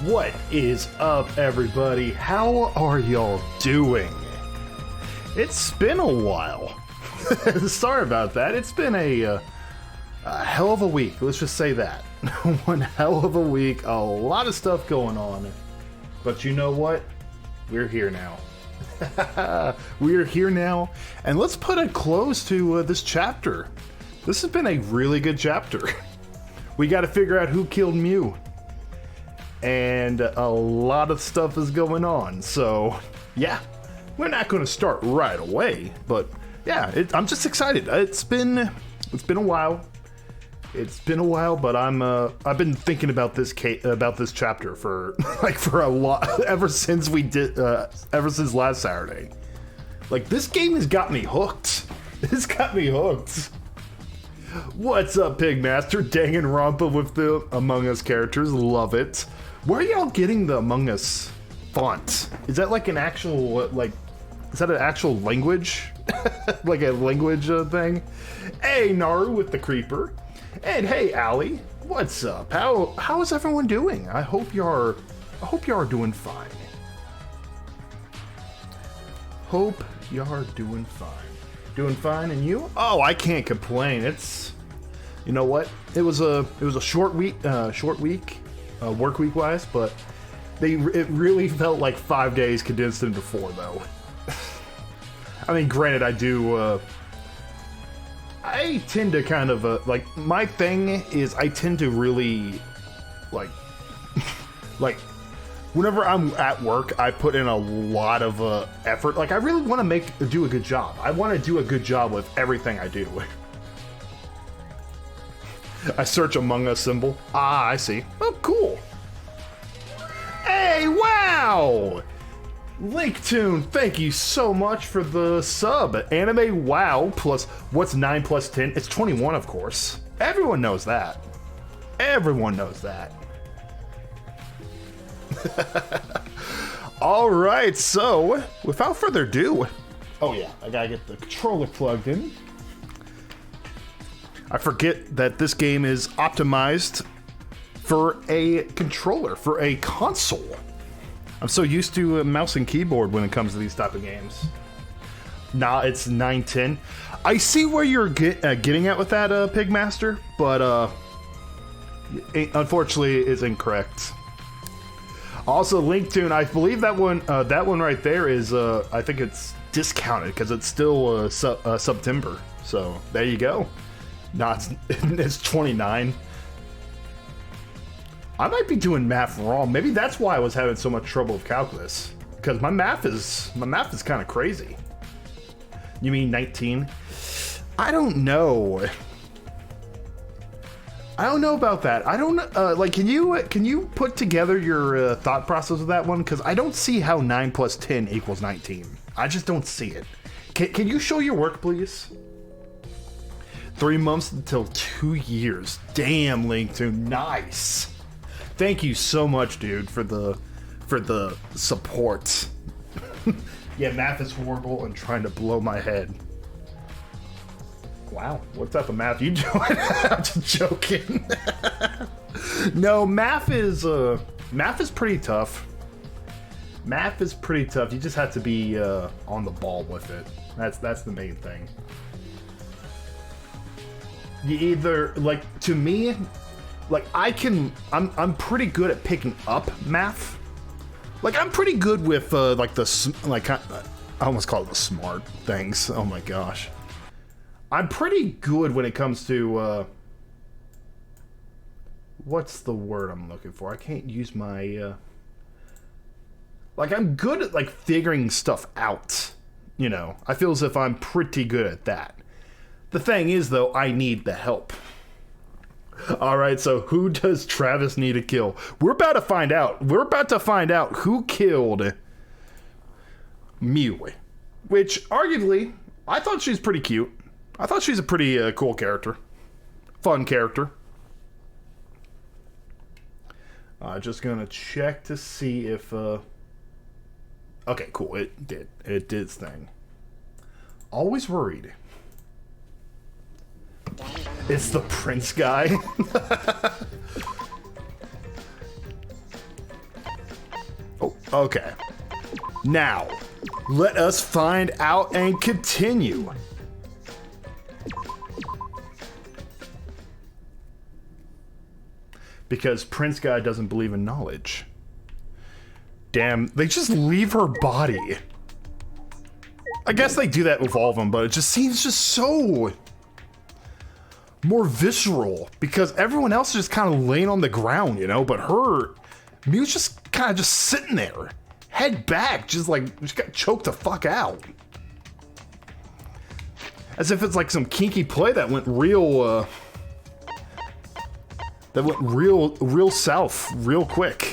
What is up, everybody? How are y'all doing? It's been a while. Sorry about that. It's been a hell of a week. Let's just say that. One hell of a week. A lot of stuff going on. But you know what? We're here now. We're here now. And let's put a close to this chapter. This has been a really good chapter. We got to figure out who killed Mew. And a lot of stuff is going on. So, yeah. We're not going to start right away. But, yeah, I'm just excited. It's been a while. It's been a while, but I've been thinking about this chapter for for a lot ever since last Saturday. Like, this game has got me hooked. It's got me hooked. What's up, Pigmaster? Danganronpa with the Among Us characters. Love it. Where are y'all getting the Among Us font? Is that like an actual is that an actual language? Like a language thing? Hey, Naru with the creeper. And hey, Allie, what's up? How is everyone doing? I hope you are doing fine. Hope you are doing fine. Doing fine, and you? Oh, I can't complain. It's, you know what? It was a short week, work week wise, but it really felt like 5 days condensed into 4 though. I mean, granted, I tend to kind of, my thing is I tend to really, whenever I'm at work, I put in a lot of effort. Like, I really want to do a good job. I want to do a good job with everything I do. I search Among Us symbol. Ah, I see. Oh, cool. Hey, wow! Linktune, thank you so much for the sub. Anime wow plus what's 9 plus 10? It's 21, of course. Everyone knows that. Everyone knows that. Alright, so without further ado. Oh yeah, I gotta get the controller plugged in. I forget that this game is optimized for a controller, for a console. I'm so used to a mouse and keyboard when it comes to these type of games. Nah, it's 910. I see where you're getting at with that, Pigmaster, but unfortunately, it's incorrect. Also, Linktune, I believe that one right there is, I think it's discounted because it's still September. So there you go. Nah, it's 29. I might be doing math wrong. Maybe that's why I was having so much trouble with calculus. Because my math is kind of crazy. You mean 19? I don't know. I don't know about that. I don't can you put together your thought process with that one? Because I don't see how 9 plus 10 equals 19. I just don't see it. Can you show your work, please? 3 months until 2 years. Damn, Linktune, nice. Thank you so much, dude, for the support. Yeah, math is horrible and trying to blow my head. Wow, what type of math you doing? I'm just joking. No, math is pretty tough. Math is pretty tough. You just have to be on the ball with it. That's the main thing. You either to me. I'm pretty good at picking up math. I'm pretty good with I almost call it the smart things. Oh my gosh. I'm pretty good when it comes to what's the word I'm looking for? I can't use my I'm good at figuring stuff out. You know, I feel as if I'm pretty good at that. The thing is though, I need the help. Alright, so who does Travis need to kill? We're about to find out. We're about to find out who killed Mew. Which, arguably, I thought she's pretty cute. I thought she's a pretty cool character. Fun character. Just gonna check to see if... Okay, cool. It did. It did its thing. Always worried. It's the Prince guy. Okay. Now, let us find out and continue. Because Prince Guy doesn't believe in knowledge. Damn, they just leave her body. I guess they do that with all of them, but it just seems just so more visceral because everyone else is just kind of laying on the ground, you know, but Miu's just kind of just sitting there, head back, just like, she got choked the fuck out. As if it's like some kinky play that went real south real quick.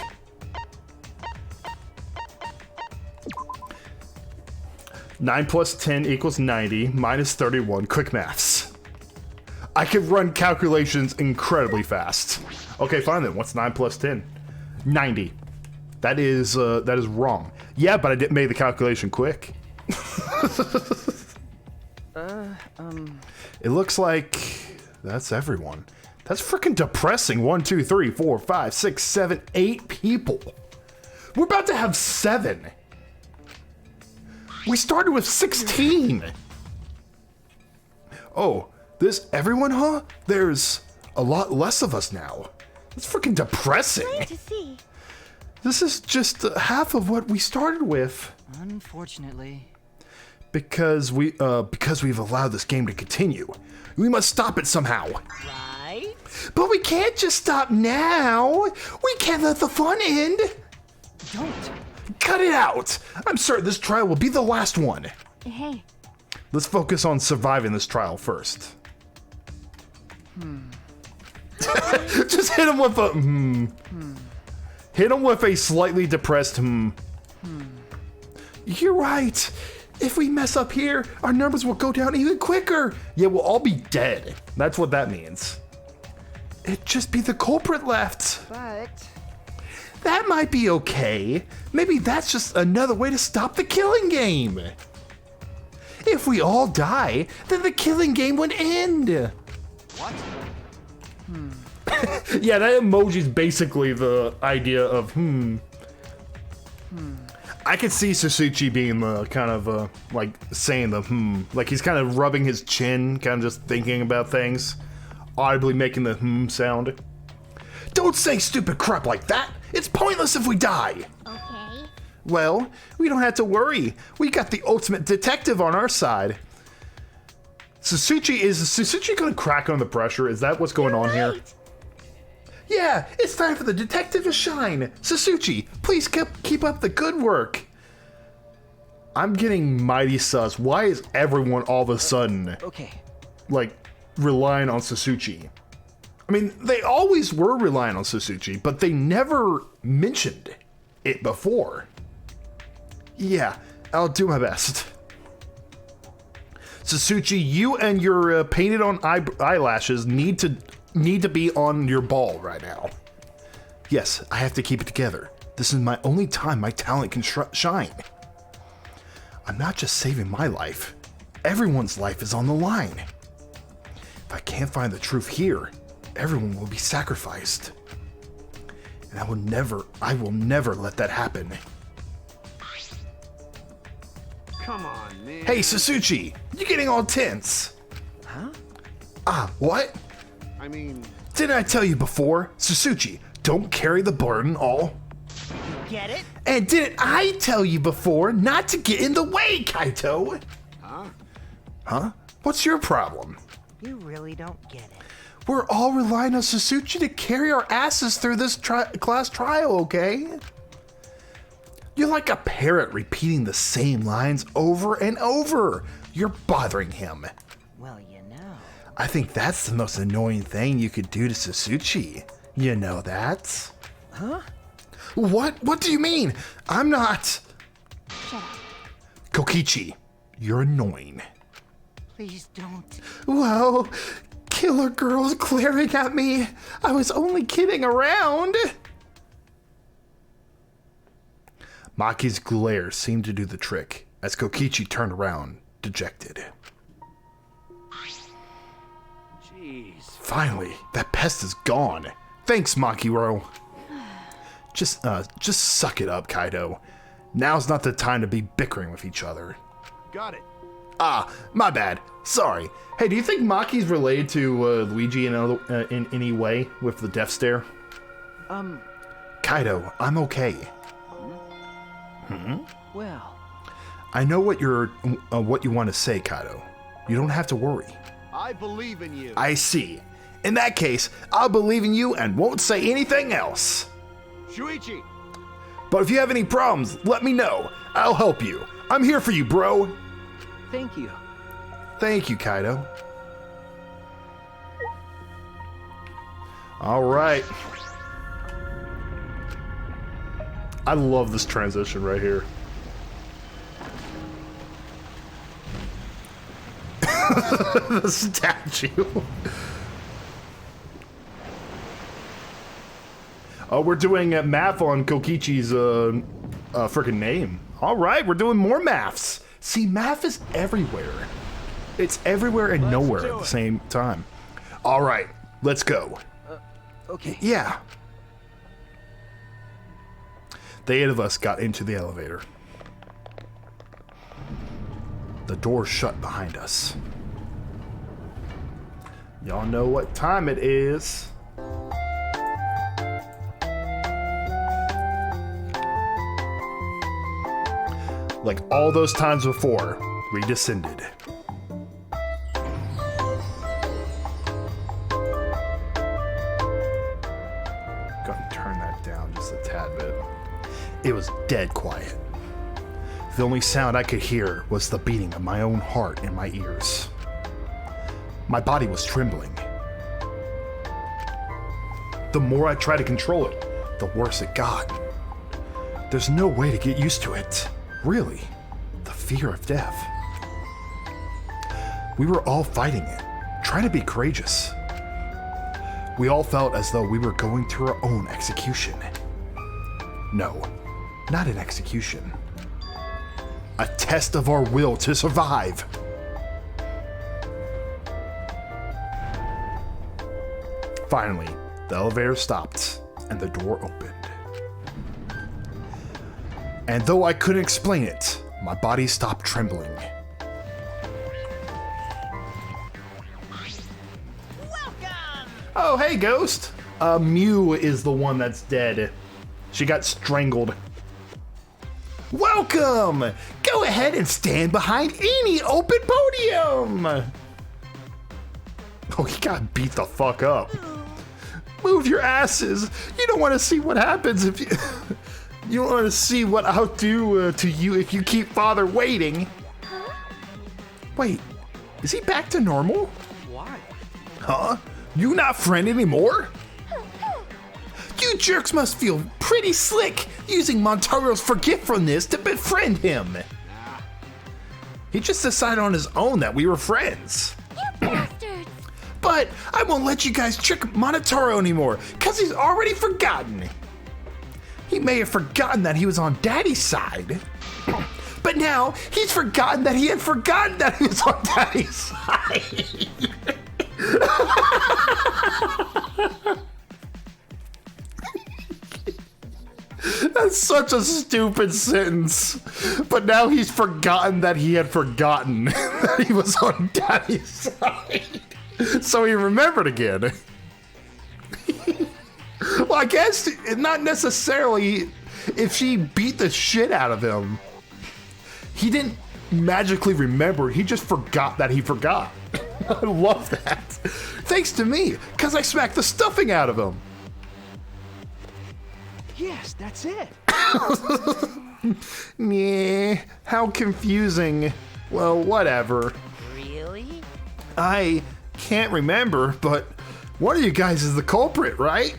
Nine plus 10 equals 90, minus 31, quick maths. I can run calculations incredibly fast. Okay, fine then, what's 9 plus 10? 90. That is wrong. Yeah, but I didn't make the calculation quick. It looks like that's everyone. That's freaking depressing. 1, 2, 3, 4, 5, 6, 7, 8 people. We're about to have 7. We started with 16. Oh, this everyone, huh? There's a lot less of us now. It's freaking depressing. Glad to see. This is just half of what we started with. Unfortunately. Because we've allowed this game to continue. We must stop it somehow. Right? But we can't just stop now. We can't let the fun end. Don't. Cut it out. I'm certain this trial will be the last one. Hey. Let's focus on surviving this trial first. Just hit him with a Hit him with a slightly depressed You're right. If we mess up here, our numbers will go down even quicker. Yeah, we'll all be dead. That's what that means. It'd just be the culprit left. But That might be okay. Maybe that's just another way to stop the killing game. If we all die, then the killing game would end. what? Yeah, that emoji's basically the idea of I could see Sasuchi being the kind of like saying the like he's kind of rubbing his chin, kind of just thinking about things, audibly making the sound. Don't say stupid crap like that. It's pointless if we die. Okay. Well, we don't have to worry. We got the ultimate detective on our side. Is Sasuchi gonna crack under the pressure? Is that what's going on here? Yeah, it's time for the detective to shine. Sasuchi, please keep up the good work. I'm getting mighty sus. Why is everyone all of a sudden, Okay. like, relying on Sasuchi? I mean, they always were relying on Sasuchi, but they never mentioned it before. Yeah, I'll do my best. Sasuchi, you and your painted on eyelashes need to be on your ball right now. Yes, I have to keep it together. This is my only time my talent can shine. I'm not just saving my life. Everyone's life is on the line. If I can't find the truth here, everyone will be sacrificed. And I will never let that happen. Come on, man. Hey, Sasuchi, you getting all tense? Huh? Ah, what? I mean, Didn't I tell you before? Sasuchi, don't carry the burden all. Get it? And didn't I tell you before not to get in the way, Kaito? huh? Huh? What's your problem? You really don't get it. We're all relying on Sasuchi to carry our asses through this class trial, okay? You're like a parrot repeating the same lines over and over. You're bothering him. Well, you know. I think that's the most annoying thing you could do to Sasuchi. You know that? Huh? What do you mean? I'm not... Shut up. Kokichi, you're annoying. Please don't. Well, killer girls glaring at me. I was only kidding around. Maki's glare seemed to do the trick as Kokichi turned around, dejected. Jeez. Finally, that pest is gone. Thanks, Makiro. Just suck it up, Kaido. Now's not the time to be bickering with each other. Got it. Ah, my bad. Sorry. Hey, do you think Maki's related to Luigi in any way with the death stare? Kaido, I'm okay. Well, I know what you want to say, Kaido. You don't have to worry. I believe in you. I see. In that case, I'll believe in you and won't say anything else. Shuichi! But if you have any problems, let me know. I'll help you. I'm here for you, bro. thank you. Thank you, Kaido. All right. I love this transition right here. The statue. Oh, we're doing math on Kokichi's freaking name. All right, we're doing more maths. See, math is everywhere. It's everywhere and nowhere at the same time. All right, let's go. Okay. Yeah. The 8 of us got into the elevator. The door shut behind us. Y'all know what time it is. Like all those times before, we descended. Go and turn that down just a tad bit. It was dead quiet. The only sound I could hear was the beating of my own heart in my ears. My body was trembling. The more I tried to control it, the worse it got. There's no way to get used to it. Really, the fear of death. We were all fighting it, trying to be courageous. We all felt as though we were going through our own execution. No, not an execution. A test of our will to survive. Finally, the elevator stopped and the door opened. And though I couldn't explain it, my body stopped trembling. Welcome! Oh, hey, Ghost! Mew is the one that's dead. She got strangled. Welcome! Go ahead and stand behind any open podium! Oh, he got beat the fuck up. Move your asses! You don't want to see what happens if you... You don't want to see what I'll do to you if you keep father waiting. Wait, is he back to normal? Why? Huh? You not friend anymore? You jerks must feel pretty slick using Montaro's forgetfulness to befriend him. He just decided on his own that we were friends. You bastards! But I won't let you guys trick Monotaro anymore, cause he's already forgotten. He may have forgotten that he was on Daddy's side, but now he's forgotten that he had forgotten that he was on Daddy's side. That's such a stupid sentence. But now he's forgotten that he had forgotten that he was on Daddy's side. So he remembered again. Well, I guess not necessarily if she beat the shit out of him. He didn't magically remember, he just forgot that he forgot. I love that. Thanks to me, because I smacked the stuffing out of him. Yes, that's it. Nah, how confusing. Well, whatever. Really? I can't remember, but one of you guys is the culprit, right?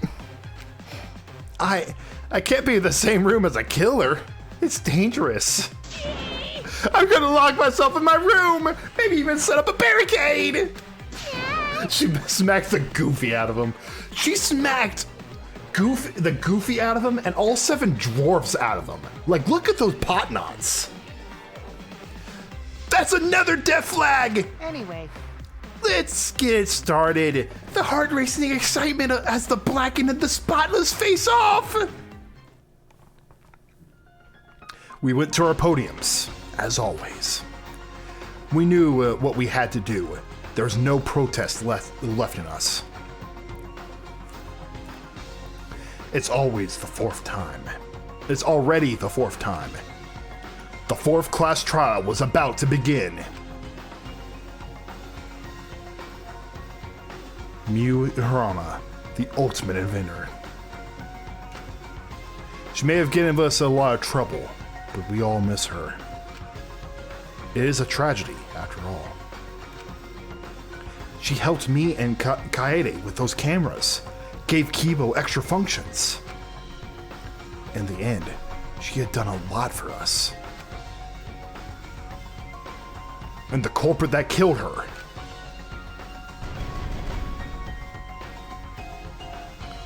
I can't be in the same room as a killer. It's dangerous. I'm gonna lock myself in my room. Maybe even set up a barricade. She smacked the goofy out of him. She smacked the goofy out of him and all 7 dwarfs out of him. Like, look at those pot knots. That's another death flag. Anyway, Let's get started. The heart racing excitement as the blackened and the spotless face off. We went to our podiums, as always. We knew what we had to do. There was no protest left in us. It's always the fourth time. It's already the fourth time. The fourth class trial was about to begin. Miu Hirama, the ultimate inventor. She may have given us a lot of trouble, but we all miss her. It is a tragedy, after all. She helped me and Kaede with those cameras, gave Kibo extra functions. In the end, she had done a lot for us. And the culprit that killed her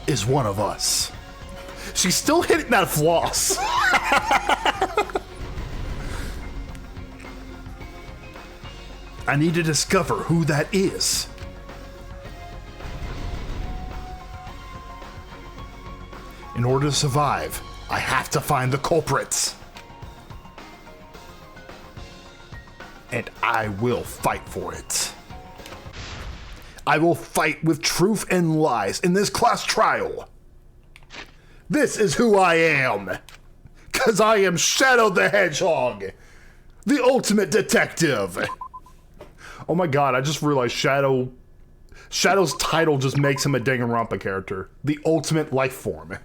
is one of us. She's still hitting that floss. I need to discover who that is. In order to survive, I have to find the culprits. And I will fight for it. I will fight with truth and lies in this class trial. This is who I am. 'Cause I am Shadow the Hedgehog, the ultimate detective. Oh my god, I just realized Shadow's title just makes him a Danganronpa character. The ultimate life form.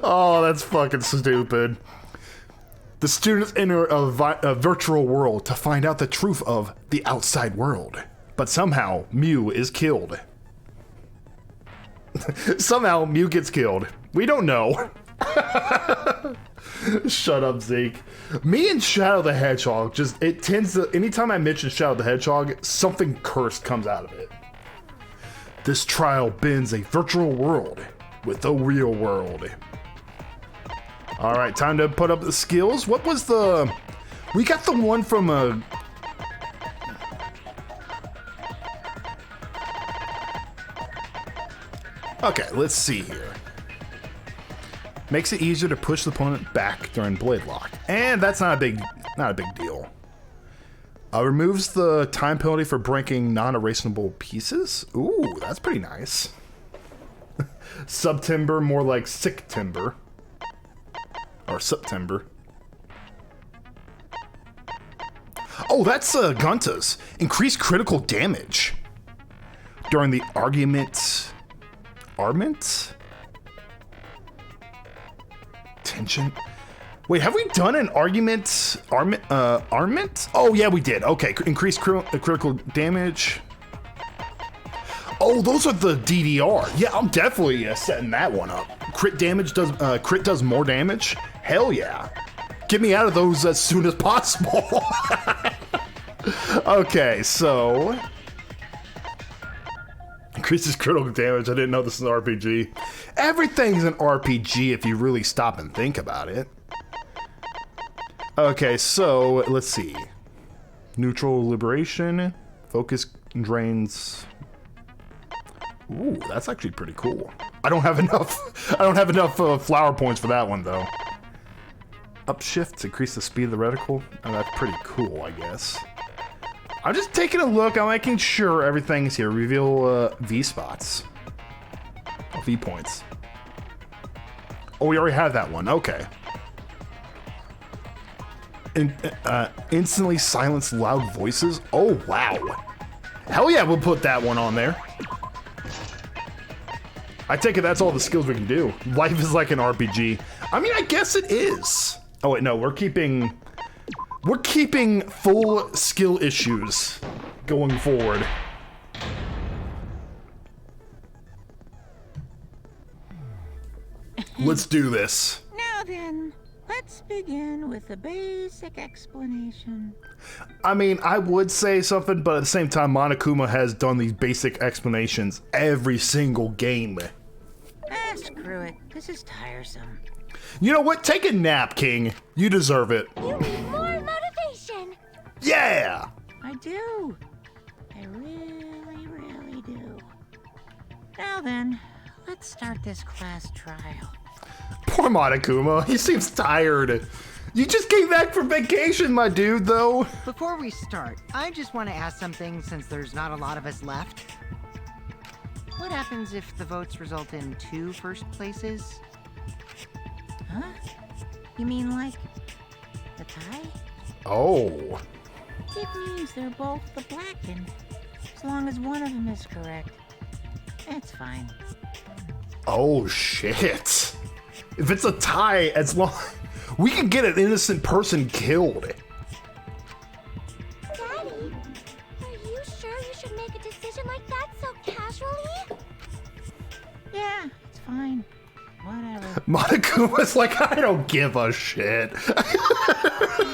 Oh, that's fucking stupid. The students enter a virtual world to find out the truth of the outside world. But somehow, Miu is killed. Somehow, Miu gets killed. We don't know. Shut up, Zeke. Me and Shadow the Hedgehog, anytime I mention Shadow the Hedgehog, something cursed comes out of it. This trial bends a virtual world with the real world. Alright, time to put up the skills. What was we got the one from Okay, let's see here. Makes it easier to push the opponent back during blade lock. And that's not a big deal. Removes the time penalty for breaking non-erasable pieces. Ooh, that's pretty nice. Subtimber, more like sick timber. Or September. Oh, that's Gunta's. Increased critical damage. During the argument... Armament? Tension? Wait, have we done an argument? Armament? Oh, yeah, we did. Okay, increased critical damage. Oh, those are the DDR. Yeah, I'm definitely setting that one up. Crit does more damage? Hell yeah. Get me out of those as soon as possible. Okay, so... Increases critical damage. I didn't know this is an RPG. Everything's an RPG if you really stop and think about it. Okay, so let's see. Neutral liberation. Focus drains. Ooh, that's actually pretty cool. I don't have enough. I don't have enough flower points for that one though. Upshift to increase the speed of the reticle. Oh, that's pretty cool, I guess. I'm just taking a look. I'm making sure everything's here. Reveal V spots. Oh, V points. Oh, we already have that one. Okay. Instantly silence loud voices. Oh, wow. Hell yeah, we'll put that one on there. I take it that's all the skills we can do. Life is like an RPG. I mean, I guess it is. Oh, wait, no, we're keeping full skill issues going forward. Let's do this. Now then, let's begin with a basic explanation. I mean, I would say something, but at the same time, Monokuma has done these basic explanations every single game. Ah, screw it. This is tiresome. You know what? Take a nap, King. You deserve it. You need more motivation. Yeah! I do. I really, really do. Now then, let's start this class trial. Poor Monokuma. He seems tired. You just came back from vacation, my dude, though. Before we start, I just want to ask something since there's not a lot of us left. What happens if the votes result in 2 first places? Huh? You mean like the tie? Oh. It means they're both the blackened. As long as one of them is correct. That's fine. Oh, shit. If it's a tie, as long... We can get an innocent person killed. Daddy, are you sure you should make a decision like that so casually? Yeah, it's fine. Whatever. Monokuma's like, I don't give a shit.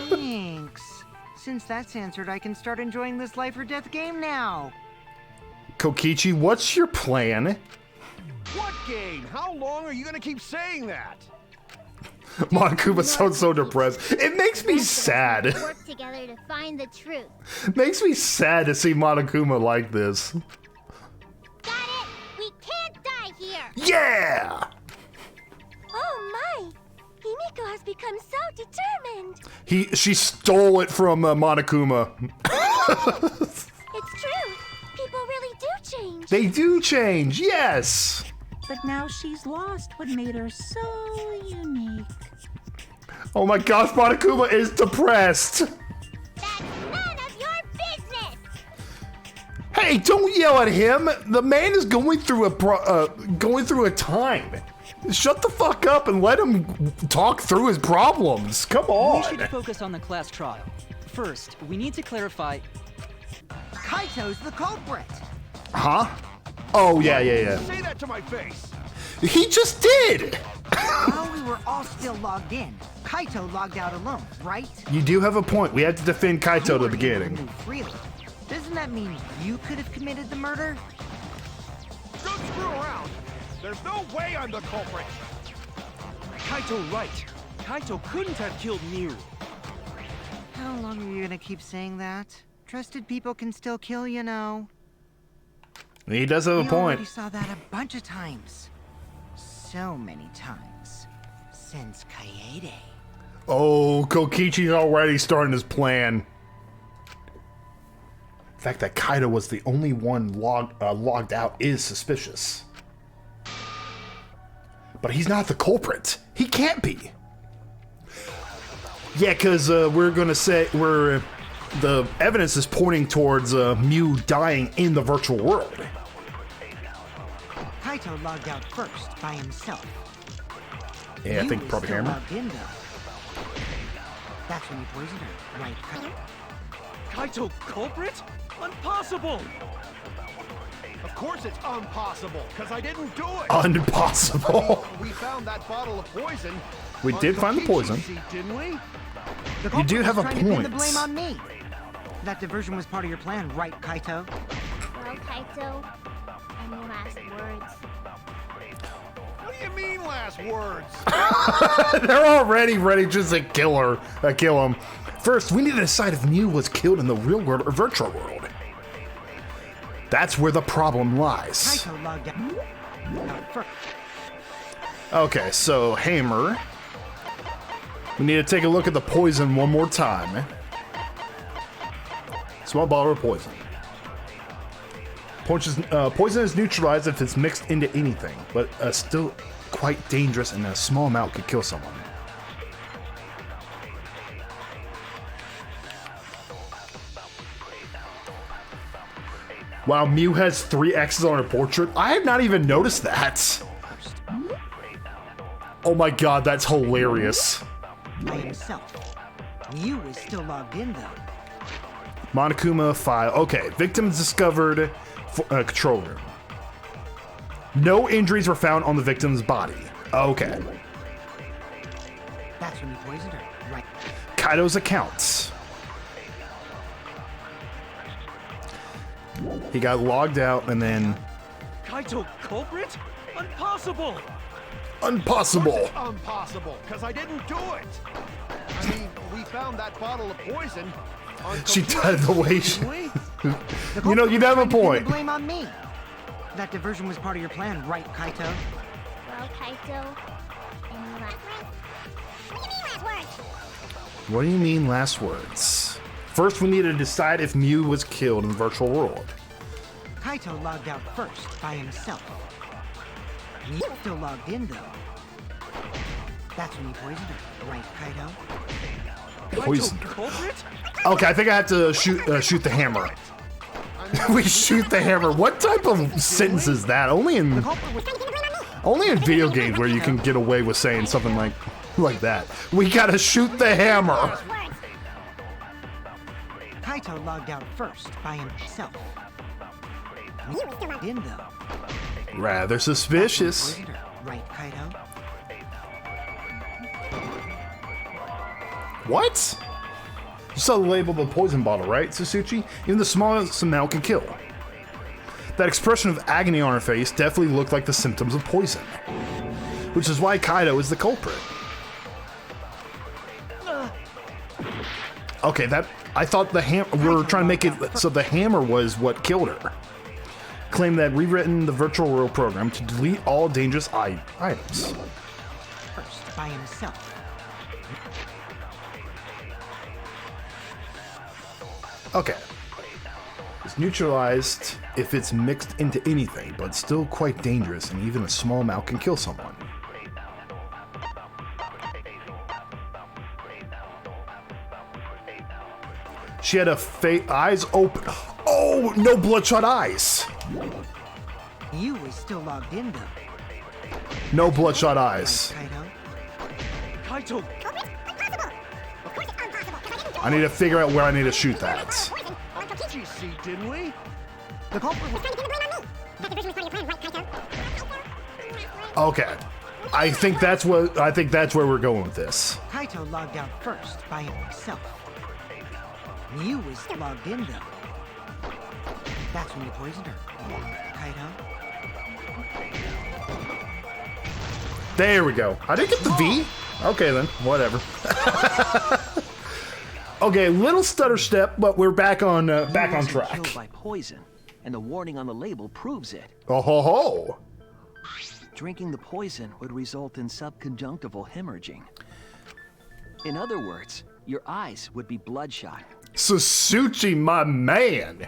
Thanks. Since that's answered, I can start enjoying this life or death game now. Kokichi, what's your plan? What game? How long are you gonna keep saying that? Monokuma sounds so depressed. It makes me sad. Work together to find the truth. Makes me sad to see Monokuma like this. Got it? We can't die here. Yeah! Oh my! Himiko has become so determined. She stole it from Monokuma. It's true. People really do change. They do change, yes! But now she's lost what made her so unique. Oh my gosh, Monokuma is depressed. That's none of your business. Hey, don't yell at him. The man is going through a time. Shut the fuck up and let him talk through his problems. Come We should on. focus on the class trial. First, we need to clarify. Kaito's the culprit. Huh? Oh, yeah. Say that to my face. He just did. While we were all still logged in, Kaito logged out alone, right? You do have a point. We had to defend Kaito You at the were able to beginning. move freely. Doesn't that mean you could have committed the murder? Don't screw around. There's no way I'm the culprit. Kaito right. Kaito couldn't have killed Miru. How long are you gonna keep saying that? Trusted people can still kill, you know. He does have a We point. already saw that a bunch of times. So many times. Since Kaede. Oh, Kokichi's already starting his plan. The fact that Kaito was the only one logged out is suspicious. But he's not the culprit. He can't be. Yeah, because we're gonna say the evidence is pointing towards Mew dying in the virtual world. Kaito logged out first by himself. Yeah, I You think was probably still Hammer. logged in, though. That's when you poisoned her, right, Kaito? Kaito culprit? Impossible! Of course it's impossible, because I didn't do it. Impossible. We found that bottle of poison. We on did find the Kokichi's poison. sheet, didn't we? The You do culprit have was a trying to pin the point. blame on me. That diversion was part of your plan, right, Kaito? Well, Kaito, any last words? What do you mean last words? They're already ready just to kill him. First, we need to decide if Mew was killed in the real world or virtual world. That's where the problem lies. Kaito logged out first. Okay, so Hammer. We need to take a look at the poison one more time. Small bottle of poison. Poison is neutralized if it's mixed into anything, but still quite dangerous, and a small amount could kill someone. Wow, Mew has 3 X's on her portrait. I have not even noticed that. Oh my god, that's hilarious. By himself. Mew was still logged in, though. Monokuma file. Okay, victims discovered. Control room. No injuries were found on the victim's body. Okay. That's when you poisoned her, right? Kaito's accounts. He got logged out and then... Kaito culprit? Impossible! Impossible! Impossible, because I didn't do it. I mean, we found that bottle of poison on She Kokichi's died the way sheet, she... didn't we? The You know, culprit you'd was have a trying to pin point. the blame on me. That diversion was part of your plan, right, Kaito? Well, Kaito, any last What do you mean last words? First, we need to decide if Mew was killed in the virtual world. Kaito logged out first by himself. Mew still logged in though. That's when he poisoned her, right, Kaito? Poisoned her. Culprit? Okay, I think I have to shoot the hammer. We shoot the hammer. What type of sentence is that? Only in video games where you can get away with saying something like that. We gotta shoot the hammer. Kaito logged out first by himself. Mew still logged in though. Rather suspicious. Poisoned her, right, Kaito? What? You saw the label of the poison bottle, right, Sasuchi? Even the smallest amount can kill. That expression of agony on her face definitely looked like the symptoms of poison. Which is why Kaido is the culprit. Okay, I thought we're trying to make it so the hammer was what killed her. Claim that rewritten the virtual world program to delete all dangerous items. First by himself. Okay. It's neutralized if it's mixed into anything, but still quite dangerous, and even a small amount can kill someone. She had eyes open. Oh, no bloodshot eyes. Mew is still logged in though. No bloodshot eyes. Kaito? Kaito, I need to figure out where I need to shoot that. You see, didn't we? The culprit was Okay. I think that's where we're going with this. Kaito logged out first by himself. Mew was logged in though. That's when you poisoned her, Kaito. There we go. I didn't get the V. Okay then, whatever. Okay, little stutter step, but we're back on track. killed by poison, and the warning on the label proves it. Oh ho ho! Drinking the poison would result in subconjunctival hemorrhaging. In other words, your eyes would be bloodshot. Sasuchi, my man,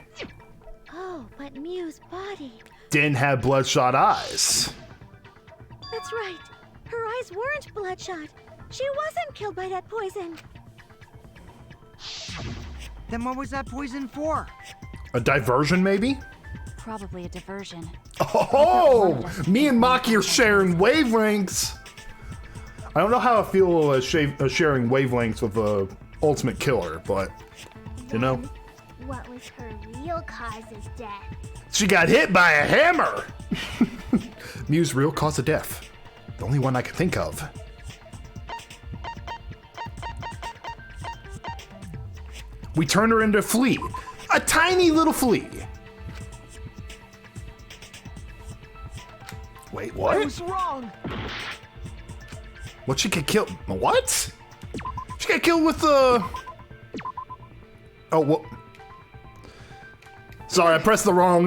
Oh, but Mew's body. didn't have bloodshot eyes. That's right. Her eyes weren't bloodshot. She wasn't killed by that poison. Then what was that poison for? A diversion, maybe? Probably a diversion. Oh, me and Maki are sharing wavelengths. I don't know how I feel sharing wavelengths with a ultimate killer, but you know, What was her real cause of death? she got hit by a hammer. Mew's real cause of death, the only one I can think of. We turned her into a flea, a tiny little flea. Wait, what? I was wrong. What, she get killed? What? She got killed with the... Oh, what? Sorry, I pressed the wrong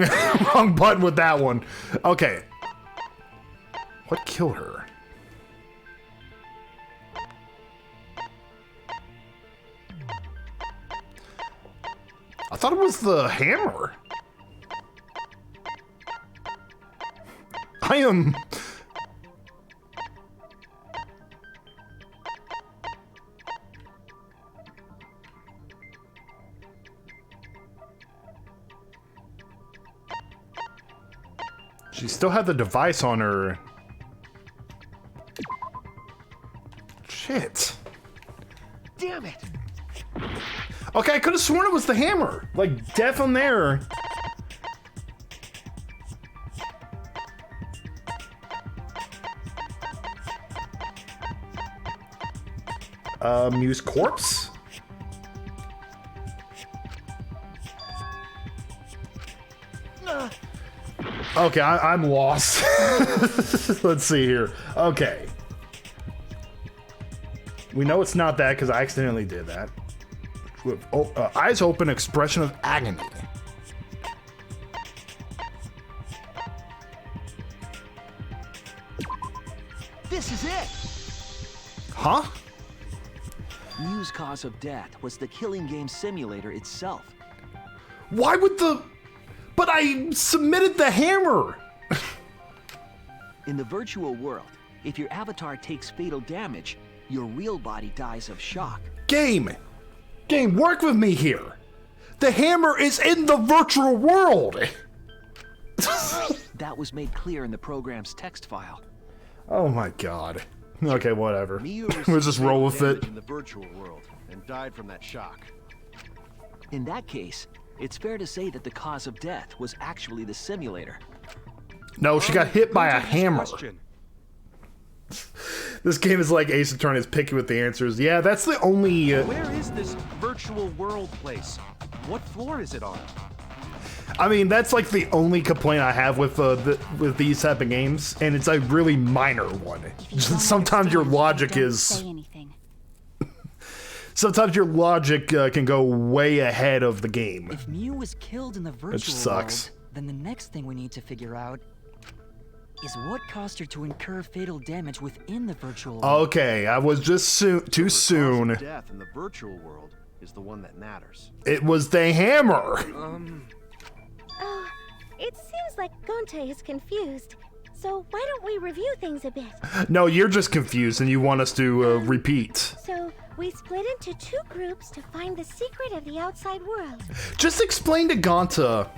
wrong button with that one. Okay. What killed her? I thought it was the hammer. I am... She still had the device on her. Shit. Damn it. Okay, I could have sworn it was the hammer. Like, deaf on there. Mew's corpse? Okay, I'm lost. Let's see here. Okay. We know it's not that because I accidentally did that. With eyes open, expression of agony. This is it. Huh? Mew's cause of death was the killing game simulator itself. Why would the... But I submitted the hammer! In the virtual world, if your avatar takes fatal damage, your real body dies of shock. Game, work with me here. The hammer is in the virtual world. That was made clear in the program's text file. Oh my god. Okay, whatever. Miu We'll just received roll with damage it. in the virtual world and died from that shock. In that case, it's fair to say that the cause of death was actually the simulator. No, she got hit by a hammer. This game is like Ace Attorney is picky with the answers. Yeah, that's the only... Where is this virtual world place? What floor is it on? I mean, that's like the only complaint I have with with these type of games, and it's a really minor one. Just sometimes your logic is... Sometimes your logic can go way ahead of the game. If Mew was killed in the virtual sucks. world, then the next thing we need to figure out is what caused her to incur fatal damage within the virtual world. Okay, I was just too The soon. cause of death in the virtual world is the one that matters. It was the hammer. Oh, it seems like Gonta is confused. So why don't we review things a bit? No, you're just confused and you want us to repeat. So we split into 2 groups to find the secret of the outside world. Just explain to Gonta.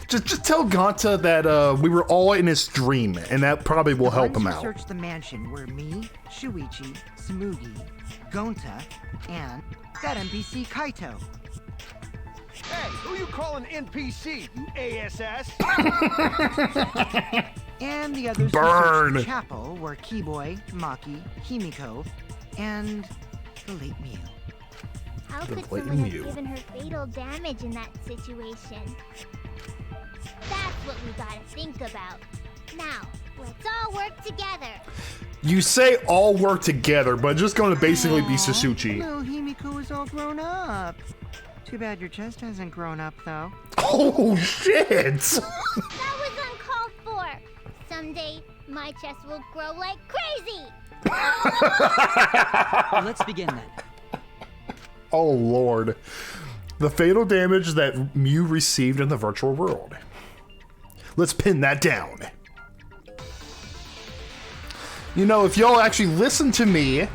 Just tell Gonta that we were all in his dream, and that probably will help him Once out. you searched the mansion were me, Shuichi, Smugi, Gonta, and that NPC Kaito. Hey, who you calling NPC, you ASS? And the others who Burn. searched the chapel were Keyboy, Maki, Himiko, and the late Mew. How The could blatant someone have Mew. given her fatal damage in that situation? That's what we gotta think about. Now, let's all work together. You say all work together, but it's just going to basically be Sasuchi. Little Himiko is all grown up. Too bad your chest hasn't grown up, though. Oh, shit! That was uncalled for. Someday, my chest will grow like crazy. Let's begin then. Oh, Lord. The fatal damage that Mew received in the virtual world. Let's pin that down. You know, if y'all actually listened to me,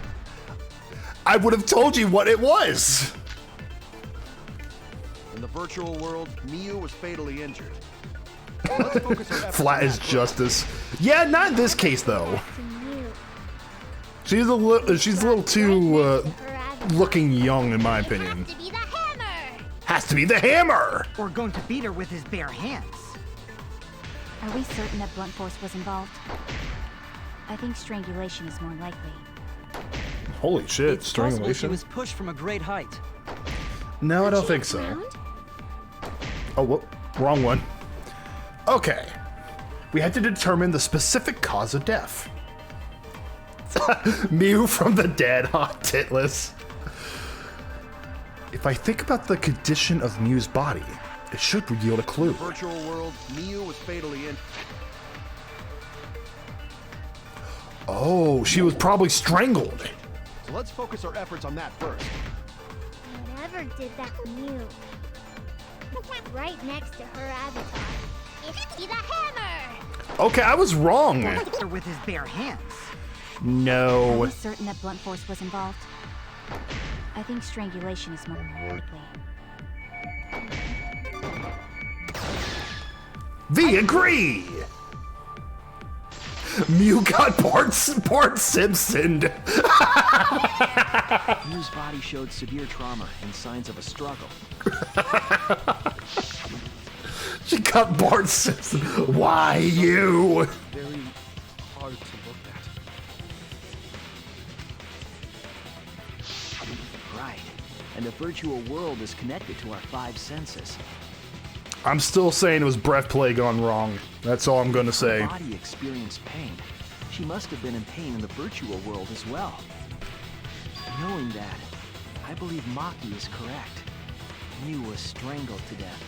I would have told you what it was. In the virtual world, Miu was fatally injured. Let's focus our efforts Flat on as that justice. Yeah, not in this case, though. Back to Mew. She's a little too Right next to her avatar. looking young, in my It opinion. has to be the hammer. Has to be the hammer. Or going to beat her with his bare hands. Are we certain that blunt force was involved? I think strangulation is more likely. Holy shit! It's possible she Strangulation. was pushed from a great height. No, I don't She think so. drowned? Oh, whoop, wrong one. Okay. We had to determine the specific cause of death. Mew from the dead, hot titless. If I think about the condition of Mew's body, it should yield a clue. virtual world, Miu was fatally injured. Oh, she was probably strangled. So let's focus our efforts on that first. Whatever did that to Mew? Right next to her avatar. It's the hammer. Okay, I was wrong. Beat her with his bare hands. Are No. we certain that blunt force was involved? I think strangulation is more likely. We agree. Mew got Bart Simpsoned. Mew's body showed severe trauma and signs of a struggle. She got Bart Simpson. Why you? Very hard to look at. Right. And the virtual world is connected to our 5 senses. I'm still saying it was breath play gone wrong. That's all I'm gonna Her say. body experienced pain. She must have been in pain in the virtual world as well. Knowing that, I believe Maki is correct. Mew was strangled to death.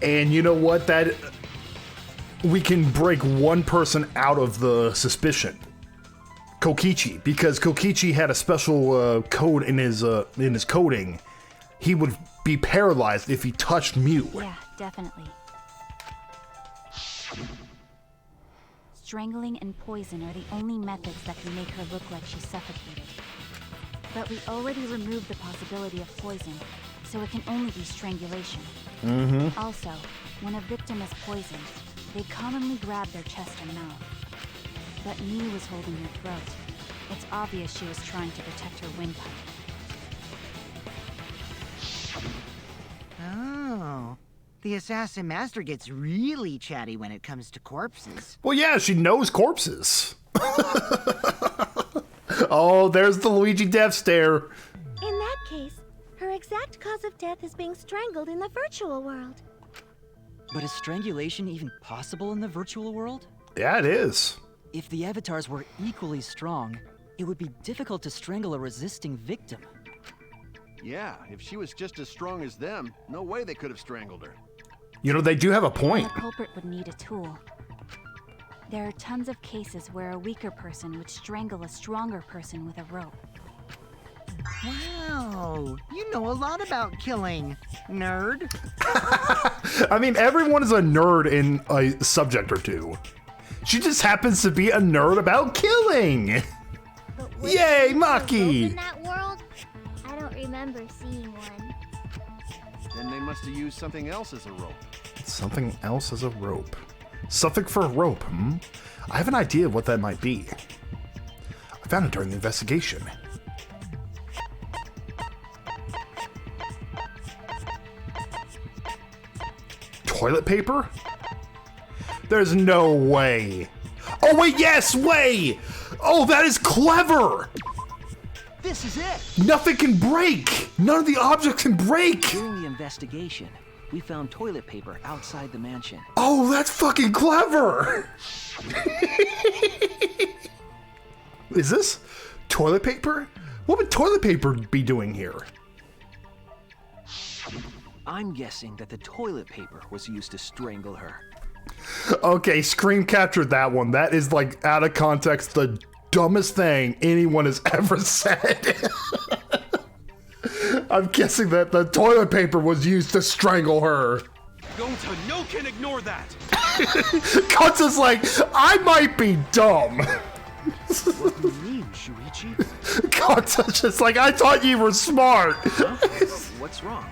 And you know what? That we can break one person out of the suspicion. Kokichi, because Kokichi had a special code in his coding. He would be paralyzed if he touched Mew. Yeah, definitely. Strangling and poison are the only methods that can make her look like she's suffocated. But we already removed the possibility of poison, so it can only be strangulation. Also, when a victim is poisoned, they commonly grab their chest and mouth. But Mew was holding her throat. It's obvious she was trying to protect her windpipe. Oh. The Assassin Master gets really chatty when it comes to corpses. Well, yeah, she knows corpses. Oh, there's the Luigi death stare. In that case, her exact cause of death is being strangled in the virtual world. But is strangulation even possible in the virtual world? Yeah, it is. If the avatars were equally strong, it would be difficult to strangle a resisting victim. Yeah, if she was just as strong as them, no way they could have strangled her. You know, they do have a The point. culprit would need a tool. There are tons of cases where a weaker person would strangle a stronger person with a rope. Wow, you know a lot about killing, nerd. I mean, everyone is a nerd in a subject or two. She just happens to be a nerd about killing. But was Yay, there a rope Maki! in that world? I don't remember seeing one. Then they must have used something else as a rope. Something else as a rope. Something for a rope, hmm? I have an idea of what that might be. I found it during the investigation. Toilet paper? There's no way. Oh, wait, yes, way! Oh, that is clever! This is it! Nothing can break! None of the objects can break! During the investigation, we found toilet paper outside the mansion. Oh, that's fucking clever! Is this toilet paper? What would toilet paper be doing here? I'm guessing that the toilet paper was used to strangle her. Okay, Scream captured that one. That is, like, out of context, the dumbest thing anyone has ever said. I'm guessing that the toilet paper was used to strangle her. Gonta, no can ignore that! Gonta's like, I might be dumb. What do you mean, Shuichi? Gonta's just like, I thought you were smart. Huh? What's wrong?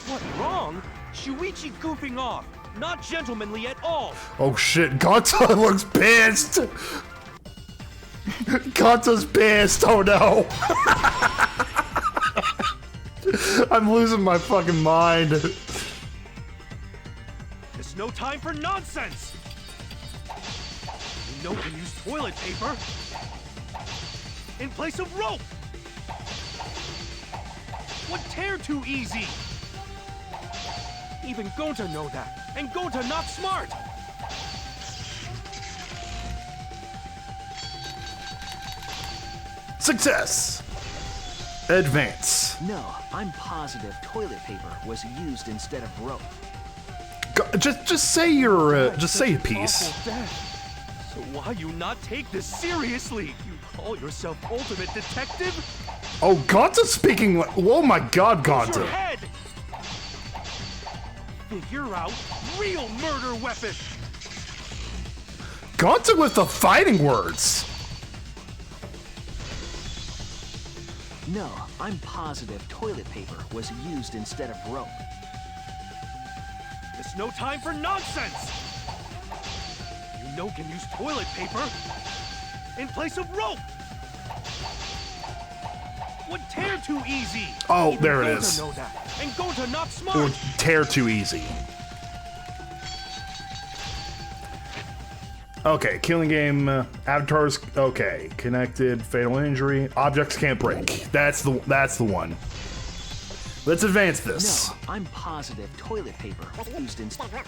What wrong? Shuichi goofing off. Not gentlemanly at all. Oh shit, Gonta looks pissed. Gonta's pissed, oh no. I'm losing my fucking mind. There's no time for nonsense. You know we use toilet paper in place of rope. What tear too easy? Even Gonta know that, and Gonta not smart. Success. Advance. No, I'm positive toilet paper was used instead of rope. Just say your say a piece. Awful death. So why you not take this seriously? You call yourself ultimate detective? Oh, Gonta's speaking. Oh my God, Use your Gonta. head. Figure out real murder weapon. Gonta with the fighting words. No, I'm positive toilet paper was used instead of rope. There's no time for nonsense. You know can use toilet paper in place of rope. What tear too easy? Oh, Even there it Gonta is. know that, and Gonta not Or smart. tear too easy. Okay, killing game, avatars. Okay, connected, fatal injury, objects can't break. That's the one. Let's advance this. No, I'm positive toilet paper was used instead of rope.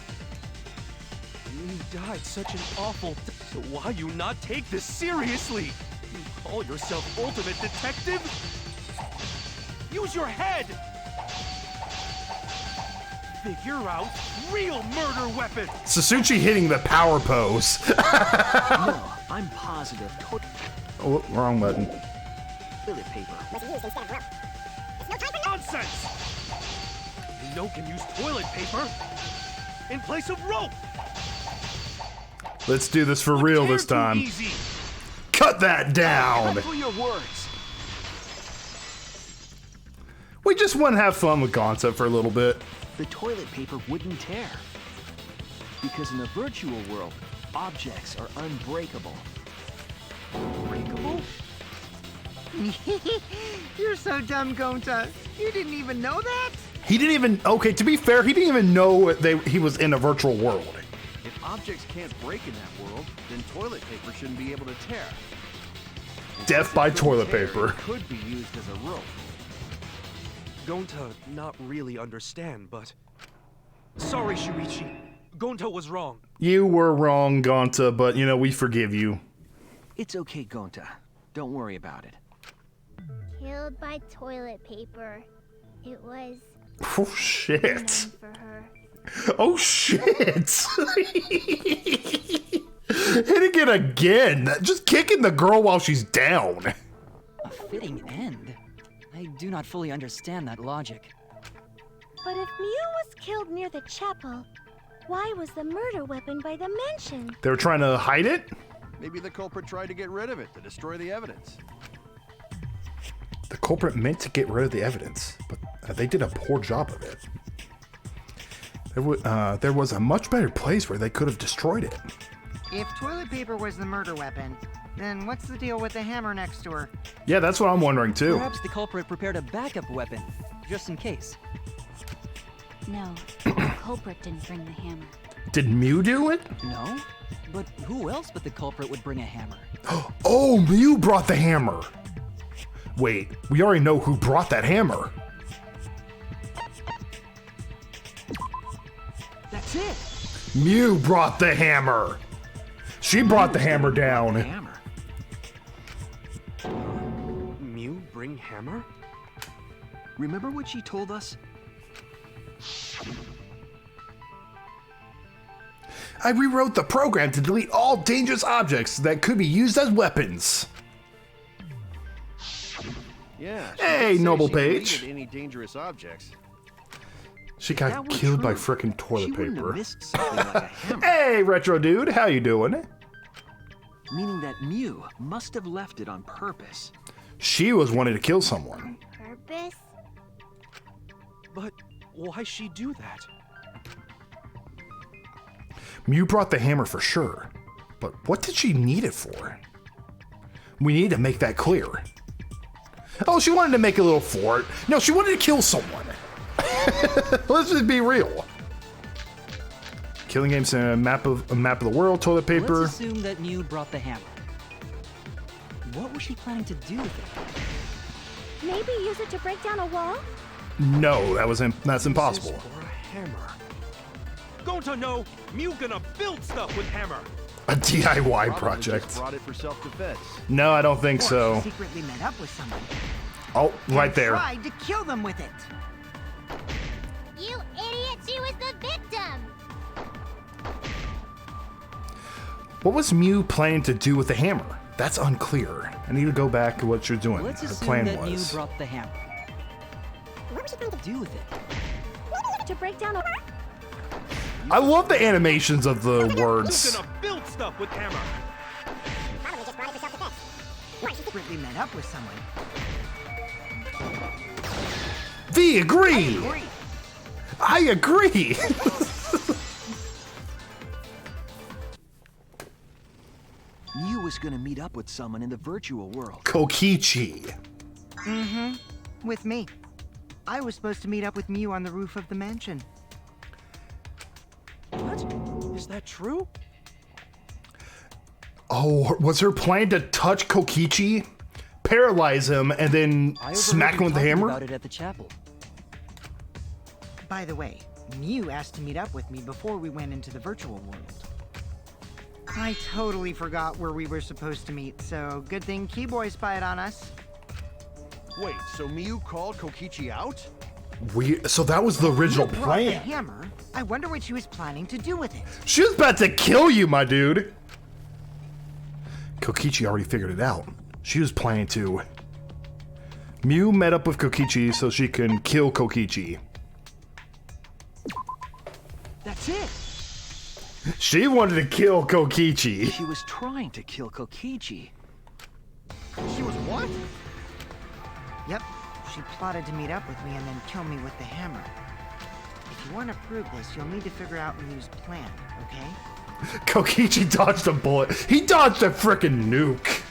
You died such an awful so why you not take this seriously? You call yourself ultimate detective? Use your head! Figure out real murder weapon! Sasuchi hitting the power pose. No, I'm positive Oh, wrong button. toilet paper. Nonsense! No can use toilet paper in place of rope. Let's do this for real this time. Easy. Cut that down! For your words. We just want to have fun with Gonta for a little bit. The toilet paper wouldn't tear. Because in the virtual world, objects are unbreakable. Unbreakable? You're so dumb, Gonta. You didn't even know that? He didn't even, okay, to be fair, he didn't even know he was in a virtual world. If objects can't break in that world, then toilet paper shouldn't be able to tear. Death by toilet Tear paper. could be used as a rope. Gonta not really understand, but... Sorry, Shuichi. Gonta was wrong. You were wrong, Gonta, but, you know, we forgive you. It's okay, Gonta. Don't worry about it. Killed by toilet paper. It was Oh, shit. meant for her. Oh, shit. Hitting it again. Just kicking the girl while she's down. A fitting end? I do not fully understand that logic. But if Mew was killed near the chapel, why was the murder weapon by the mansion? They were trying to hide it? Maybe the culprit tried to get rid of it, to destroy the evidence. The culprit meant to get rid of the evidence, but they did a poor job of it. There was a much better place where they could have destroyed it. If toilet paper was the murder weapon, then what's the deal with the hammer next to her? Yeah, that's what I'm wondering too. Perhaps the culprit prepared a backup weapon, just in case. No, the culprit didn't bring the hammer. Did Mew do it? No? But who else but the culprit would bring a hammer? Oh, Mew brought the hammer. Wait, we already know who brought that hammer. That's it. Mew brought the hammer. She brought the hammer down. Hammer. Mew bring hammer? Remember what she told us? I rewrote the program to delete all dangerous objects that could be used as weapons. Yeah. she Hey, did say Noble she Page. deleted any dangerous objects. She If that got were killed by true, frickin' toilet she wouldn't have paper. missed something like a hammer. Hey, Retro Dude, how you doing? Meaning that Mew must have left it on purpose. She was wanting to kill someone. Purpose? But why she do that? Mew brought the hammer for sure, but what did she need it for? We need to make that clear. Oh, she wanted to make a little fort. No, she wanted to kill someone. Let's just be real. Killing games in a map of the world, toilet paper. Let's assume that Mew brought the hammer. What was she planning to do with it? Maybe use it to break down a wall? No, that's impossible. This is for a hammer. Gonta no, Mew gonna build stuff with hammer. A DIY Probably project. just brought it for self-defense. No, I don't think Or so. she secretly met up with someone. Oh, right and there. tried to kill them with it. You idiot! She was the victim! What was Mew planning to do with the hammer? That's unclear. I need to go back to what you're doing. Let's Her assume plan that Mew was. brought the hammer. What was she planning to do with it? To break down a... I love the animations of the Mew words. gonna build stuff with hammer. Or she secretly met up with someone. V agree. I agree. Mew was gonna meet up with someone in the virtual world. Kokichi. Mm-hmm. With me. I was supposed to meet up with Mew on the roof of the mansion. What? Is that true? Oh, was her plan to touch Kokichi, paralyze him, and then I smack him with the overheard you talking hammer? about it at the chapel. By the way, Mew asked to meet up with me before we went into the virtual world. I totally forgot where we were supposed to meet, so good thing Keyboy spied on us. Wait, so Mew called Kokichi out? So that was the original Mew brought the plan. hammer. I wonder what she was planning to do with it. She was about to kill you, my dude. Kokichi already figured it out. She was planning to. Mew met up with Kokichi so she can kill Kokichi. That's it! She wanted to kill Kokichi. She was trying to kill Kokichi. She was what? Yep, she plotted to meet up with me and then kill me with the hammer. If you want to prove this, you'll need to figure out Mew's plan, okay? Kokichi dodged a bullet. He dodged a frickin' nuke.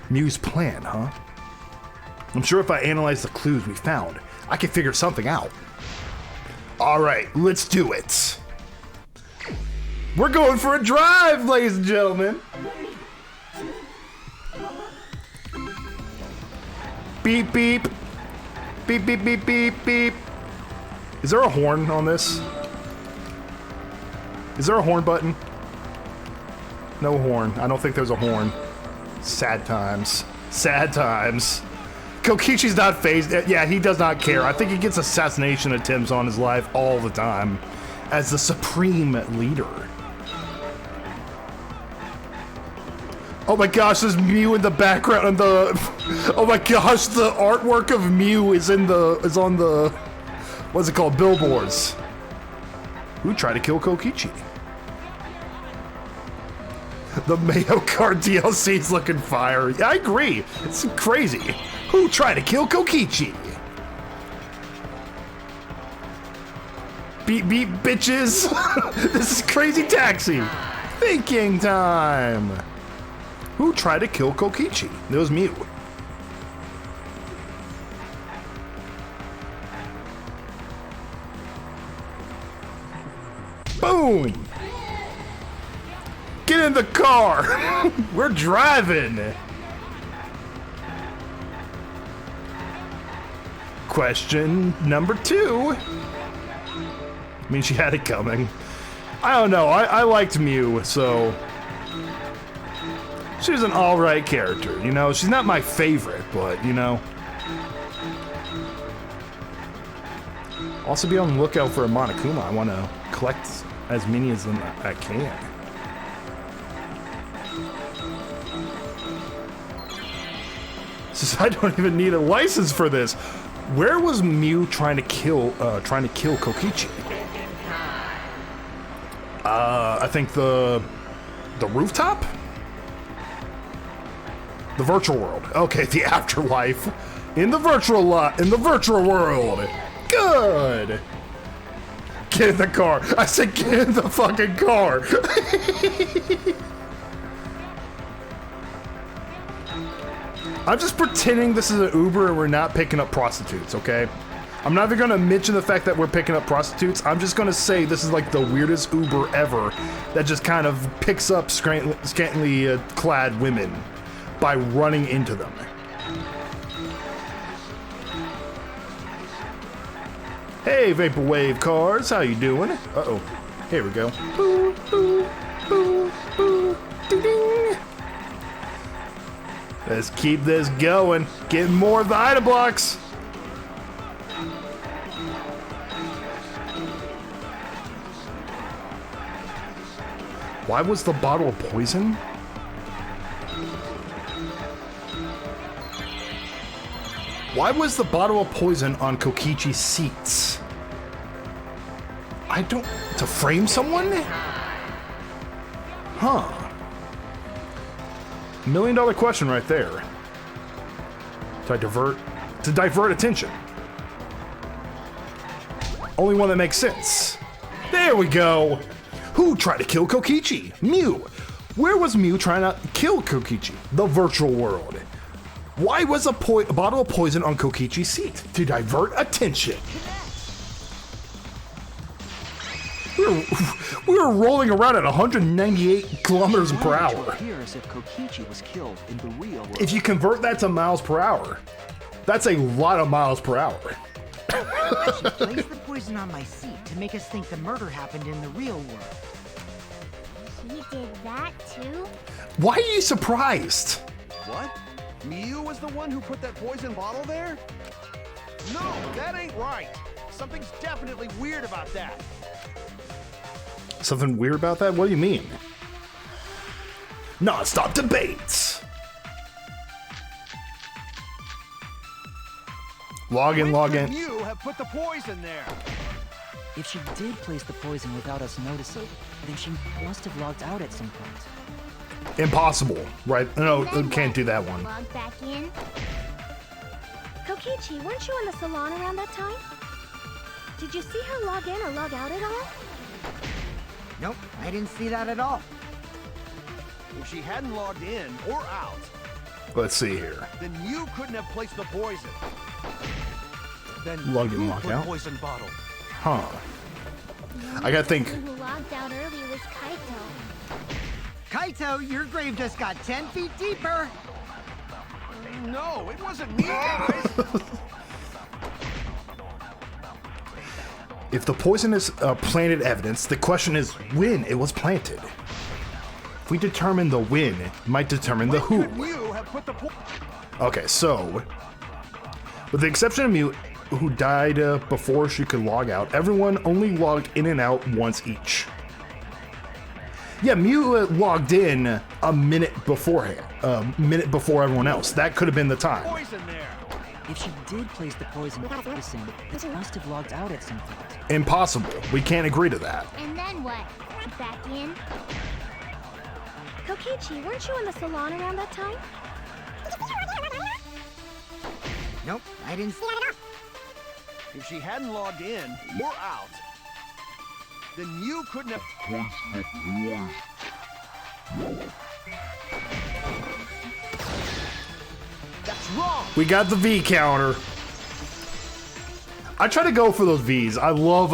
Mew's plan, huh? I'm sure if I analyze the clues we found, I can figure something out. Alright, let's do it. We're going for a drive, ladies and gentlemen. Beep, beep. Beep, beep, beep, beep, beep. Is there a horn on this? Is there a horn button? No horn. I don't think there's a horn. Sad times. Sad times. Kokichi's not phased. Yeah, he does not care. I think he gets assassination attempts on his life all the time as the supreme leader. Oh my gosh, there's Mew in the background and the oh my gosh, the artwork of Mew is on the what's it called? Billboards. Who tried to kill Kokichi? The Mayo Kart DLC's looking fire. Yeah, I agree. It's crazy. Who tried to kill Kokichi? Beep beep bitches. This is Crazy Taxi. Thinking time. Who tried to kill Kokichi? It was Mew. Boom! Get in the car! We're driving! Question number 2. I mean, she had it coming. I don't know, I liked Mew, so... She's an alright character, you know? She's not my favorite, but, you know... Also be on the lookout for a Monokuma. I want to collect as many as I can. Since I don't even need a license for this. Where was Mew trying to kill Kokichi? I think the rooftop? The virtual world. Okay, the afterlife. In the virtual world. Good. Get in the car. I said get in the fucking car. I'm just pretending this is an Uber and we're not picking up prostitutes, okay? I'm not even gonna mention the fact that we're picking up prostitutes. I'm just gonna say this is like the weirdest Uber ever that just kind of picks up scantily clad women by running into them. Hey, Vaporwave cars, how you doing? Uh-oh, here we go. Boo, boo, boo, boo, ding, ding. Let's keep this going. Getting more of the item blocks. Why was the bottle of poison? Why was the bottle of poison on Kokichi's seats? To frame someone? Huh. $1 million question right there. To divert attention. Only one that makes sense. There we go. Who tried to kill Kokichi? Mew. Where was Mew trying to kill Kokichi? The virtual world. Why was a bottle of poison on Kokichi's seat? To divert attention. We were rolling around at 198 kilometers per hour. Appears if Kokichi was killed in the real world. If you convert that to miles per hour, that's a lot of miles per hour. She placed the poison on my seat to make us think the murder happened in the real world. She did that too? Why are you surprised? What? Mew was the one who put that poison bottle there? No, that ain't right. Something's definitely weird about that. Something weird about that? What do you mean? Non-stop debates. Log in, log in. You have put the poison there. If she did place the poison without us noticing, then she must have logged out at some point. Impossible, right? No, can't do that one. Log back in. Kokichi, weren't you in the salon around that time? Did you see her log in or log out at all? Nope, I didn't see that at all. If she hadn't logged in or out, Let's see here. then you couldn't have placed the poison. Then Log in, who log put out. poison bottle? Huh. I gotta think. The one who logged out early was Kaito. Kaito, your grave just got 10 feet deeper. No, it wasn't me, guys. If the poison is planted evidence, the question is when it was planted. If we determine the when, it might determine the who. You have put the Okay, so with the exception of Mew, who died before she could log out, everyone only logged in and out once each. Yeah, Mew logged in a minute beforehand, a minute before everyone else. That could have been the time. poison there. If she did place the poison without noticing, it must have logged out at some point. Impossible. We can't agree to that. And then what? Back in? Kokichi, weren't you in the salon around that time? Nope, I didn't see that at all. If she hadn't logged in or out, then you couldn't have. That's wrong. We got the V counter. I try to go for those V's. I love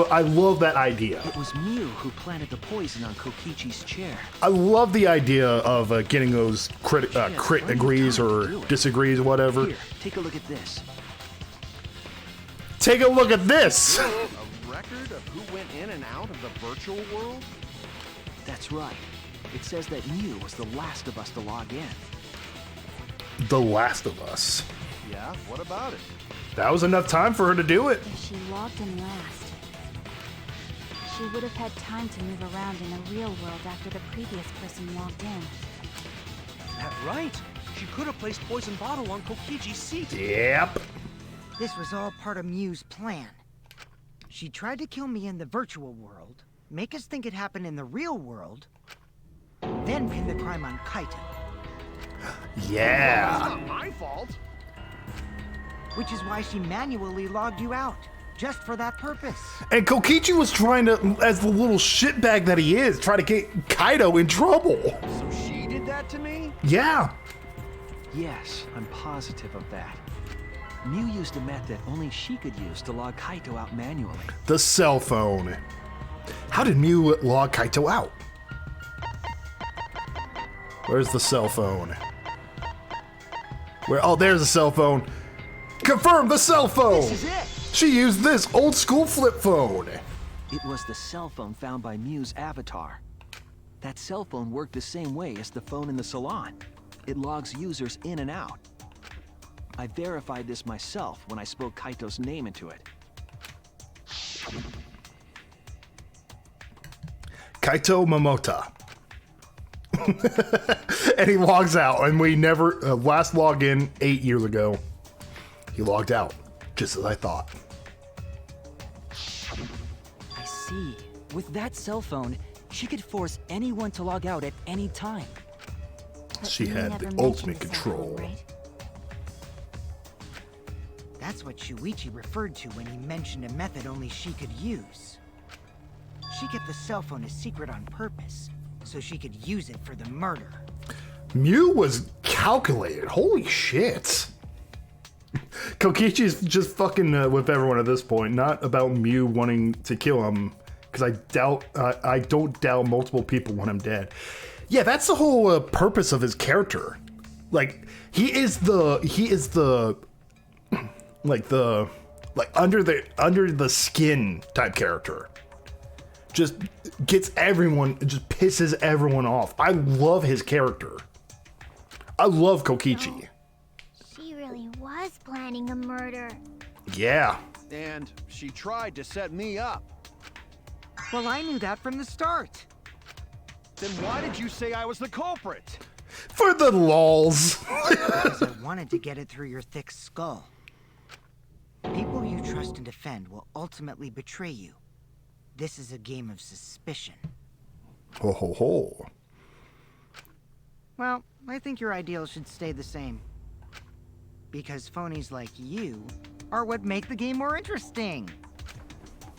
that idea. It was Mew who planted the poison on Kokichi's chair. I love the idea of getting those crit agrees or disagrees, whatever. Here, take a look at this. Take a look at this. A record of who went in and out of the virtual world? That's right. It says that Mew was the last of us to log in. The Last of Us. Yeah, what about it? That was enough time for her to do it. If she logged in last, she would have had time to move around in the real world after the previous person logged in. That's right. She could have placed poison bottle on Kokichi's seat. Yep. This was all part of Mew's plan. She tried to kill me in the virtual world, make us think it happened in the real world, then pin the crime on Kaito. Yeah. That's not my fault. Which is why she manually logged you out, just for that purpose. And Kokichi was trying to, as the little shitbag that he is, try to get Kaito in trouble. So she did that to me? Yeah. Yes, I'm positive of that. Mew used a method only she could use to log Kaito out manually. The cell phone. How did Mew log Kaito out? Where's the cell phone? Where? Oh, there's the cell phone. Confirm the cell phone. This is it. She used this old school flip phone. It was the cell phone found by Mew's avatar. That cell phone worked the same way as the phone in the salon. It logs users in and out. I verified this myself when I spoke Kaito's name into it. Kaito Momota. And he logs out, and we never, last login 8 years ago, he logged out, just as I thought. I see. With that cell phone, she could force anyone to log out at any time. But She you had never the mentioned ultimate the cell control. phone, right? That's what Shuichi referred to when he mentioned a method only she could use. She kept the cell phone a secret on purpose, so she could use it for the murder. Mew was calculated. Holy shit. Kokichi's just fucking with everyone at this point. Not about Mew wanting to kill him, because I don't doubt multiple people want him dead. Yeah, that's the whole purpose of his character. Like he is the under the skin type character. Just gets everyone, just pisses everyone off. I love his character. I love Kokichi. She really was planning a murder. Yeah. And she tried to set me up. Well, I knew that from the start. Then why did you say I was the culprit? For the lols. Because I wanted to get it through your thick skull. People you trust and defend will ultimately betray you. This is a game of suspicion. Ho ho ho. Well, I think your ideals should stay the same. Because phonies like you are what make the game more interesting.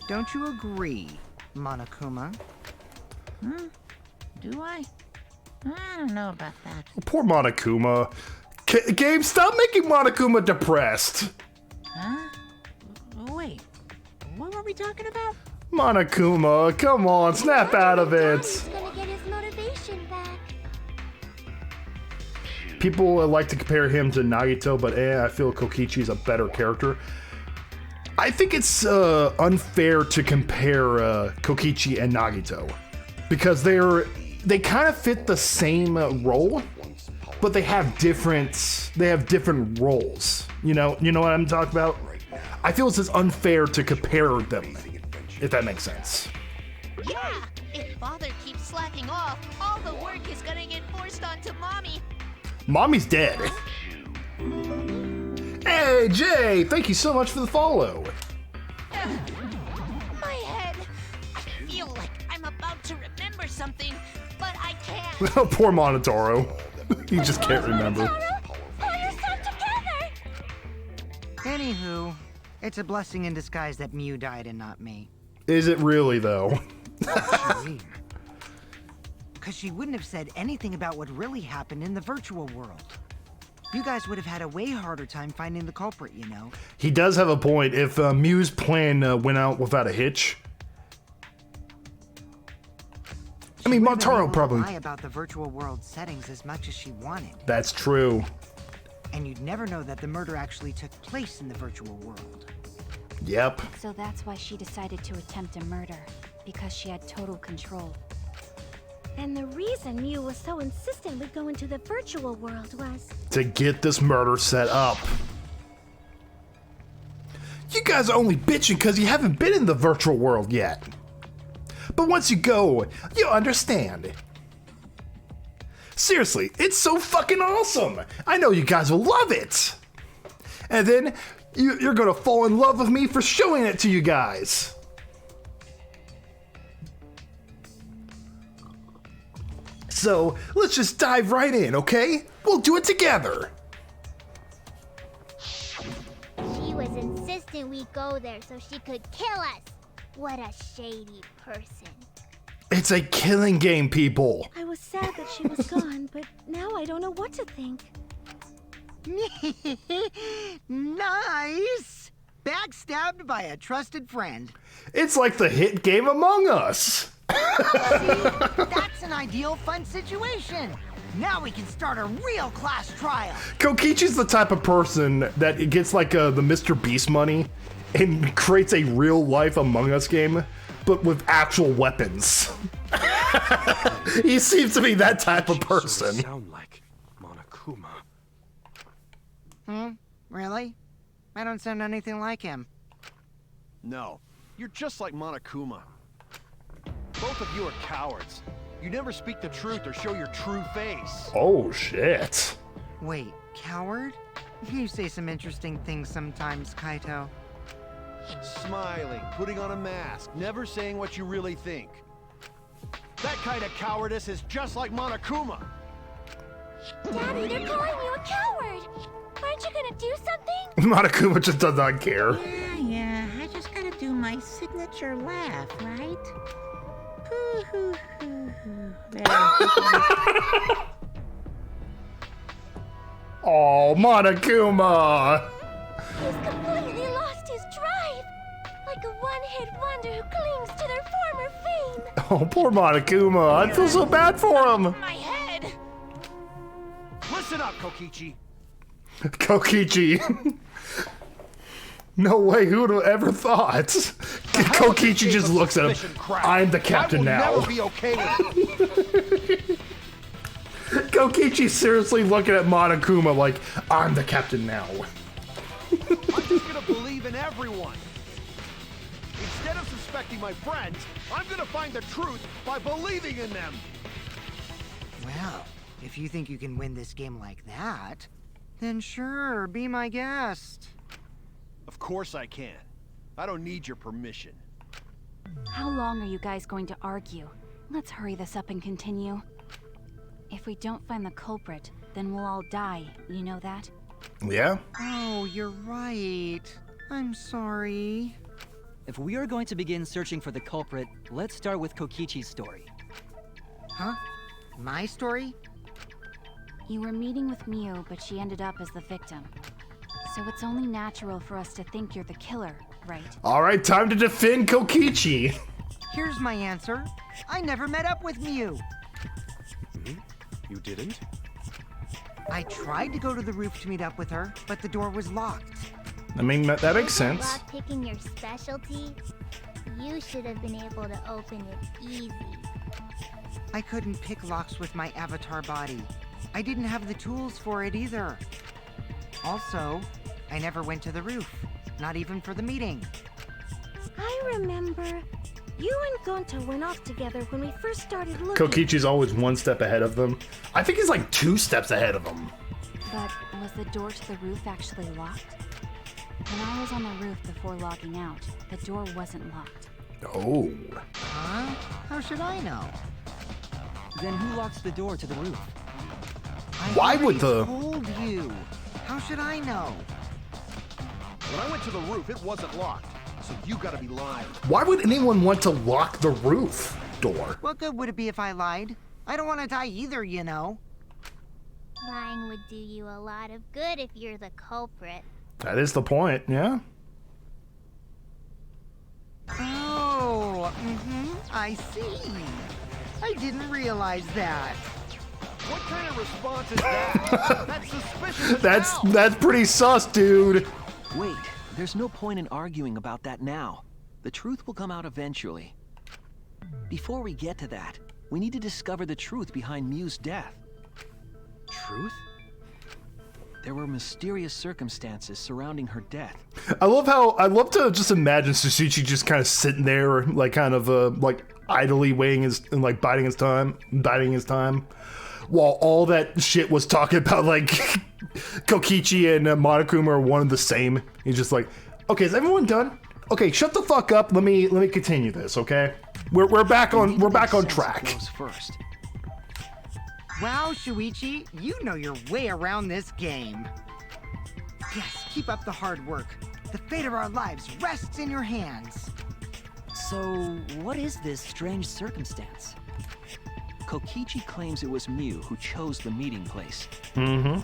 Don't you agree, Monokuma? Do I? I don't know about that. Poor Monokuma. Game, stop making Monokuma depressed. Huh? Wait, what were we talking about? Monokuma, come on, snap out of it. He's gonna get his motivation back. People like to compare him to Nagito, but I feel Kokichi's a better character. I think it's unfair to compare Kokichi and Nagito because they kind of fit the same role, but they have different roles. You know what I'm talking about? I feel it's just unfair to compare them, if that makes sense. Yeah, if Father keeps slacking off, all the work is gonna get forced onto Mommy. Mommy's dead. Hey, Jay, thank you so much for the follow. My head. I feel like I'm about to remember something, but I can't. Poor Monotaro. He just can't remember. Pull yourself together! Anywho, it's a blessing in disguise that Mew died and not me. Is it really, though? Because she wouldn't have said anything about what really happened in the virtual world. You guys would have had a way harder time finding the culprit, you know. He does have a point. If Mew's plan went out without a hitch. I mean, Monotaro probably. Lie about the virtual world settings as much as she wanted. That's true. And you'd never know that the murder actually took place in the virtual world. Yep. So that's why she decided to attempt a murder, because she had total control. And the reason Mew was so insistent we go into the virtual world was... To get this murder set up. You guys are only bitching because you haven't been in the virtual world yet. But once you go, you'll understand. Seriously, it's so fucking awesome. I know you guys will love it. And then you're gonna fall in love with me for showing it to you guys. So let's just dive right in, okay? We'll do it together. She was insistent we go there so she could kill us. What a shady person. It's a killing game, people. I was sad that she was gone, but now I don't know what to think. Nice! Backstabbed by a trusted friend. It's like the hit game Among Us. See? That's an ideal fun situation. Now we can start a real class trial. Kokichi's the type of person that gets like the Mr. Beast money and creates a real life Among Us game, but with actual weapons. He seems to be that type of person. Sound like Monokuma. Really? I don't sound anything like him. No, you're just like Monokuma. Both of you are cowards. You never speak the truth or show your true face. Oh, shit. Wait, coward? You say some interesting things sometimes, Kaito. Smiling, putting on a mask, never saying what you really think. That kind of cowardice is just like Monokuma. Daddy, they're calling you a coward! Aren't you gonna do something? Monokuma just does not care. Yeah, I just gotta do my signature laugh, right? Hoo, hoo, hoo, hoo. There. Oh, Monokuma! He's completely lost his drive! Like a one-hit wonder who clings to their former fame! Oh, poor Monokuma. I feel so bad for him. My head. Listen up, Kokichi. Kokichi. No way, who would have ever thought? Kokichi just looks at him. I'm the captain now. I will never be okay with it. Kokichi's seriously looking at Monokuma like, I'm the captain now. I'm just gonna believe in everyone. Instead of suspecting my friends, I'm gonna find the truth by believing in them. Well, if you think you can win this game like that, then sure, be my guest. Of course I can. I don't need your permission. How long are you guys going to argue? Let's hurry this up and continue. If we don't find the culprit, then we'll all die, you know that? Yeah? Oh, you're right. I'm sorry. If we are going to begin searching for the culprit, let's start with Kokichi's story. Huh? My story? You were meeting with Miu, but she ended up as the victim. So it's only natural for us to think you're the killer, right? Alright, time to defend Kokichi. Here's my answer. I never met up with Miu. You didn't? I tried to go to the roof to meet up with her, but the door was locked. I mean, that makes sense. Lockpicking your specialty? You should have been able to open it easy. I couldn't pick locks with my avatar body. I didn't have the tools for it either. Also, I never went to the roof, not even for the meeting. I remember. You and Gonta went off together when we first started looking. Kokichi's always one step ahead of them. I think he's like 2 steps ahead of them. But was the door to the roof actually locked? When I was on the roof before logging out, the door wasn't locked. Oh. Huh? How should I know? Then who locks the door to the roof? Why would the... I told you. How should I know? When I went to the roof, it wasn't locked. So you gotta be lying. Why would anyone want to lock the roof door? What good would it be if I lied? I don't want to die either, you know. Lying would do you a lot of good if you're the culprit. That is the point, yeah? Oh, I see. I didn't realize that. What kind of response is that? That's suspicious as hell. That's pretty sus, dude. Wait, there's no point in arguing about that now. The truth will come out eventually. Before we get to that, we need to discover the truth behind Miu's death. Truth? There were mysterious circumstances surrounding her death. I love to just imagine Sasuke just kind of sitting there, like kind of like idly waiting his and like biding his time, while all that shit was talking about like Kokichi and Monokuma are one and the same. He's just like, okay, is everyone done? Okay, shut the fuck up. Let me continue this, okay? We're back on track. First. Wow, Shuichi, you know your way around this game. Yes, keep up the hard work. The fate of our lives rests in your hands. So, what is this strange circumstance? Kokichi claims it was Miu who chose the meeting place. Mm-hmm.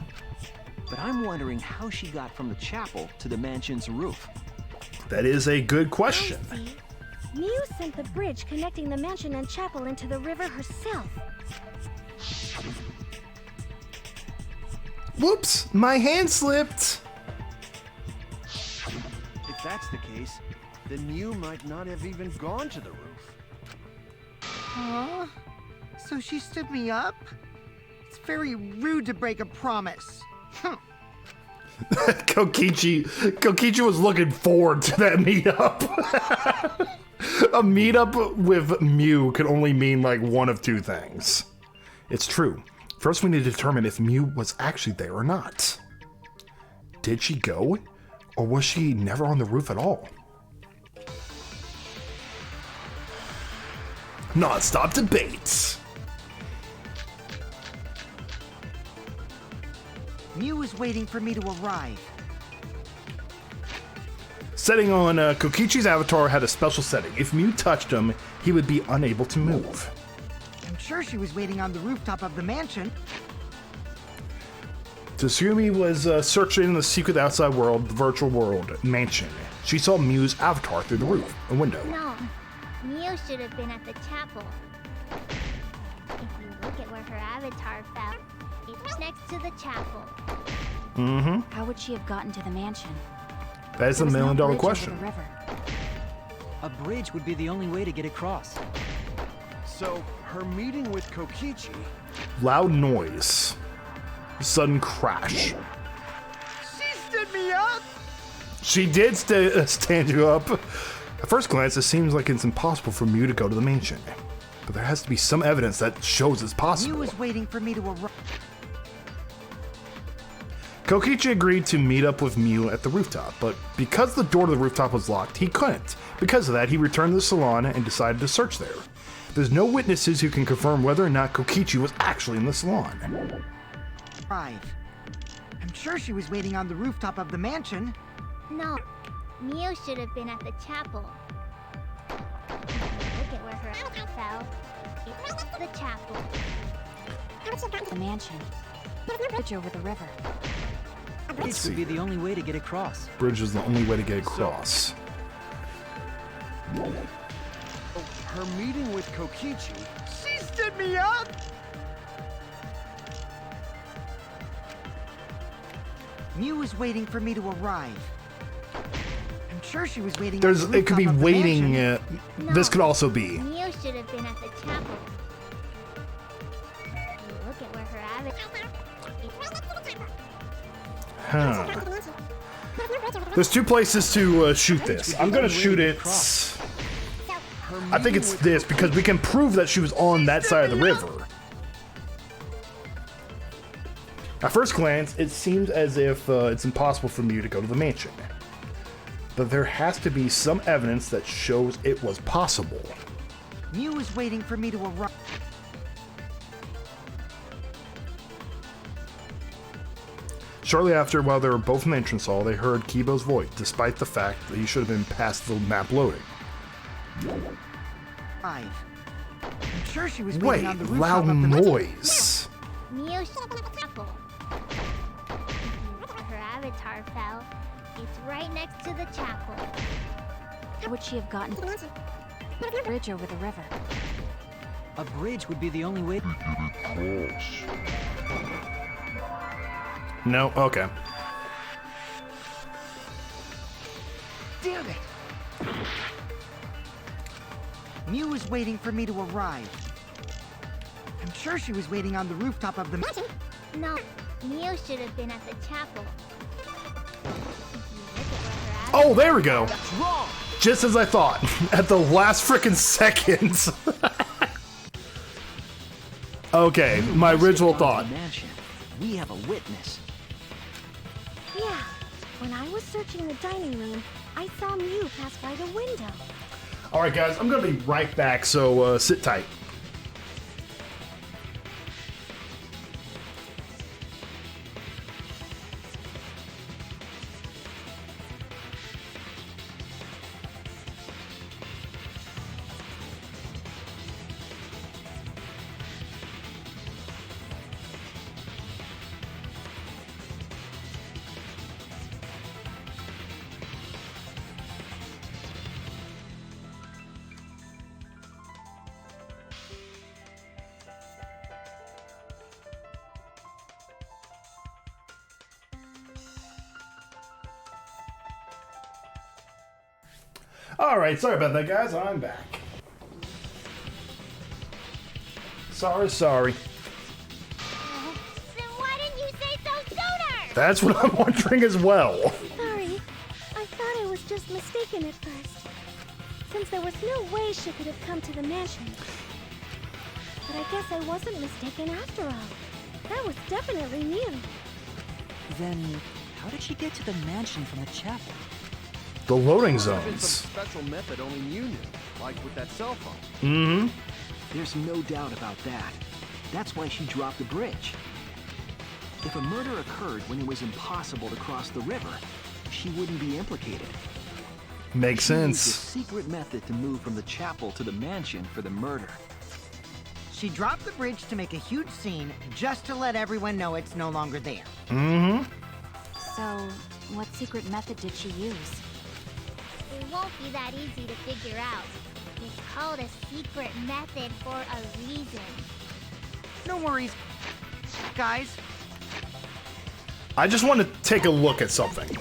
But I'm wondering how she got from the chapel to the mansion's roof. That is a good question. I see. Miu sent the bridge connecting the mansion and chapel into the river herself. Whoops, my hand slipped. If that's the case, then Miu might not have even gone to the roof. Huh? So she stood me up? It's very rude to break a promise. Kokichi was looking forward to that meetup. A meetup with Miu could only mean like one of two things. It's true. First, we need to determine if Miu was actually there or not. Did she go? Or was she never on the roof at all? Non-stop debates. Miu is waiting for me to arrive. Setting on Kokichi's avatar had a special setting. If Miu touched him, he would be unable to move. I'm sure she was waiting on the rooftop of the mansion. Tsumi was searching the secret outside world, the virtual world, mansion. She saw Miu's avatar through the roof, a window. No, Miu should have been at the chapel. If you look at where her avatar fell, it's next to the chapel. Mm-hmm. How would she have gotten to the mansion? That is There a was no million-dollar bridge over question. the river. A bridge would be the only way to get across. So, her meeting with Kokichi... Loud noise. Sudden crash. She stood me up! She did stand you up. At first glance, it seems like it's impossible for Miu to go to the mansion. But there has to be some evidence that shows it's Mew possible. was waiting for me to arrive. Kokichi agreed to meet up with Mew at the rooftop, but because the door to the rooftop was locked, he couldn't. Because of that, he returned to the salon and decided to search there. There's no witnesses who can confirm whether or not Kokichi was actually in the salon. I'm sure she was waiting on the rooftop of the mansion. No, Mew should have been at the chapel. Look at where her apple fell. It's the chapel. The mansion. Bridge over the river. This would be the only way to get across. Bridge is the only way to get across. Her meeting with Kokichi. She stood me up! Mew was waiting for me to arrive. I'm sure she was waiting on the It could be rooftop of the waiting. mansion. This could also be. Mew should have been at the chapel. Look at where her avatar. Huh. There's two places to shoot this. I'm gonna shoot it. I think it's this because we can prove that she was on that side of the river. At first glance, it seems as if it's impossible for Mew to go to the mansion. But there has to be some evidence that shows it was possible. Mew was waiting for me to arrive. Shortly after, while they were both in the entrance hall, they heard Kibo's voice, despite the fact that he should have been past the map loading. I'm sure she was Wait, waiting on the rooftop loud of the mansion. noise. Mew should have been at the chapel. Where her avatar fell. It's right next to the chapel. How would she have gotten to the bridge over the river? A bridge would be the only way. No, okay. Damn it! Mew was waiting for me to arrive. I'm sure she was waiting on the rooftop of the mansion. No, Mew should have been at the chapel. Oh, there we go. That's wrong. Just as I thought. At the last frickin' second. Okay, my original thought. Mansion. We have a witness. Yeah, when I was searching the dining room, I saw Mew pass by the window. Alright guys, I'm gonna be right back, so sit tight. Alright, sorry about that, guys. I'm back. Sorry. Then why didn't you say so sooner? That's what I'm wondering as well. Sorry, I thought I was just mistaken at first, since there was no way she could have come to the mansion. But I guess I wasn't mistaken after all. That was definitely Mew. Then, how did she get to the mansion from the chapel? The loading Must have been zones. some special method only Mew knew, like with that cell phone. Mm-hmm. There's no doubt about that. That's why she dropped the bridge. If a murder occurred when it was impossible to cross the river, she wouldn't be implicated. Makes She used a sense. secret method to move from the chapel to the mansion for the murder. She dropped the bridge to make a huge scene, just to let everyone know it's no longer there. Mm-hmm. So, what secret method did she use? It won't be that easy to figure out. It's called a secret method for a reason. No worries, guys. I just want to take a look at something.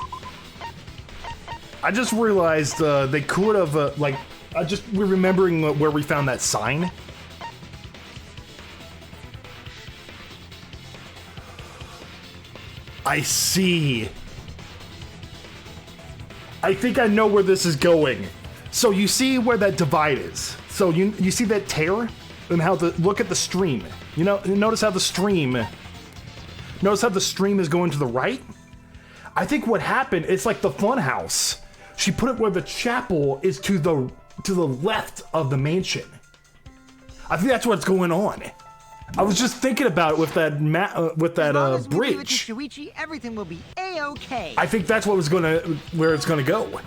I just realized they could have, we're remembering where we found that sign. I see. I think I know where this is going. So you see where that divide is. So you see that tear? and how to look at the stream. You know, notice how the stream is going to the right? I think what happened, it's like the fun house. She put it where the chapel is to the left of the mansion. I think that's what's going on. I was just thinking about it with that bridge. Shuichi, everything will be a-okay. I think that's where it's gonna go.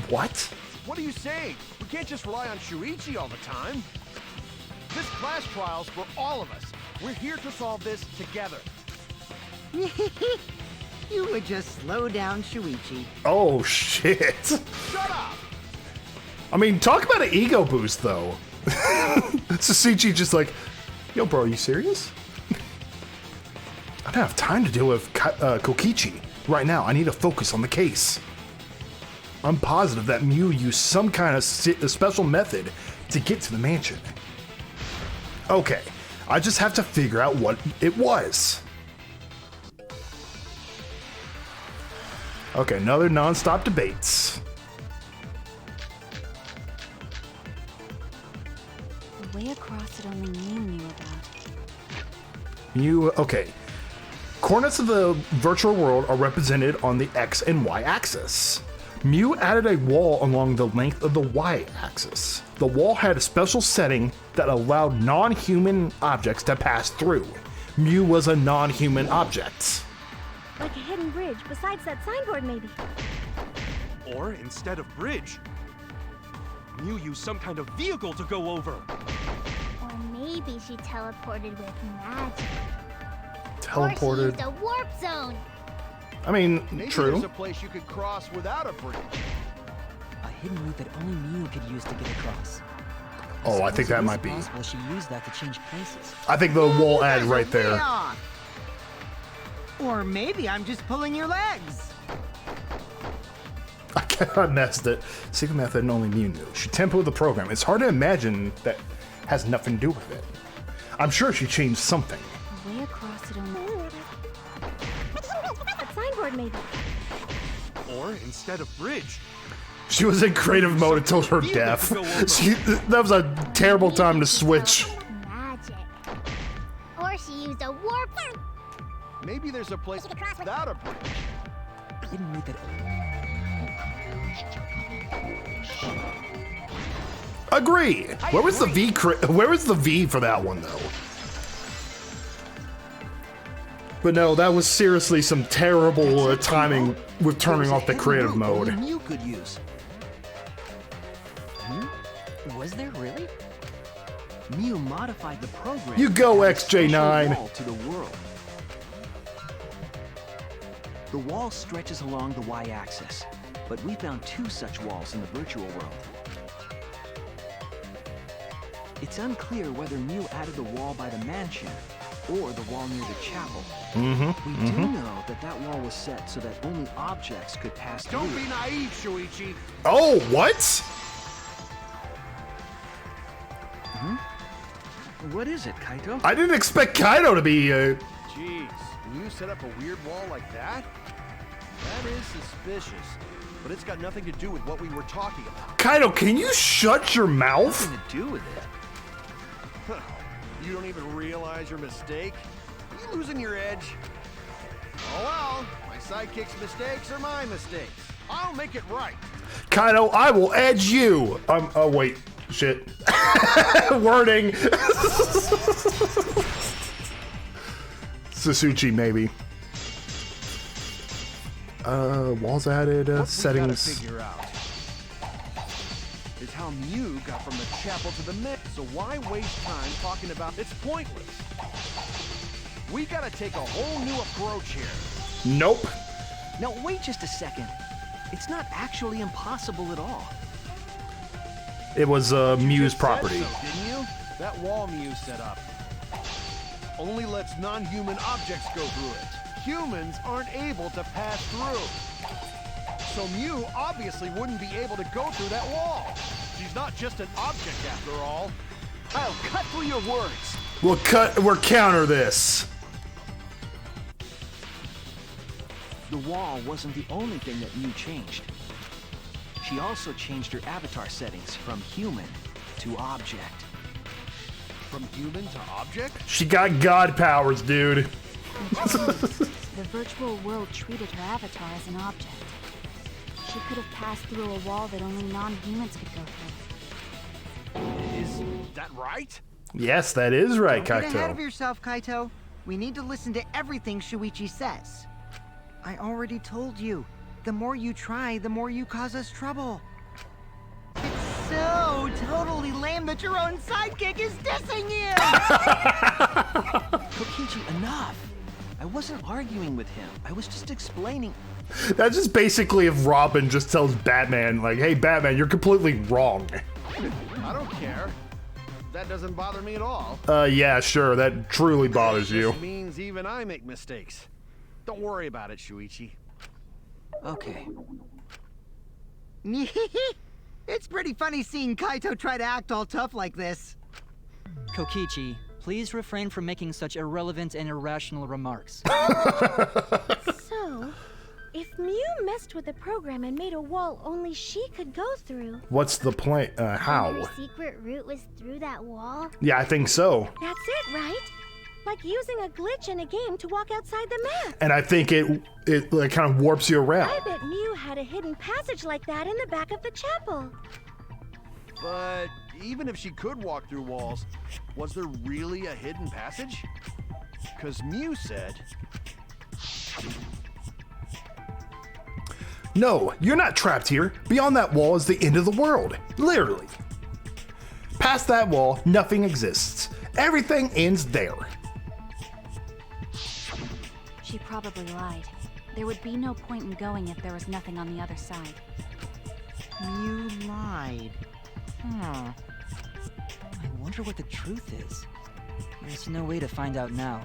What? What are you saying? We can't just rely on Shuichi all the time. This class trial's for all of us. We're here to solve this together. You would just slow down Shuichi. Oh shit. Shut up! I mean, talk about an ego boost though. Sasuichi just like, yo bro, are you serious? I don't have time to deal with Kokichi right now. I need to focus on the case. I'm positive that Mew used some kind of special method to get to the mansion. Okay, I just have to figure out what it was. Okay, another non-stop debates. The way across it only Mew knew about. Okay. Coordinates of the virtual world are represented on the X and Y axis. Mew added a wall along the length of the Y axis. The wall had a special setting that allowed non-human objects to pass through. Mew was a non-human object. Like a hidden bridge besides that signboard, maybe. Or instead of bridge, Mew used some kind of vehicle to go over. Or maybe she teleported with magic. Teleported. Or she used a warp zone. I mean, Maybe true. there's a place you could cross without a bridge. A hidden route that only Mew could use to get across. Oh, I think that might be. Possible she used that to change places. I think the wall ad You guys right are there. way off. Or maybe I'm just pulling your legs. I messed it. Secret method and only Mew knew. She tempered the program. It's hard to imagine that has nothing to do with it. I'm sure she changed something. The way across it only. That signboard, maybe. Or instead of bridge, She was in creative mode until her death. That was a terrible time to switch. Magic. Or she used a warp zone. Maybe there's a place without a bridge. Hidden route that. Agree. Where was the V? Where was the V for that one though? But no, that was seriously some terrible timing with turning off the creative mode. Only Mew could use. Was there really? Mew modified the program. You go, to add a special XJ9. wall to the world. The wall stretches along the y-axis, but we found 2 such walls in the virtual world. It's unclear whether Mew added the wall by the mansion or the wall near the chapel. We do know that that wall was set so that only objects could pass through. Don't be naive, Shuichi. Oh, what? What is it, Kaito? I didn't expect Kaido to be. Jeez, can you set up a weird wall like that? That is suspicious, but it's got nothing to do with what we were talking about. Kaido, can you shut your mouth? Nothing to do with it. Huh. You don't even realize your mistake? Are you losing your edge? Oh well, my sidekick's mistakes are my mistakes. I'll make it right. Kaido, I will edge you. Oh wait, shit. Wording. Sasuchi, maybe. Walls added, What settings. we gotta figure out is how Mew got from the chapel to the mix. So why waste time talking about it's pointless. We gotta take a whole new approach here. Nope. Now wait just a second. It's not actually impossible at all. It was Mew's Just property. said so, didn't you? That wall Mew set up only lets non-human objects go through it. Humans aren't able to pass through. So Mew obviously wouldn't be able to go through that wall. She's not just an object after all. I'll cut through your words. We'll counter this. The wall wasn't the only thing that Mew changed. She also changed her avatar settings from human to object. From human to object? She got god powers, dude. The virtual world treated her avatar as an object. She could have passed through a wall that only non-humans could go through. Is that right? Yes, that is right, Don't get ahead of Kaito. yourself, Kaito. We need to listen to everything Shuichi says. I already told you. The more you try, the more you cause us trouble. It's so totally lame that your own sidekick is dissing you! Kokichi, enough! I wasn't arguing with him. I was just explaining. That's just basically if Robin just tells Batman, like, hey, Batman, you're completely wrong. I don't care. That doesn't bother me at all. Yeah, sure, that truly bothers you. This means even I make mistakes. Don't worry about it, Shuichi. Okay. It's pretty funny seeing Kaito try to act all tough like this. Kokichi, please refrain from making such irrelevant and irrational remarks. So, if Mew messed with the program and made a wall only she could go through, What's the plan? How? Her secret route was through that wall? Yeah, I think so. that's it, right? Like using a glitch in a game to walk outside the map. And I think it like kind of warps you around. I bet Mew had a hidden passage like that in the back of the chapel. But even if she could walk through walls, was there really a hidden passage? Because Mew said... No, you're not trapped here. Beyond that wall is the end of the world. Literally. Past that wall, nothing exists. Everything ends there. She probably lied. There would be no point in going if there was nothing on the other side. You lied. I wonder what the truth is. There's no way to find out now.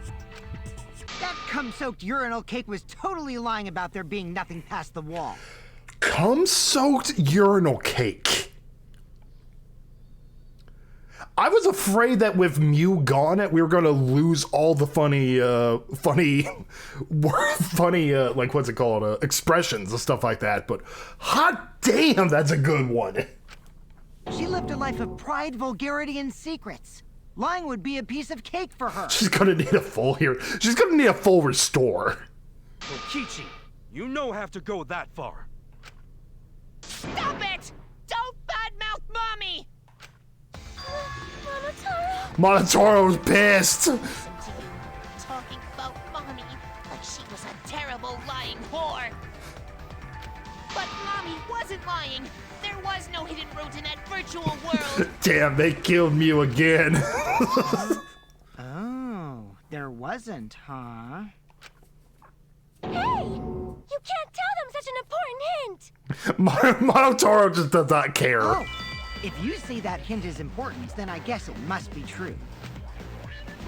That cum-soaked urinal cake was totally lying about there being nothing past the wall. Cum-soaked urinal cake. I was afraid that with Mew gone, we were gonna lose all the funny, like what's it called, expressions and stuff like that. But hot damn, that's a good one. She lived a life of pride, vulgarity, and secrets. Lying would be a piece of cake for her. She's gonna need a full here. She's gonna need a full restore. Kokichi, you no have to go that far. Stop it! Don't badmouth Mommy! Monotoro's pissed. Talking about Mommy like she was a terrible lying whore. But Mommy wasn't lying. There was no hidden route in that virtual world. Damn, they killed Mew again. Oh, there wasn't, huh? Hey! You can't tell them such an important hint! Monotoro just does not care. Oh, if you say that hint is important, then I guess it must be true.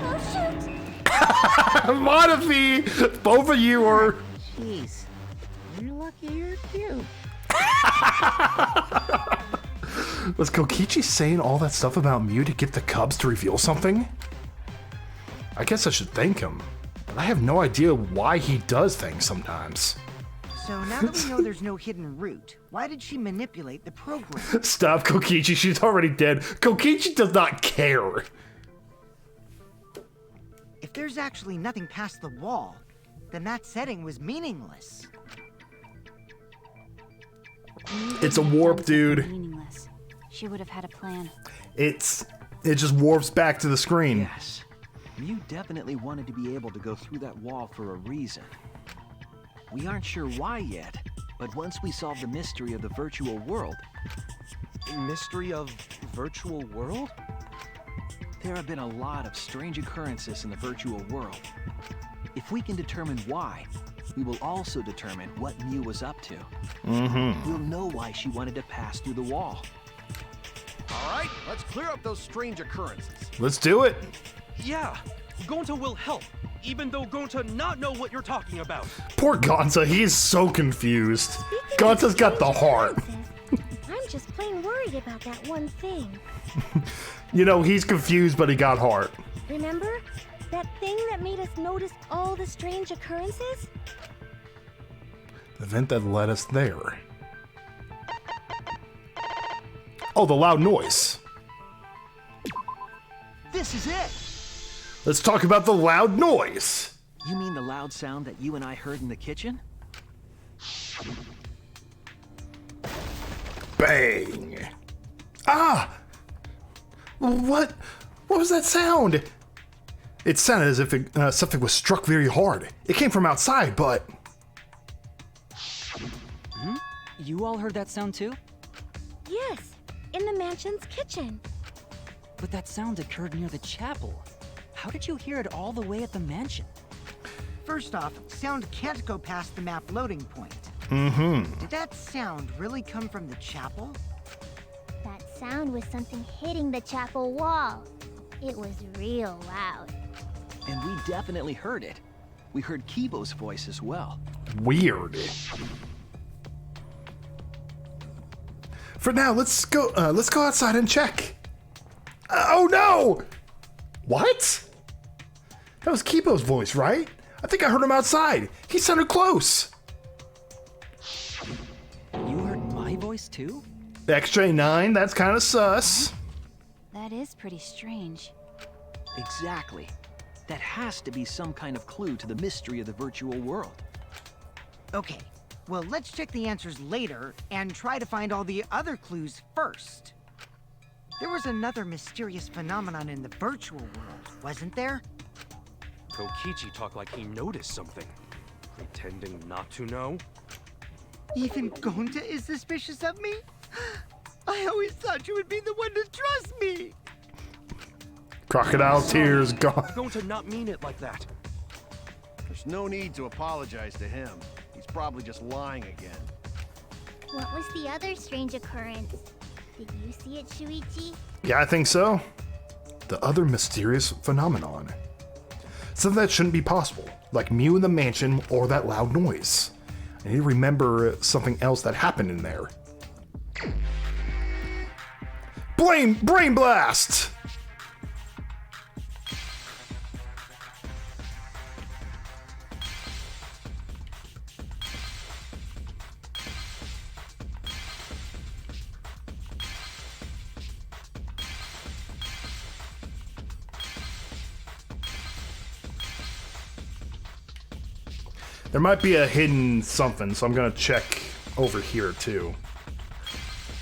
Oh, shoot! Monophy, both of you are... Jeez. You're lucky you're cute. Was Kokichi saying all that stuff about Mew to get the Cubs to reveal something? I guess I should thank him, but I have no idea why he does things sometimes. So now that we know there's no hidden route, why did she manipulate the program? Stop, Kokichi, she's already dead. Kokichi does not care. If there's actually nothing past the wall, then that setting was meaningless. It's a warp, dude. Meaningless. She would have had a plan. It just warps back to the screen. Yes. Mew definitely wanted to be able to go through that wall for a reason. We aren't sure why yet, but once we solve the mystery of the virtual world... Mystery of virtual world? There have been a lot of strange occurrences in the virtual world. If we can determine why, we will also determine what Mew was up to. We'll know why she wanted to pass through the wall. All right, let's clear up those strange occurrences. Let's do it. Yeah, Gonta will help, even though Gonta not know what you're talking about. Poor Gonta, he's so confused. Gonta's got the heart. I'm just plain worried about that one thing. You know, he's confused, but he got heart. Remember? That thing that made us notice all the strange occurrences? The event that led us there. Oh, the loud noise. This This is it! Let's talk about the loud noise. You mean the loud sound that you and I heard in the kitchen? Bang! Ah! What was that sound? It sounded as if something was struck very hard. It came from outside, but... You all heard that sound too? Yes, in the mansion's kitchen. But that sound occurred near the chapel. How did you hear it all the way at the mansion? First off, sound can't go past the map loading point. Did that sound really come from the chapel? That sound was something hitting the chapel wall. It was real loud. And we definitely heard it. We heard Kibo's voice as well. Weird. For now, let's go outside and check. Oh no! What? That was Kibo's voice, right? I think I heard him outside. He sounded close. You heard my voice too? XJ9, that's kind of sus. That is pretty strange. Exactly. That has to be some kind of clue to the mystery of the virtual world. Okay, well, let's check the answers later and try to find all the other clues first. There was another mysterious phenomenon in the virtual world, wasn't there? Kokichi talked like he noticed something. Pretending not to know? Even Gonta is suspicious of me? I always thought you would be the one to trust me! Crocodile tears gone. Going to not mean it like that. There's no need to apologize to him. He's probably just lying again. What was the other strange occurrence? Did you see it, Shuichi? Yeah, I think so. The other mysterious phenomenon. Something that shouldn't be possible, like Mew in the mansion or that loud noise. I need to remember something else that happened in there. Brain blast! There might be a hidden something, so I'm gonna check over here too.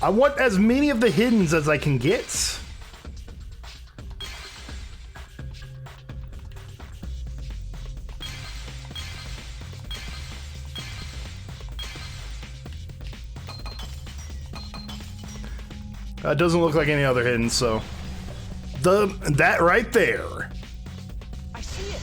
I want as many of the hiddens as I can get. It doesn't look like any other hidden, so that right there. I see it!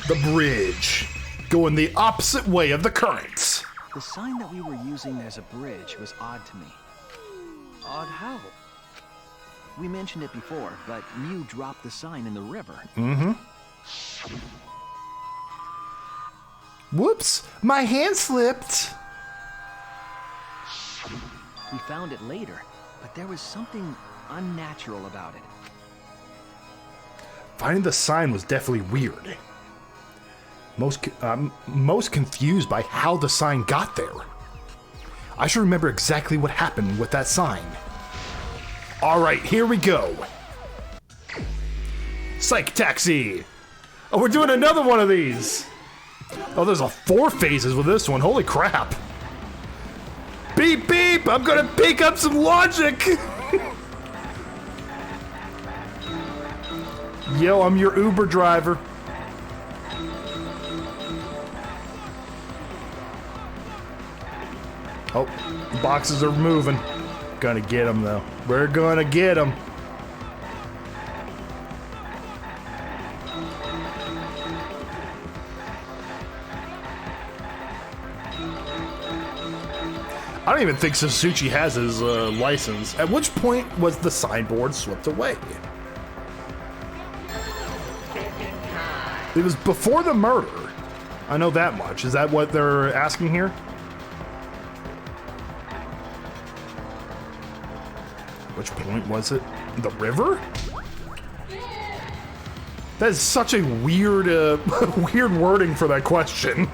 The bridge, going the opposite way of the currents. The sign that we were using as a bridge was odd to me. Odd how? We mentioned it before, but Mew dropped the sign in the river. Whoops, my hand slipped. We found it later, but there was something unnatural about it. Finding the sign was definitely weird. Most confused by how the sign got there. I should remember exactly what happened with that sign. All right, here we go. Psych taxi. Oh, we're doing another one of these. Oh, there's 4 phases with this one. Holy crap. Beep, beep. I'm gonna pick up some logic. Yo, I'm your Uber driver. Oh, the boxes are moving. Gonna get them though. We're gonna get them. I don't even think Sasuchi has his license. At which point was the signboard swept away? It was before the murder. I know that much. Is that what they're asking here? Which point was it? The river? That is such a weird, weird wording for that question.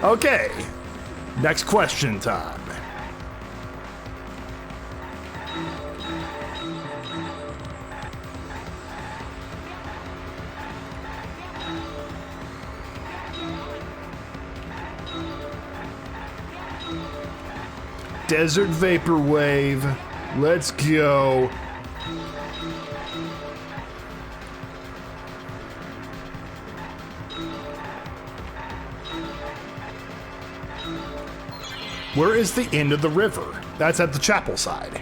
Okay, next question time. Desert Vaporwave. Let's go. Where is the end of the river? That's at the chapel side.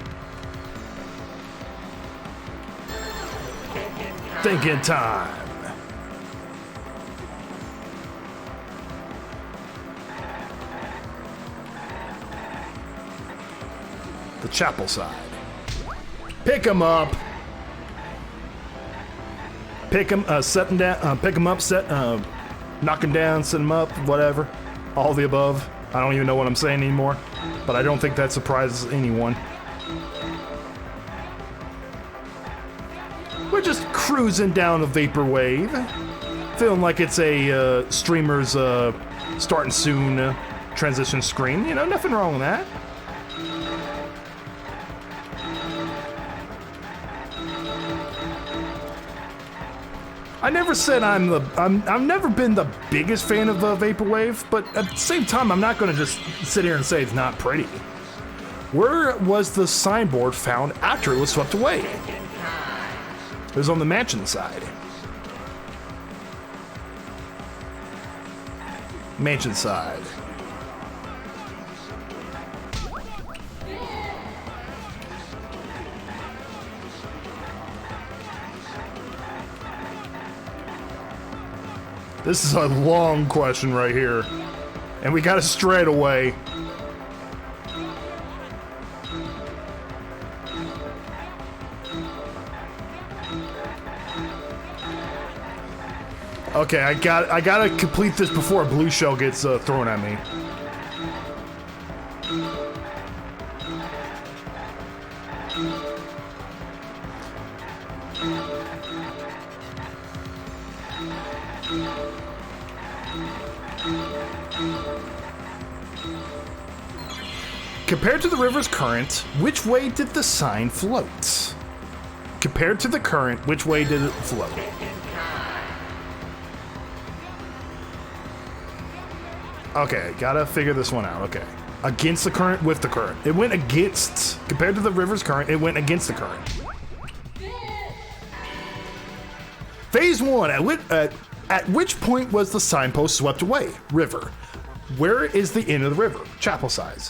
Thinking time. The chapel side. Pick him up. Pick him, set him down. Pick him up, knock him down, set him up, whatever. All the above. I don't even know what I'm saying anymore, but I don't think that surprises anyone. We're just cruising down a vaporwave, feeling like it's a streamer's starting soon transition screen. You know, nothing wrong with that. I never said I've never been the biggest fan of vaporwave, but at the same time, I'm not going to just sit here and say it's not pretty. Where was the signboard found after it was swept away? It was on the mansion side. Mansion side. This is a long question right here. And we got it straight away. Okay, I gotta complete this before a blue shell gets thrown at me. Compared to the river's current, which way did the sign float? Compared to the current, which way did it float? Okay, gotta figure this one out. Okay. Against the current, with the current. It went against, compared to the river's current, it went against the current. Phase 1, at which point was the signpost swept away? River. Where is the end of the river? Chapel side.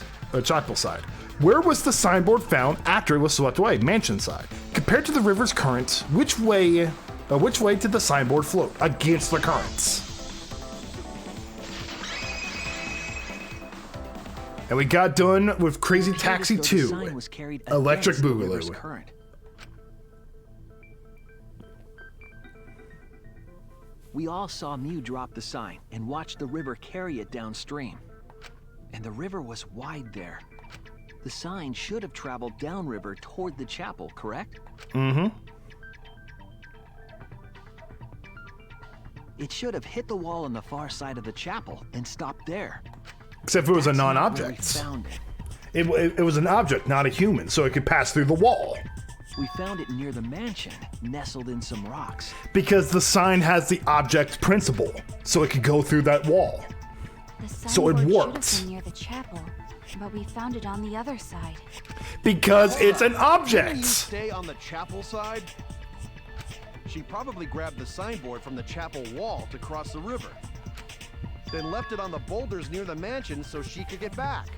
Where was the signboard found after it was swept away? Mansion side. Compared to the river's current, which way did the signboard float? Against the currents. And we got done with Crazy Taxi 2, Electric Boogaloo. We all saw Mew drop the sign and watched the river carry it downstream. And the river was wide there. The sign should have traveled downriver toward the chapel, correct? Mm-hmm. It should have hit the wall on the far side of the chapel and stopped there. Except if it was a non-object. It was an object, not a human, so it could pass through the wall. We found it near the mansion, nestled in some rocks. Because the sign has the object principle, so it could go through that wall. So it warped. Should have been near the chapel, but we found it on the other side. Because it's an object. Didn't you stay on the chapel side? She probably grabbed the signboard from the chapel wall to cross the river. Then left it on the boulders near the mansion so she could get back.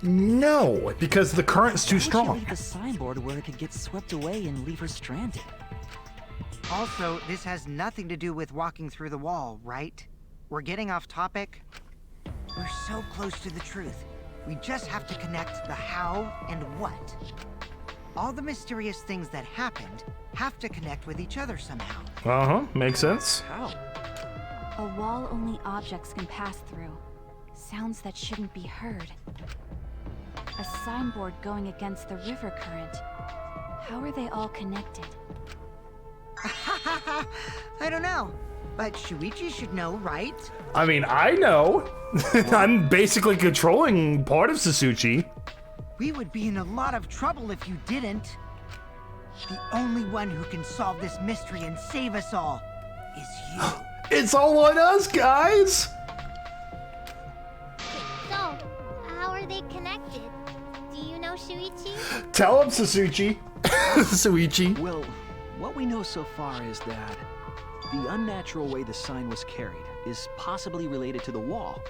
No, because the current's too strong. Why would you leave the signboard where it could get swept away and leave her stranded? Also, this has nothing to do with walking through the wall, right? We're getting off topic. We're so close to the truth. We just have to connect the how and what. All the mysterious things that happened have to connect with each other somehow. Uh-huh, makes sense. How? A wall only objects can pass through. Sounds that shouldn't be heard. A signboard going against the river current. How are they all connected? I don't know, but Shuichi should know, right? I mean, I know. I'm basically controlling part of Sasuchi. We would be in a lot of trouble if you didn't. The only one who can solve this mystery and save us all is you. It's all on us, guys! So, how are they connected? Do you know, Shuichi? Tell him, Sasuchi. Suichi. Well, what we know so far is that the unnatural way the sign was carried is possibly related to the wall.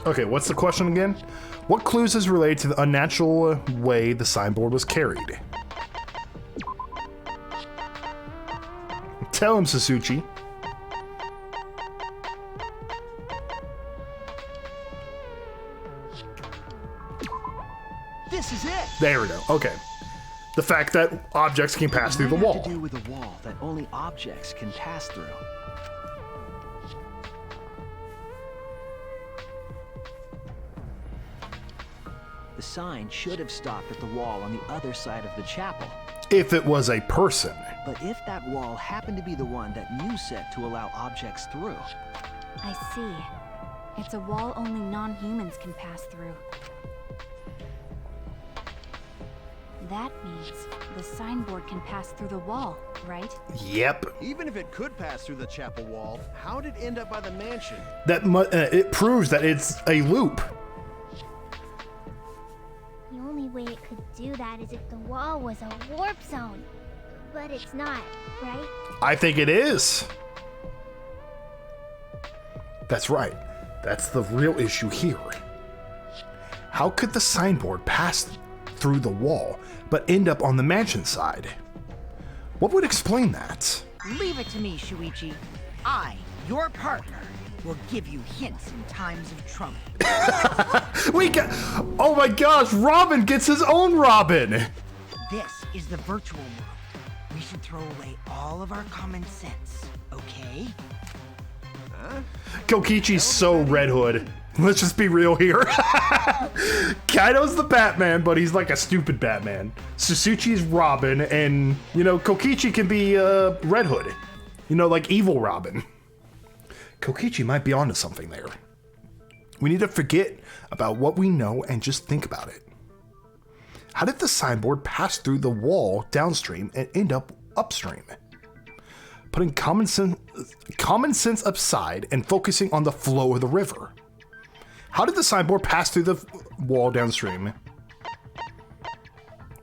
Okay, what's the question again? What clues is related to the unnatural way the signboard was carried? Tell him, Sasuchi. This is it! There we go. Okay. The fact that objects can pass through the It might have wall. to do with a wall that only objects can pass through. The sign should have stopped at the wall on the other side of the chapel. If it was a person. But if that wall happened to be the one that Mew set to allow objects through, I see. It's a wall only non-humans can pass through. That means the signboard can pass through the wall, right? Yep. Even if it could pass through the chapel wall, how'd it end up by the mansion? That it proves that it's a loop. The only way it could do that is if the wall was a warp zone. But it's not, right? I think it is. That's right. That's the real issue here. How could the signboard pass through the wall, but end up on the mansion side? What would explain that? Leave it to me, Shuichi. I, your partner, will give you hints in times of trouble. Oh my gosh, Robin gets his own Robin! This is the virtual world. We should throw away all of our common sense, okay? Kokichi's so Red Hood. Let's just be real here. Kaido's the Batman, but he's like a stupid Batman. Sasuchi's Robin, and, you know, Kokichi can be Red Hood. You know, like evil Robin. Kokichi might be onto something there. We need to forget about what we know and just think about it. How did the signboard pass through the wall downstream and end up upstream? Putting common sense aside and focusing on the flow of the river. How did the signboard pass through the wall downstream?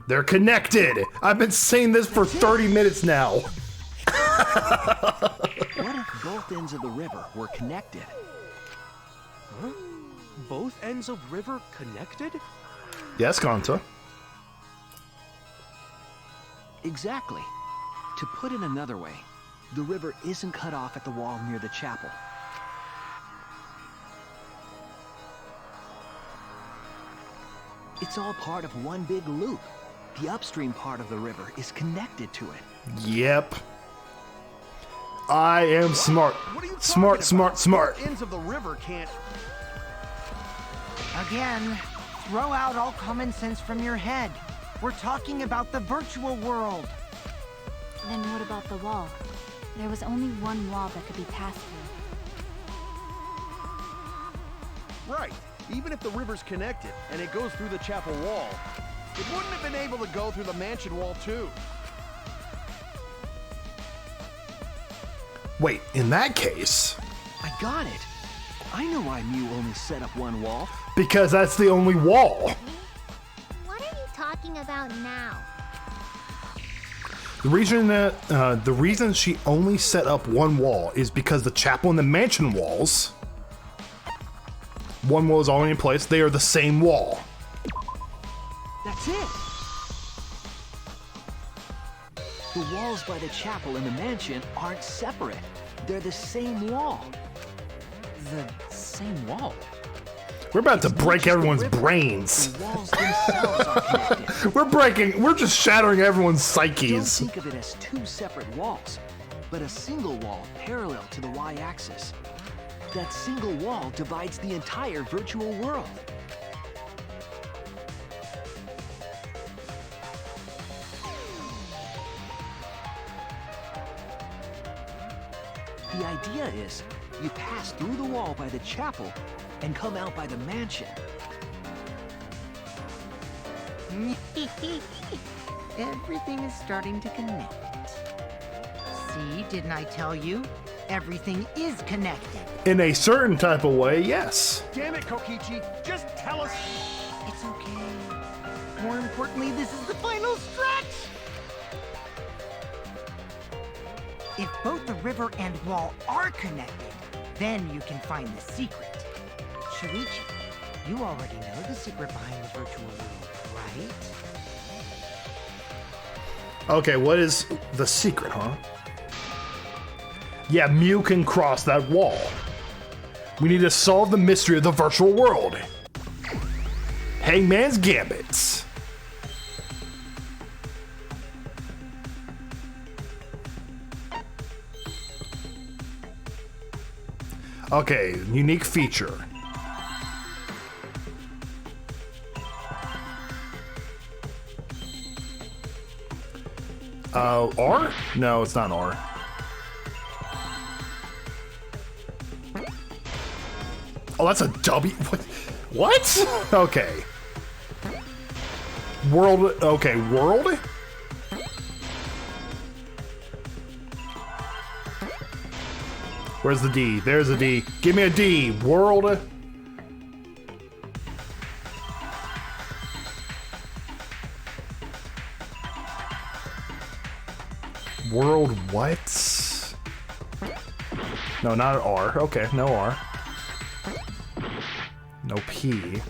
They're connected! I've been saying this for 30 minutes now. what if both ends of the river were connected? Huh? Both ends of river connected? Yes, Kanta. Exactly. To put it another way, the river isn't cut off at the wall near the chapel. It's all part of one big loop. The upstream part of the river is connected to it. Yep. I am smart. What are you Smart, talking smart, about? smart. Both ends of the river can't. Again, throw out all common sense from your head. We're talking about the virtual world. Then what about the wall? There was only one wall that could be passed through. Right. Even if the river's connected and it goes through the chapel wall, it wouldn't have been able to go through the mansion wall too. Wait, in that case, I got it. I know why Mew only set up one wall. because that's the only wall. What are you talking about now? The reason she only set up one wall is because the chapel and the mansion walls, one wall is already in place. They are the same wall. That's it. The walls by the chapel and the mansion aren't separate. They're the same wall. The same wall? We're about to It's not break just the everyone's river. brains. The walls themselves are connected. We're just shattering everyone's Don't psyches. think of it as two separate walls, but a single wall parallel to the y-axis. That single wall divides the entire virtual world. The idea is, you pass through the wall by the chapel and come out by the mansion. Everything is starting to connect. See, didn't I tell you? Everything is connected. In a certain type of way, yes. Damn it, Kokichi, just tell us. It's okay. More importantly, this is the final stretch! If both the river and wall are connected, then you can find the secret. Shuichi, you already know the secret behind the virtual world, right? Okay, what is the secret, huh? Yeah, Mew can cross that wall. We need to solve the mystery of the virtual world. Hangman's Gambits. Okay, unique feature. R? No, it's not R. Oh, that's a W. What? Okay. World. Okay, world? Where's the D? There's a D. Give me a D. World. World what? No, not R. Okay, no R. No P.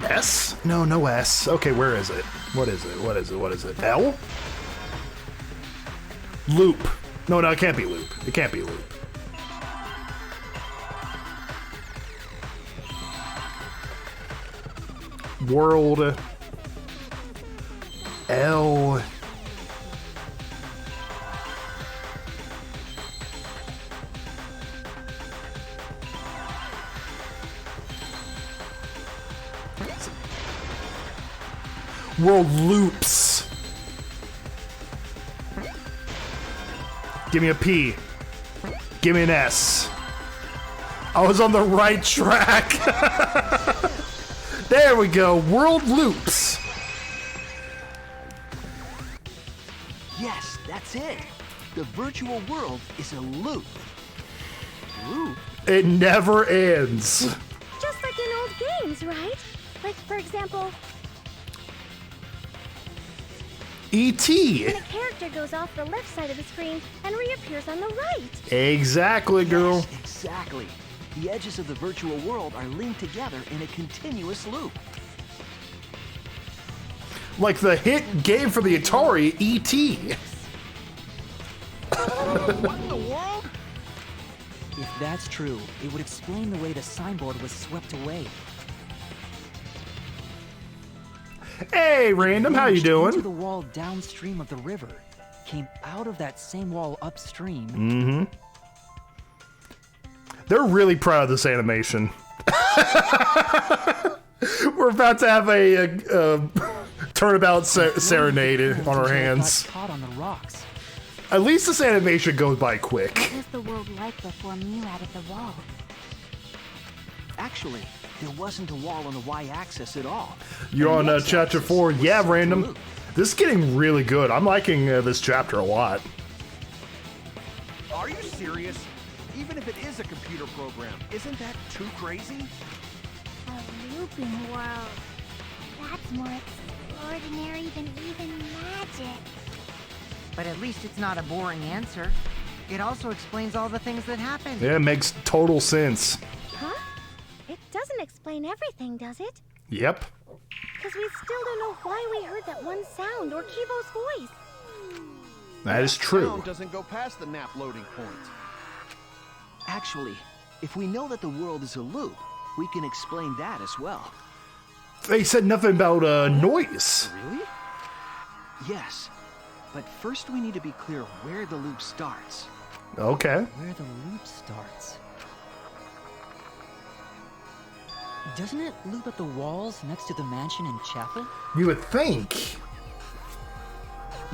S? No, no S. Okay, where is it? What is it? What is it? What is it? L? Loop. No, no, it can't be loop. It can't be loop. World. L. World loops. Give me a P. Give me an S. I was on the right track. There we go. World loops. Yes, that's it. The virtual world is a loop. Loop? It never ends. Just like in old games, right? Like, for example, E.T. when a character goes off the left side of the screen and reappears on the right. Exactly, girl. Yes, exactly. The edges of the virtual world are linked together in a continuous loop. Like the hit game for the Atari, E.T. What in the world? If that's true, it would explain the way the signboard was swept away. Hey, Random, how you Vanished doing? Into the wall downstream of the river, came out of that same wall upstream. Mm-hmm. They're really proud of this animation. We're about to have a turnabout serenade on our hands. Got caught on the rocks. At least this animation goes by quick. What was the world like before Mew added the wall? Actually, there wasn't a wall on the y-axis at all. You're on And the chapter x-axis 4. was Yeah, set to Random. loop. This is getting really good. I'm liking this chapter a lot. Are you serious? Even if it is a computer program, isn't that too crazy? A looping world. That's more extraordinary than even magic. But at least it's not a boring answer. It also explains all the things that happened. Yeah, it makes total sense. Huh? It doesn't explain everything, does it? Yep. Because we still don't know why we heard that one sound or Kibo's voice. That is true. Sound doesn't go past the nap loading point. Actually, if we know that the world is a loop, we can explain that as well. They said nothing about noise. Really? Yes. But first we need to be clear where the loop starts. Okay. Where the loop starts. Doesn't it loop at the walls next to the mansion and chapel? You would think.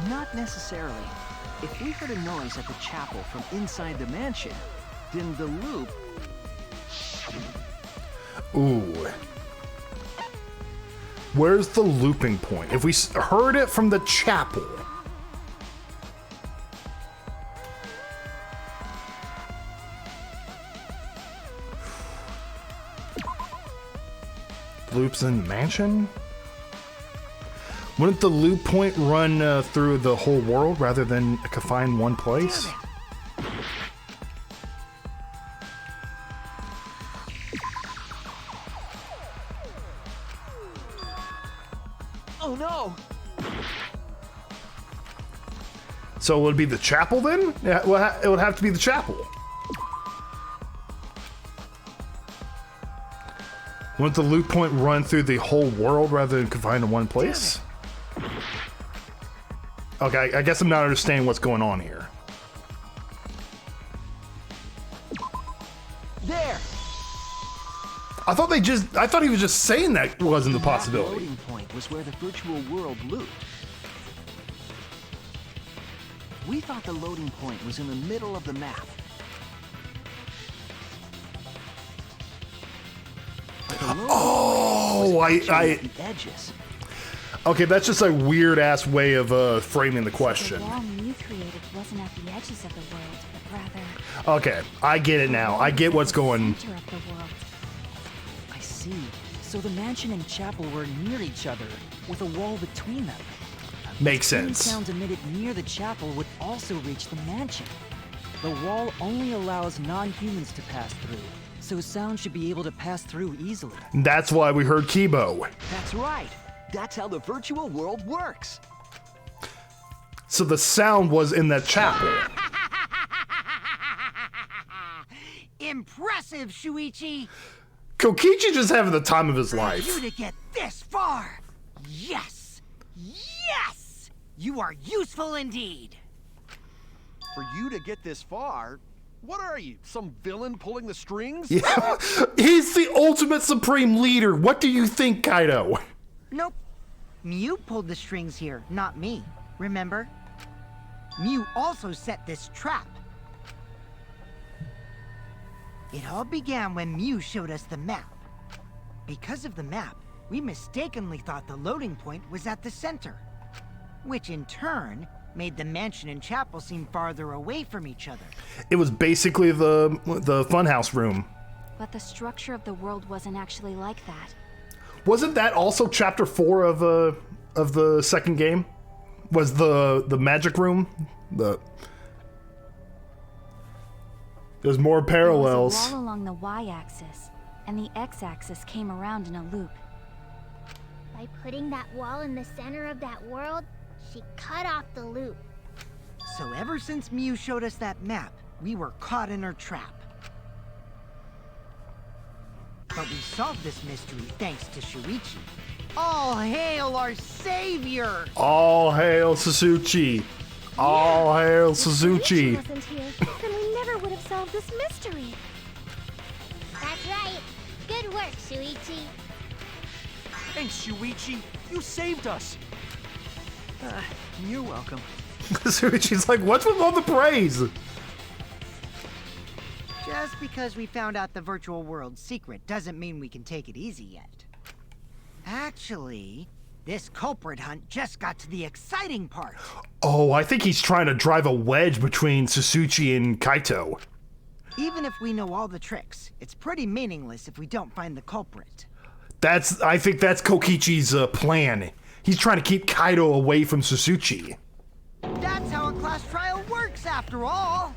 Not necessarily. If we heard a noise at the chapel from inside the mansion, then the loop... Ooh. Where's the looping point? If we heard it from the chapel. Loops in mansion? Wouldn't the loop point run through the whole world rather than confined one place? Oh no! So it would be the chapel then? Yeah, well, it would have to be the chapel. Wouldn't the loop point run through the whole world rather than confined to one place? Okay, I guess I'm not understanding what's going on here. There! I thought he was just saying that wasn't the possibility. The loading point was where the virtual world looped. We thought the loading point was in the middle of the map. But the loading Oh, point was actually at the edges. Okay, that's just a weird ass way of framing the question. The wall Mew created wasn't at the edges of the world, but rather. Okay, I get it now. I get what's going. Center of the world. I see. So the mansion and chapel were near each other, with a wall between them. Makes Any sense. sounds emitted near the chapel would also reach the mansion. The wall only allows non-humans to pass through, so sound should be able to pass through easily. That's why we heard Kibo. That's right. That's how the virtual world works. So the sound was in that chapel. Impressive, Shuichi! Kokichi just having the time of his life. For you to get this far! Yes! Yes! You are useful indeed! For you to get this far, what are you, some villain pulling the strings? Yeah, he's the ultimate supreme leader. What do you think, Kaido? Nope. Mew pulled the strings here, not me. Remember? Mew also set this trap. It all began when Mew showed us the map. Because of the map, we mistakenly thought the loading point was at the center, which in turn made the mansion and chapel seem farther away from each other. It was basically the funhouse room. But the structure of the world wasn't actually like that. Wasn't that also chapter 4 of the second game? Was the magic room? There's more parallels. There was a wall along the y-axis, and the x-axis came around in a loop. By putting that wall in the center of that world, she cut off the loop. So ever since Mew showed us that map, we were caught in her trap. But we solved this mystery thanks to Shuichi. All hail our savior! All hail Sasuchi. All hail Sasuchi. wasn't here, then we never would have solved this mystery. That's right. Good work, Shuichi. Thanks, Shuichi. You saved us. You're welcome. Sasuchi's like, what's with all the praise? Just because we found out the virtual world's secret doesn't mean we can take it easy yet. Actually, this culprit hunt just got to the exciting part. Oh, I think he's trying to drive a wedge between Sasuchi and Kaito. Even if we know all the tricks, it's pretty meaningless if we don't find the culprit. I think that's Kokichi's plan. He's trying to keep Kaito away from Sasuchi. That's how a class trial works, after all.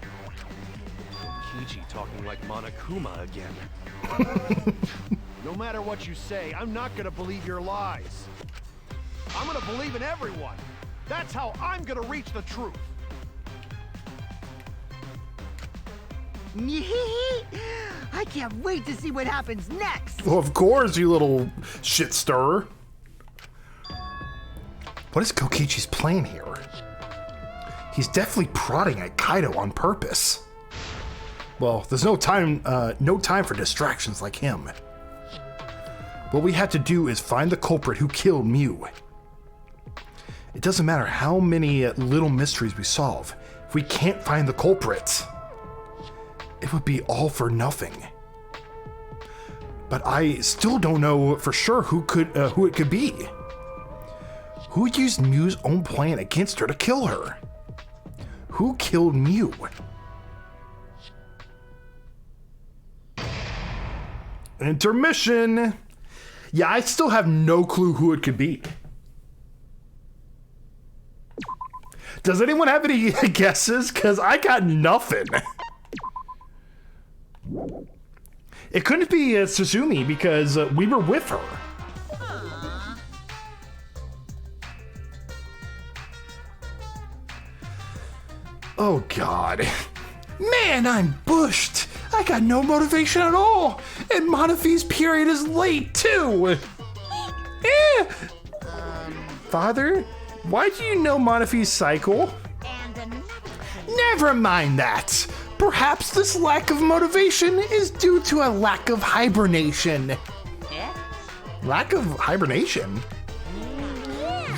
Kichi talking like Monokuma again. No matter what you say, I'm not gonna believe your lies. I'm gonna believe in everyone. That's how I'm gonna reach the truth. I can't wait to see what happens next. Well, of course, you little shit stirrer. What is Kokichi's plan here? He's definitely prodding at Kaito on purpose. Well, there's no time for distractions like him. What we have to do is find the culprit who killed Mew. It doesn't matter how many little mysteries we solve. If we can't find the culprit, it would be all for nothing. But I still don't know for sure who it could be. Who used Mew's own plan against her to kill her? Who killed Mew? Intermission. Yeah, I still have no clue who it could be. Does anyone have any guesses? Because I got nothing. It couldn't be Suzumi because we were with her. Oh God. Man, I'm bushed. I got no motivation at all. And Monafi's period is late too. Father, why do you know Monafi's cycle? Never mind that. Perhaps this lack of motivation is due to a lack of hibernation. Lack of hibernation?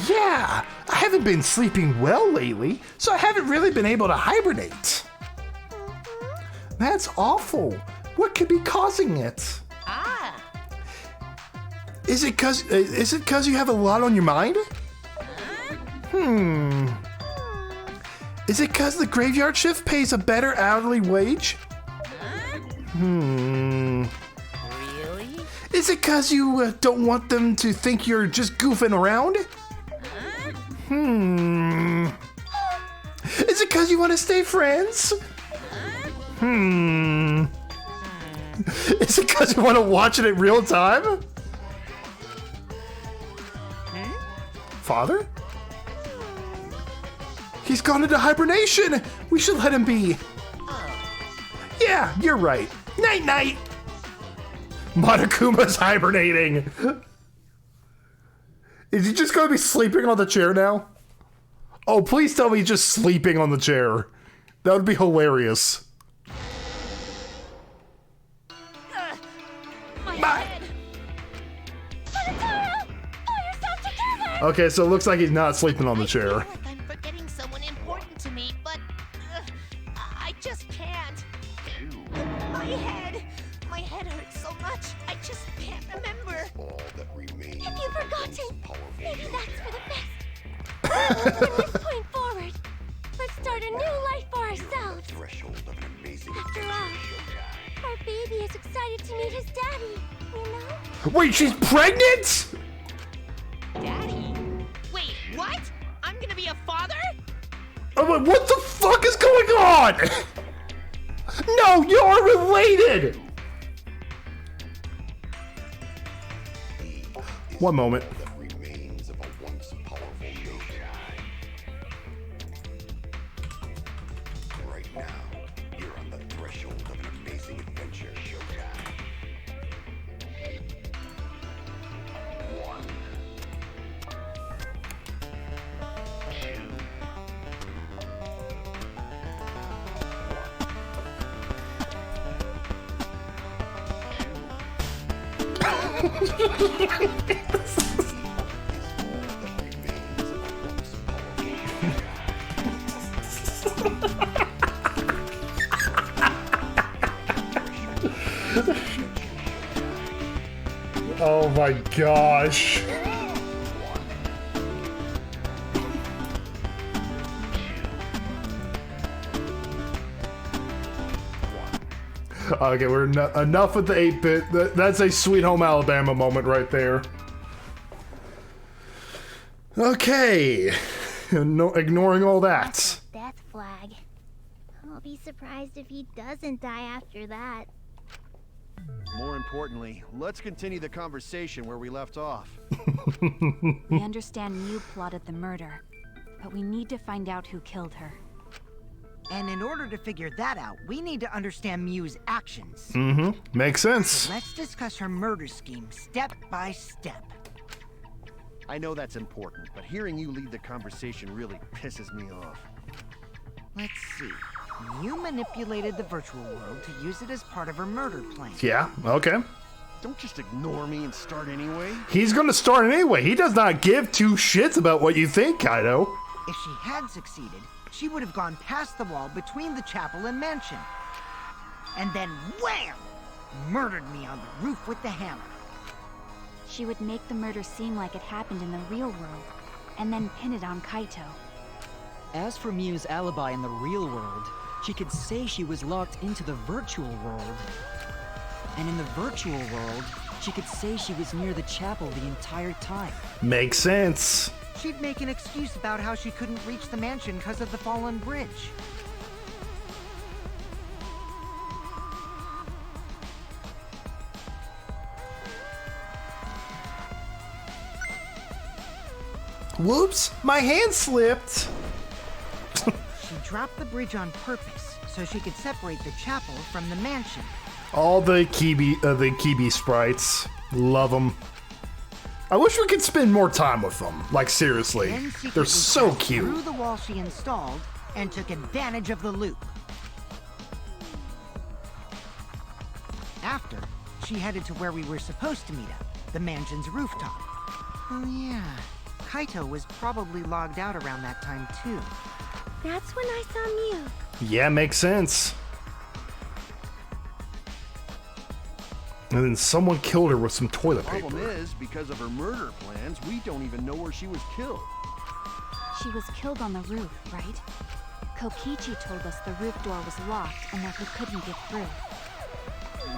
Yeah, I haven't been sleeping well lately, so I haven't really been able to hibernate. That's awful. What could be causing it? Is it cause you have a lot on your mind? Is it cause the graveyard shift pays a better hourly wage? Really? Is it cause you don't want them to think you're just goofing around? Is it cause you want to stay friends? Is it cause you want to watch it in real time? Father? He's gone into hibernation! We should let him be. Yeah, you're right. Night-night! Monokuma's hibernating! Is he just gonna be sleeping on the chair now? Oh, please tell me he's just sleeping on the chair. That would be hilarious. My head. Okay, so it looks like he's not sleeping on the chair. Like I'm forgetting someone important to me, but I just can't. My head hurts so much. I just can't remember. All that remains. Have you forgotten? Maybe that's for the best. From this point forward, let's start a new life for ourselves. Threshold of an amazing After all, our baby is excited to meet his daddy, you know? Wait, she's pregnant?! Daddy? Wait, what? I'm gonna be a father? Oh, but what the fuck is going on? No, you're related! One moment. that remains of a once powerful Yokai. Right now, you're on the threshold of an amazing adventure, Yokai. 1. 2. Oh my gosh. Okay, we're enough with the 8-bit. That's a Sweet Home Alabama moment right there. Okay, no, ignoring all that. Death flag. I'll be surprised if he doesn't die after that. More importantly, let's continue the conversation where we left off. We understand Mew plotted the murder, but we need to find out who killed her. And in order to figure that out, we need to understand Mew's actions. Makes sense. So let's discuss her murder scheme step by step. I know that's important, but hearing you lead the conversation really pisses me off. Let's see. Mew manipulated the virtual world to use it as part of her murder plan. Yeah, okay. Don't just ignore me and start anyway. He's gonna start anyway. He does not give two shits about what you think, Kaido. If she had succeeded, she would have gone past the wall between the chapel and mansion. And then wham! murdered me on the roof with the hammer. She would make the murder seem like it happened in the real world, and then pin it on Kaito. As for Miu's alibi in the real world, she could say she was locked into the virtual world. And in the virtual world, she could say she was near the chapel the entire time. Makes sense. She'd make an excuse about how she couldn't reach the mansion because of the fallen bridge. Whoops, my hand slipped. She dropped the bridge on purpose so she could separate the chapel from the mansion. All the Kibi sprites. Love them. I wish we could spend more time with them. Like, seriously. Then secretly They're so passed cute. Through the wall she installed and took advantage of the loop. After, she headed to where we were supposed to meet up, the mansion's rooftop. Oh yeah, Kaito was probably logged out around that time too. That's when I saw Miu. Yeah, makes sense. And then someone killed her with some toilet paper. Problem is, because of her murder plans, we don't even know where she was killed. She was killed on the roof, right? Kokichi told us the roof door was locked and that he couldn't get through.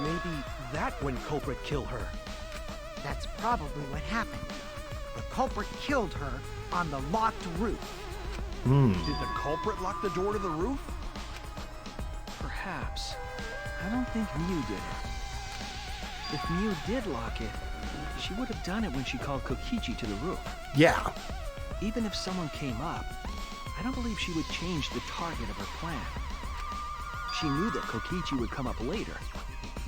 Maybe that when culprit killed her. That's probably what happened. The culprit killed her on the locked roof. Did the culprit lock the door to the roof? Perhaps. I don't think Miu did it. If Miu did lock it, she would have done it when she called Kokichi to the roof. Yeah. Even if someone came up, I don't believe she would change the target of her plan. She knew that Kokichi would come up later.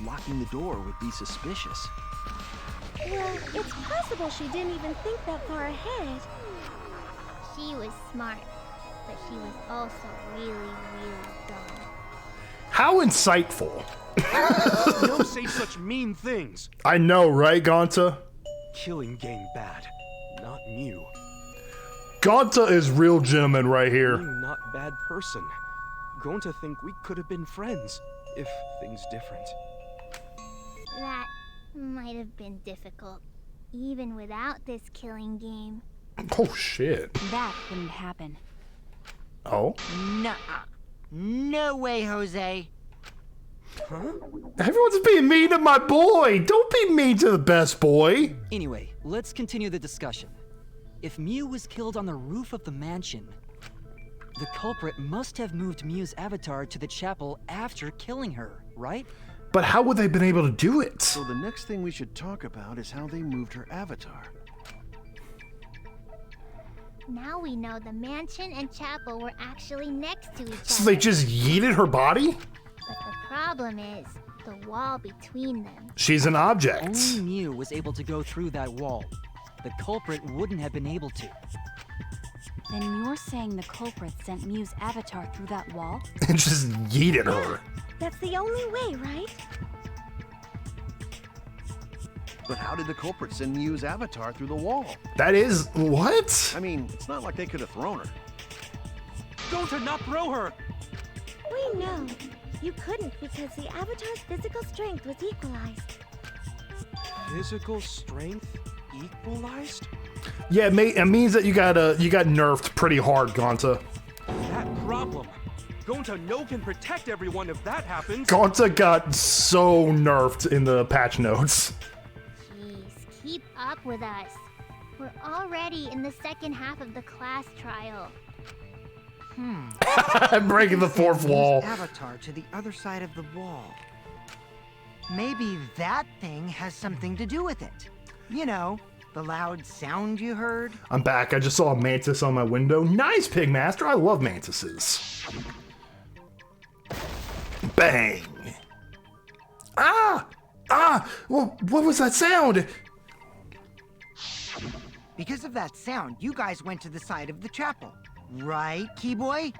Locking the door would be suspicious. Well, it's possible she didn't even think that far ahead. She was smart, but she was also really, really dumb. How insightful. Don't say such mean things. I know, right, Gonta? Killing game bad, not Miu. Gonta is real gentleman right here. I'm not bad person. Going to think we could have been friends if things different. That might have been difficult, even without this killing game. Oh, shit. That wouldn't happen. Oh? Nuh-uh. No way, Jose. Huh? Everyone's being mean to my boy. Don't be mean to the best boy. Anyway, let's continue the discussion. If Miu was killed on the roof of the mansion, the culprit must have moved Miu's avatar to the chapel after killing her, right? But how would they have been able to do it? So the next thing we should talk about is how they moved her avatar. Now we know the mansion and chapel were actually next to each other. So they just yeeted her body? But the problem is the wall between them. She's an object. Only Miu was able to go through that wall. The culprit wouldn't have been able to. Then you're saying the culprit sent Miu's avatar through that wall? And just yeeted her. That's the only way, right? But how did the culprit send Miu's avatar through the wall? That is... what? I mean, it's not like they could have thrown her. Go to not throw her! We know. You couldn't because the avatar's physical strength was equalized. Physical strength equalized? Yeah, it means that you got nerfed pretty hard, Gonta. That problem. Gonta no can protect everyone if that happens. Gonta got so nerfed in the patch notes. Jeez, keep up with us. We're already in the second half of the class trial. Breaking the fourth wall. Avatar to the other side of the wall. Maybe that thing has something to do with it. You know, the loud sound you heard. I'm back. I just saw a mantis on my window. Nice, Pigmaster. I love mantises. Bang. Ah! Ah! Well, what was that sound? Because of that sound, you guys went to the side of the chapel. Right, Keyboy?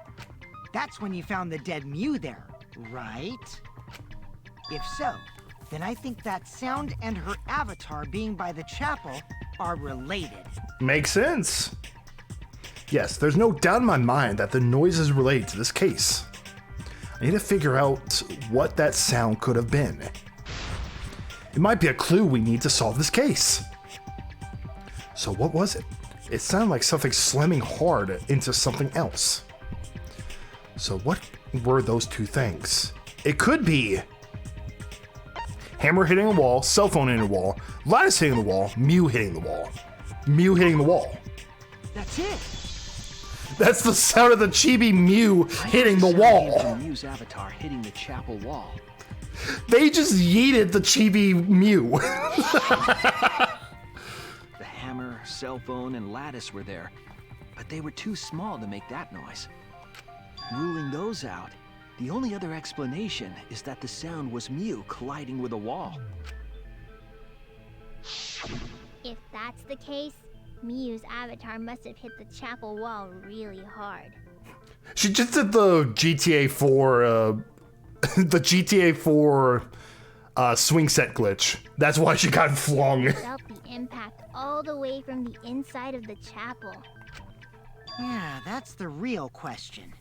That's when you found the dead Miu there, right? If so, then I think that sound and her avatar being by the chapel are related. Makes sense. Yes, there's no doubt in my mind that the noise is related to this case. I need to figure out what that sound could have been. It might be a clue we need to solve this case. So what was it? It sounded like something slamming hard into something else. So what were those two things? It could be hammer hitting a wall, cell phone hitting a wall, lattice hitting the wall, Mew hitting the wall. Mew hitting the wall. That's it. That's the sound of the chibi Mew hitting the wall. Mew's avatar hitting the chapel wall. They just yeeted the chibi Mew. The hammer, cell phone, and lattice were there, but they were too small to make that noise. Ruling those out, the only other explanation is that the sound was Mew colliding with a wall. If that's the case, Mew's avatar must have hit the chapel wall really hard. She just did the GTA 4, the GTA 4 swing set glitch. That's why she got flung. Felt the impact all the way from the inside of the chapel. Yeah, that's the real question.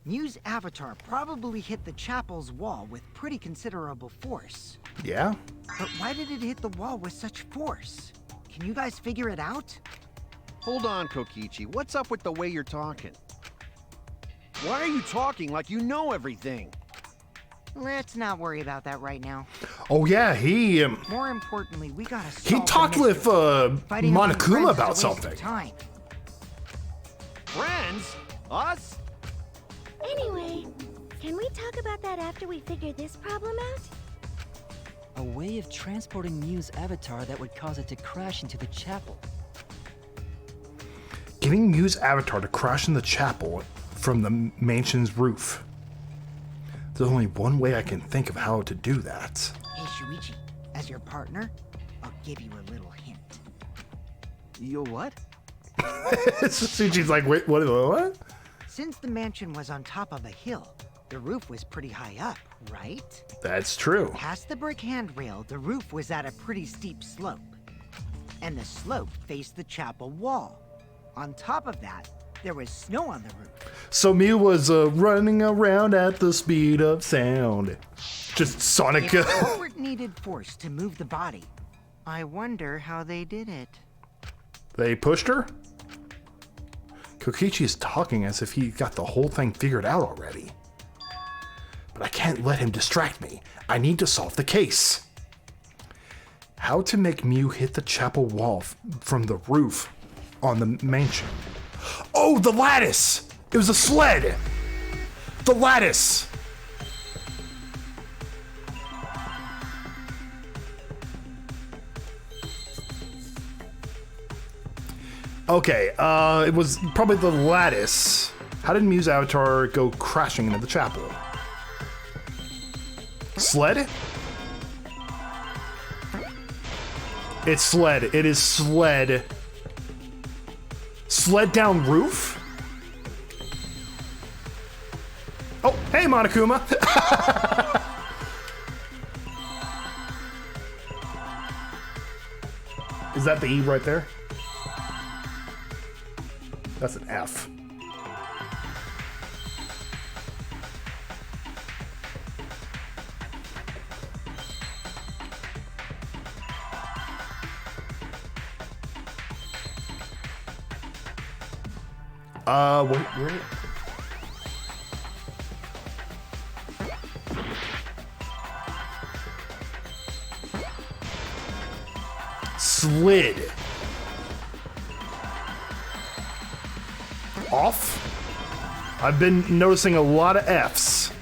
Mew's avatar probably hit the chapel's wall with pretty considerable force. Yeah? But why did it hit the wall with such force? Can you guys figure it out? Hold on, Kokichi. What's up with the way you're talking? Why are you talking like you know everything? Let's not worry about that right now. Oh yeah, he More importantly, we gotta solve he talked the with mystery. Fighting among friends Monokuma is a about waste of something. time. Friends? Us? Anyway, can we talk about that after we figure this problem out? A way of transporting Mew's avatar that would cause it to crash into the chapel. Getting Mew's avatar to crash in the chapel from the mansion's roof. There's only one way I can think of how to do that. Hey, Shuichi, as your partner, I'll give you a little hint. You what? Suchi's like, wait, what? Since the mansion was on top of a hill, the roof was pretty high up, right? That's true. Past the brick handrail, the roof was at a pretty steep slope. And the slope faced the chapel wall. On top of that, there was snow on the roof. So Mew was running around at the speed of sound. Just Sonic. If forward needed force to move the body, I wonder how they did it. They pushed her? Kokichi is talking as if he got the whole thing figured out already. But I can't let him distract me. I need to solve the case. How to make Mew hit the chapel wall from the roof on the mansion. Oh, the lattice! It was a sled! The lattice! Okay, it was probably the lattice. How did Mew's avatar go crashing into the chapel? Sled? It's sled. It is sled. Sled down roof? Oh, hey, Monokuma. Is that the E right there? That's an F. Where? Slid. Off? I've been noticing a lot of Fs.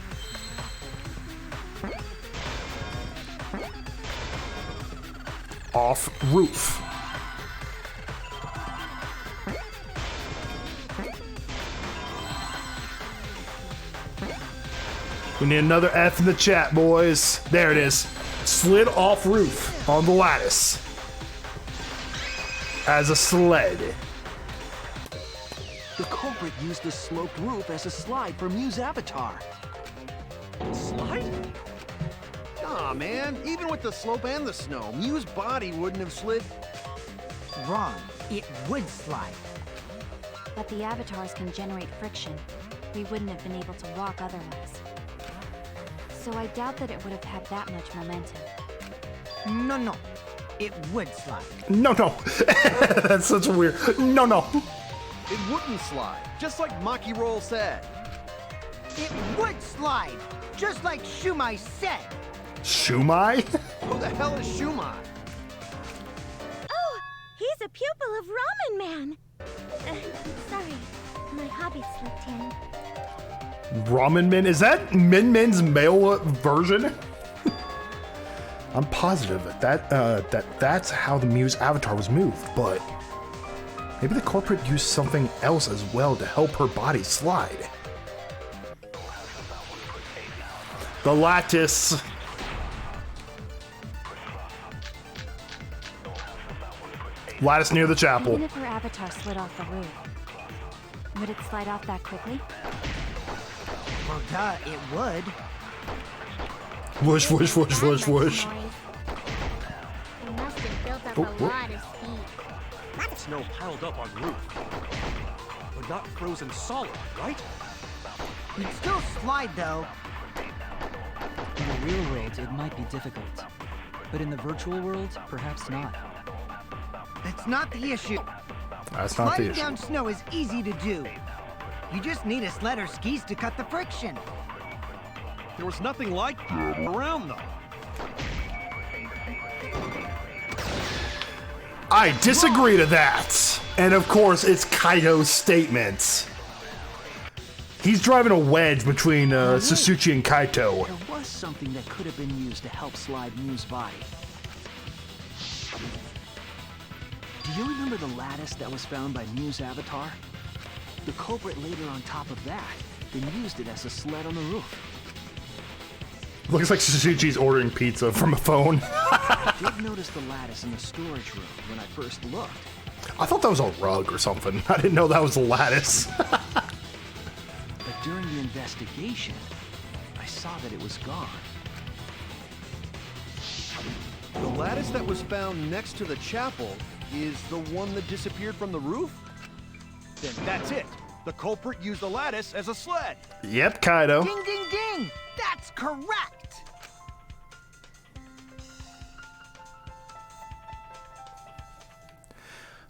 Off roof. We need another F in the chat, boys. There it is. Slid off roof on the lattice. As a sled. The culprit used the sloped roof as a slide for Mew's avatar. Slide? Aw, man. Even with the slope and the snow, Mew's body wouldn't have slid. Wrong. It would slide. But the avatars can generate friction. We wouldn't have been able to walk otherwise. So I doubt that it would have had that much momentum. No. It would slide. No. That's such a weird. No. It wouldn't slide, just like Maki Roll said. It would slide, just like Shumai said. Shumai? Who the hell is Shumai? Oh, he's a pupil of Ramen Man. Sorry, my hobby slipped in. Ramen Min? Is that Min Min's male version? I'm positive that's how the Muse avatar was moved, but maybe the corporate used something else as well to help her body slide. The lattice. Lattice near the chapel. Even if her avatar slid off the roof, would it slide off that quickly? Well, duh, it would. Whoosh. It must have built up a lot of speed. Snow piled up on roof. But not frozen solid, right? It'd still slide, though. In the real world, it might be difficult. But in the virtual world, perhaps not. That's not the issue. That's not the Sliding issue. down snow is easy to do. You just need a sled or skis to cut the friction. There was nothing like that around, though. I disagree to that. And of course, it's Kaito's statement. He's driving a wedge between Sasuke and Kaito. There was something that could have been used to help slide Mu's body. Do you remember the lattice that was found by Mu's avatar? The culprit laid her on top of that, then used it as a sled on the roof. Looks like Sasuke's ordering pizza from a phone. I did notice the lattice in the storage room when I first looked. I thought that was a rug or something. I didn't know that was a lattice. But during the investigation, I saw that it was gone. The lattice that was found next to the chapel is the one that disappeared from the roof? Then that's it. The culprit used the lattice as a sled. Yep, Kaito. Ding, ding, ding! That's correct!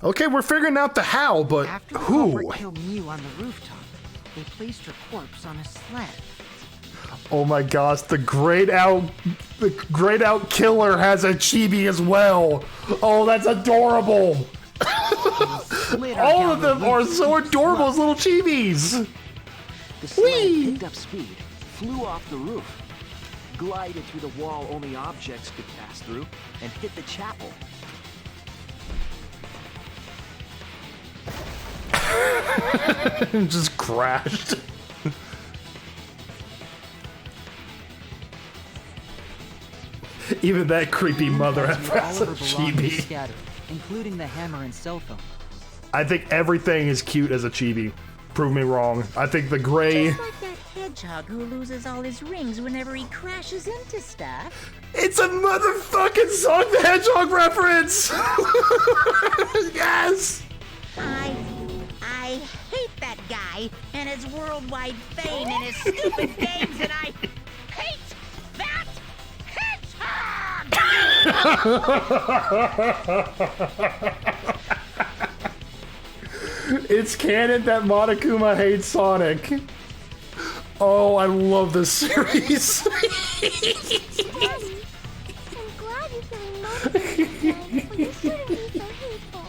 Okay, we're figuring out the how, but After the who? culprit killed Mew on the rooftop, they placed her corpse on a sled. Oh my gosh, the grayed out killer has a chibi as well. Oh, that's adorable. All of them are so adorable as little chibis. The sled Whee! picked up speed, flew off the roof, glided through the wall only objects could pass through, and hit the chapel. Just crashed. Even that creepy mother All has a of her belongings chibi. scattered, including the hammer and cell phone. I think everything is cute as a chibi. Prove me wrong. I think the gray. Just like that hedgehog who loses all his rings whenever he crashes into stuff. It's a motherfucking Sonic the Hedgehog reference! Yes! I hate that guy and his worldwide fame and his stupid games, and I hate that hedgehog! It's canon that Monokuma hates Sonic. Oh, I love this series. Daddy, I'm glad you're feeling motivated again, but you shouldn't be so hateful.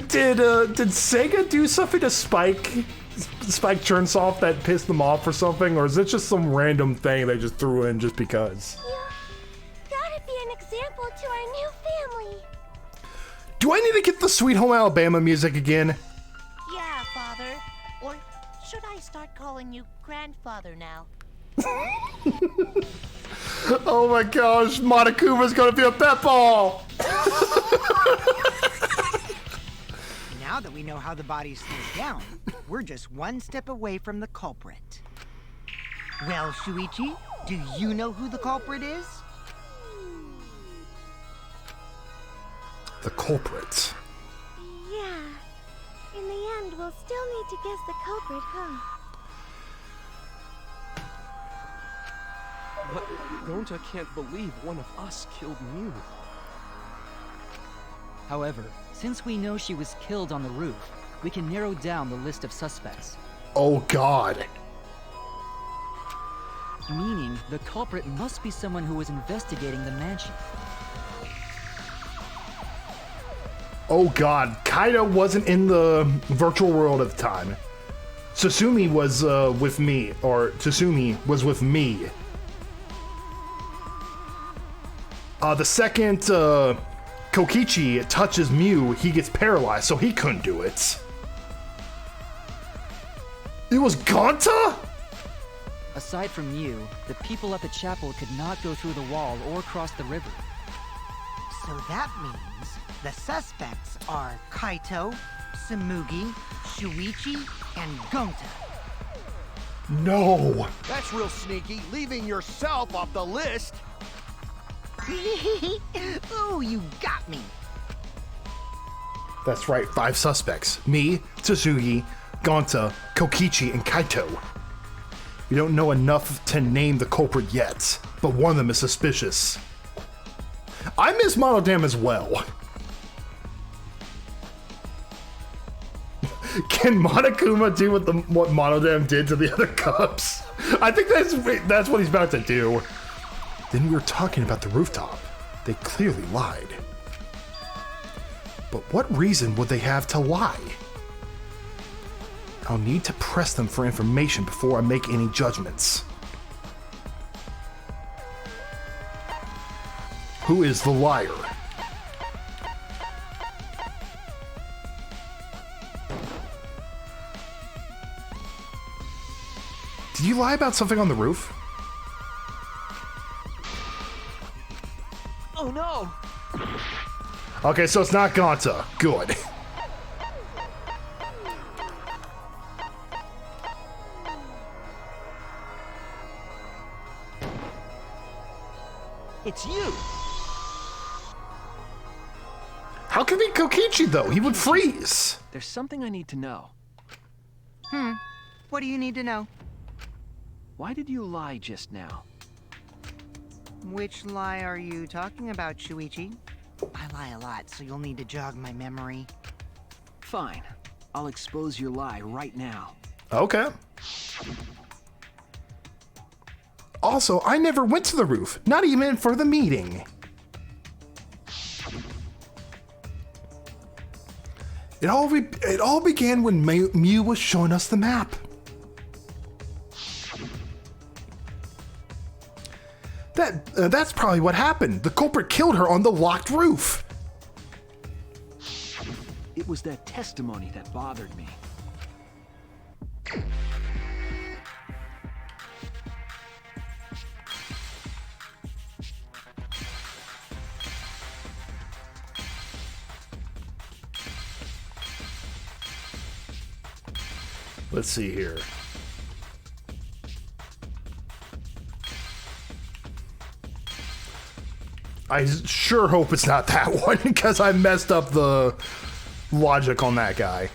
Did Sega do something to Spike Churnsoft that pissed them off or something, or is it just some random thing they just threw in just because? Yeah, that'd be an example to our new family. Do I need to get the Sweet Home Alabama music again? Yeah, Father. Or should I start calling you grandfather now? Oh my gosh, Monokuma's gonna be a pet ball! Now that we know how the body slows down, we're just one step away from the culprit. Well, Shuichi, do you know who the culprit is? The culprit. Yeah. In the end, we'll still need to guess the culprit, huh? But Gonta can't believe one of us killed Mew. However, since we know she was killed on the roof, we can narrow down the list of suspects. Oh God. Meaning, the culprit must be someone who was investigating the mansion. Oh God, Kaido wasn't in the virtual world at the time. Susumi was with me, or Tsusumi was with me. The second Kokichi touches Mew, he gets paralyzed, so he couldn't do it. It was Gonta? Aside from you, the people at the chapel could not go through the wall or cross the river. So that means the suspects are Kaito, Samugi, Shuichi, and Gonta. No. That's real sneaky, leaving yourself off the list. Ooh, you got me. That's right, 5 suspects. Me, Tsusugi, Gonta, Kokichi, and Kaito. We don't know enough to name the culprit yet, but one of them is suspicious. I miss Monodam as well. Can Monokuma do what Monodam did to the other Cubs? I think that's what he's about to do. Then we were talking about the rooftop. They clearly lied. But what reason would they have to lie? I'll need to press them for information before I make any judgments. Who is the liar? Did you lie about something on the roof? Oh no! Okay, so it's not Gonta. Good. It's you! How can it be Kokichi, though? He would freeze. There's something I need to know. What do you need to know? Why did you lie just now? Which lie are you talking about, Shuichi? I lie a lot, so you'll need to jog my memory. Fine. I'll expose your lie right now. Okay. Also, I never went to the roof, not even for the meeting. It all began when Mew was showing us the map. That's probably what happened. The culprit killed her on the locked roof. It was that testimony that bothered me. Let's see here. I sure hope it's not that one because I messed up the logic on that guy.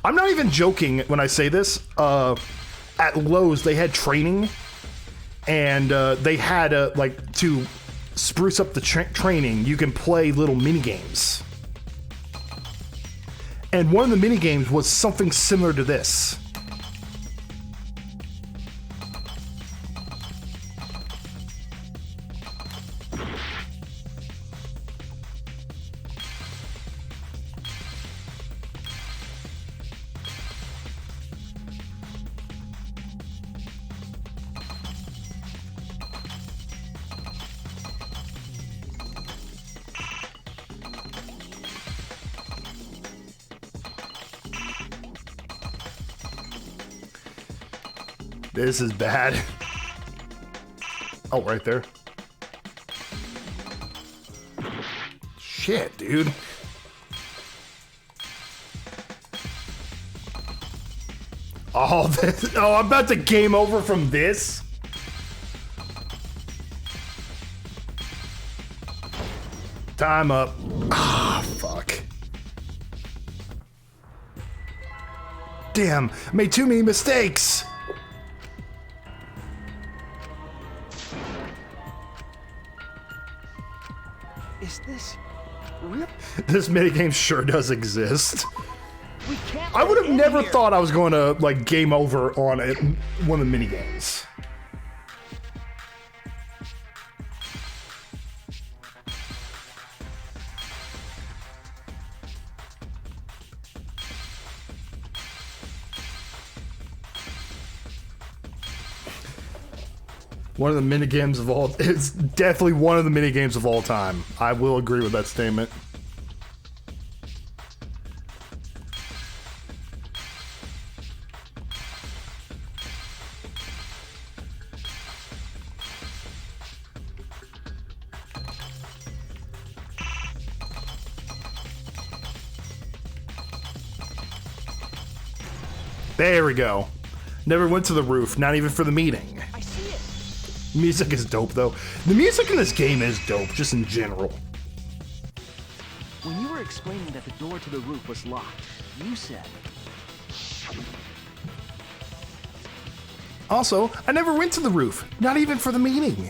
I'm not even joking when I say this. At Lowe's, they had training, and they had to spruce up the training. You can play little mini games, and one of the mini games was something similar to this. This is bad. Oh, right there. Shit, dude. All this. Oh, I'm about to game over from this. Time up. Ah, fuck. Damn, made too many mistakes. Is this real? This minigame sure does exist. We can't. I would have let it never in here. thought I was going to like game over on one of the minigames. One of the minigames of all, it's definitely one of the minigames of all time. I will agree with that statement. There we go. Never went to the roof, not even for the meeting. I see it. Music is dope though. The music in this game is dope, just in general. When you were explaining that the door to the roof was locked, you said, Also, I never went to the roof, not even for the meeting.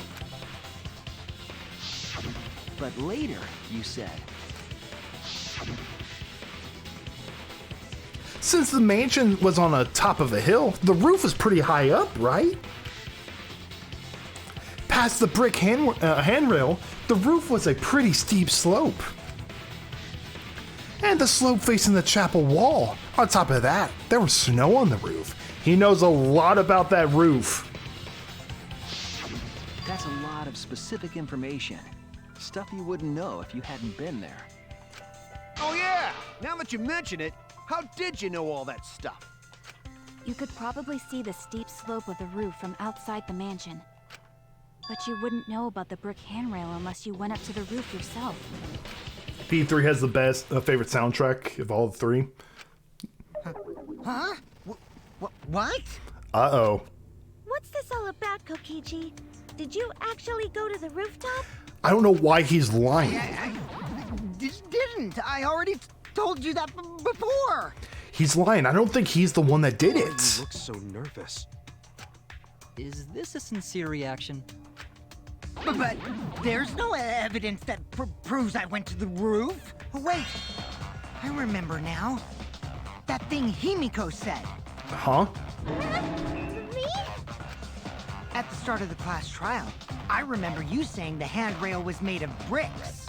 but later you said, Since the mansion was on the top of a hill, the roof is pretty high up, right? Past the brick handrail, the roof was a pretty steep slope. And the slope facing the chapel wall. On top of that, there was snow on the roof. He knows a lot about that roof. that's a lot of specific information. Stuff you wouldn't know if you hadn't been there. Oh yeah! Now that you mention it, how did you know all that stuff? You could probably see the steep slope of the roof from outside the mansion. But you wouldn't know about the brick handrail unless you went up to the roof yourself. P3 has the best favorite soundtrack of all the three. Huh? What? Uh-oh. What's this all about, Kokichi? Did you actually go to the rooftop? I don't know why he's lying. I didn't. I already told you that before. He's lying. I don't think he's the one that did You it. look so nervous. Is this a sincere reaction? But there's no evidence that proves I went to the roof. Wait, I remember now. That thing Himiko said. Huh? Me? At the start of the class trial, I remember you saying the handrail was made of bricks.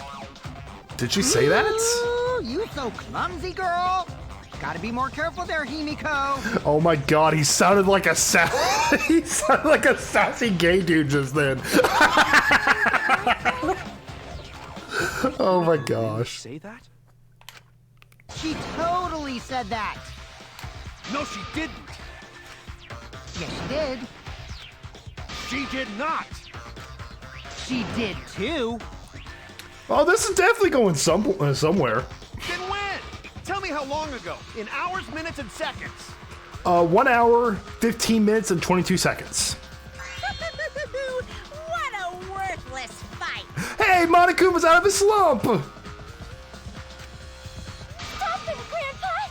Did she say that? Ooh, you so clumsy, girl. Gotta be more careful there, Himiko. Oh my god, he sounded like a he sounded like a sassy gay dude just then. Oh my gosh. Say that? She totally said that. No, she didn't. Yes, she did. She did not. She did too. Oh, this is definitely going somewhere. Then when? Tell me how long ago. In hours, minutes, and seconds. 1 hour, 15 minutes, and 22 seconds. What a worthless fight! Hey, Monokuma's out of his slump! Stop it, Grandpa!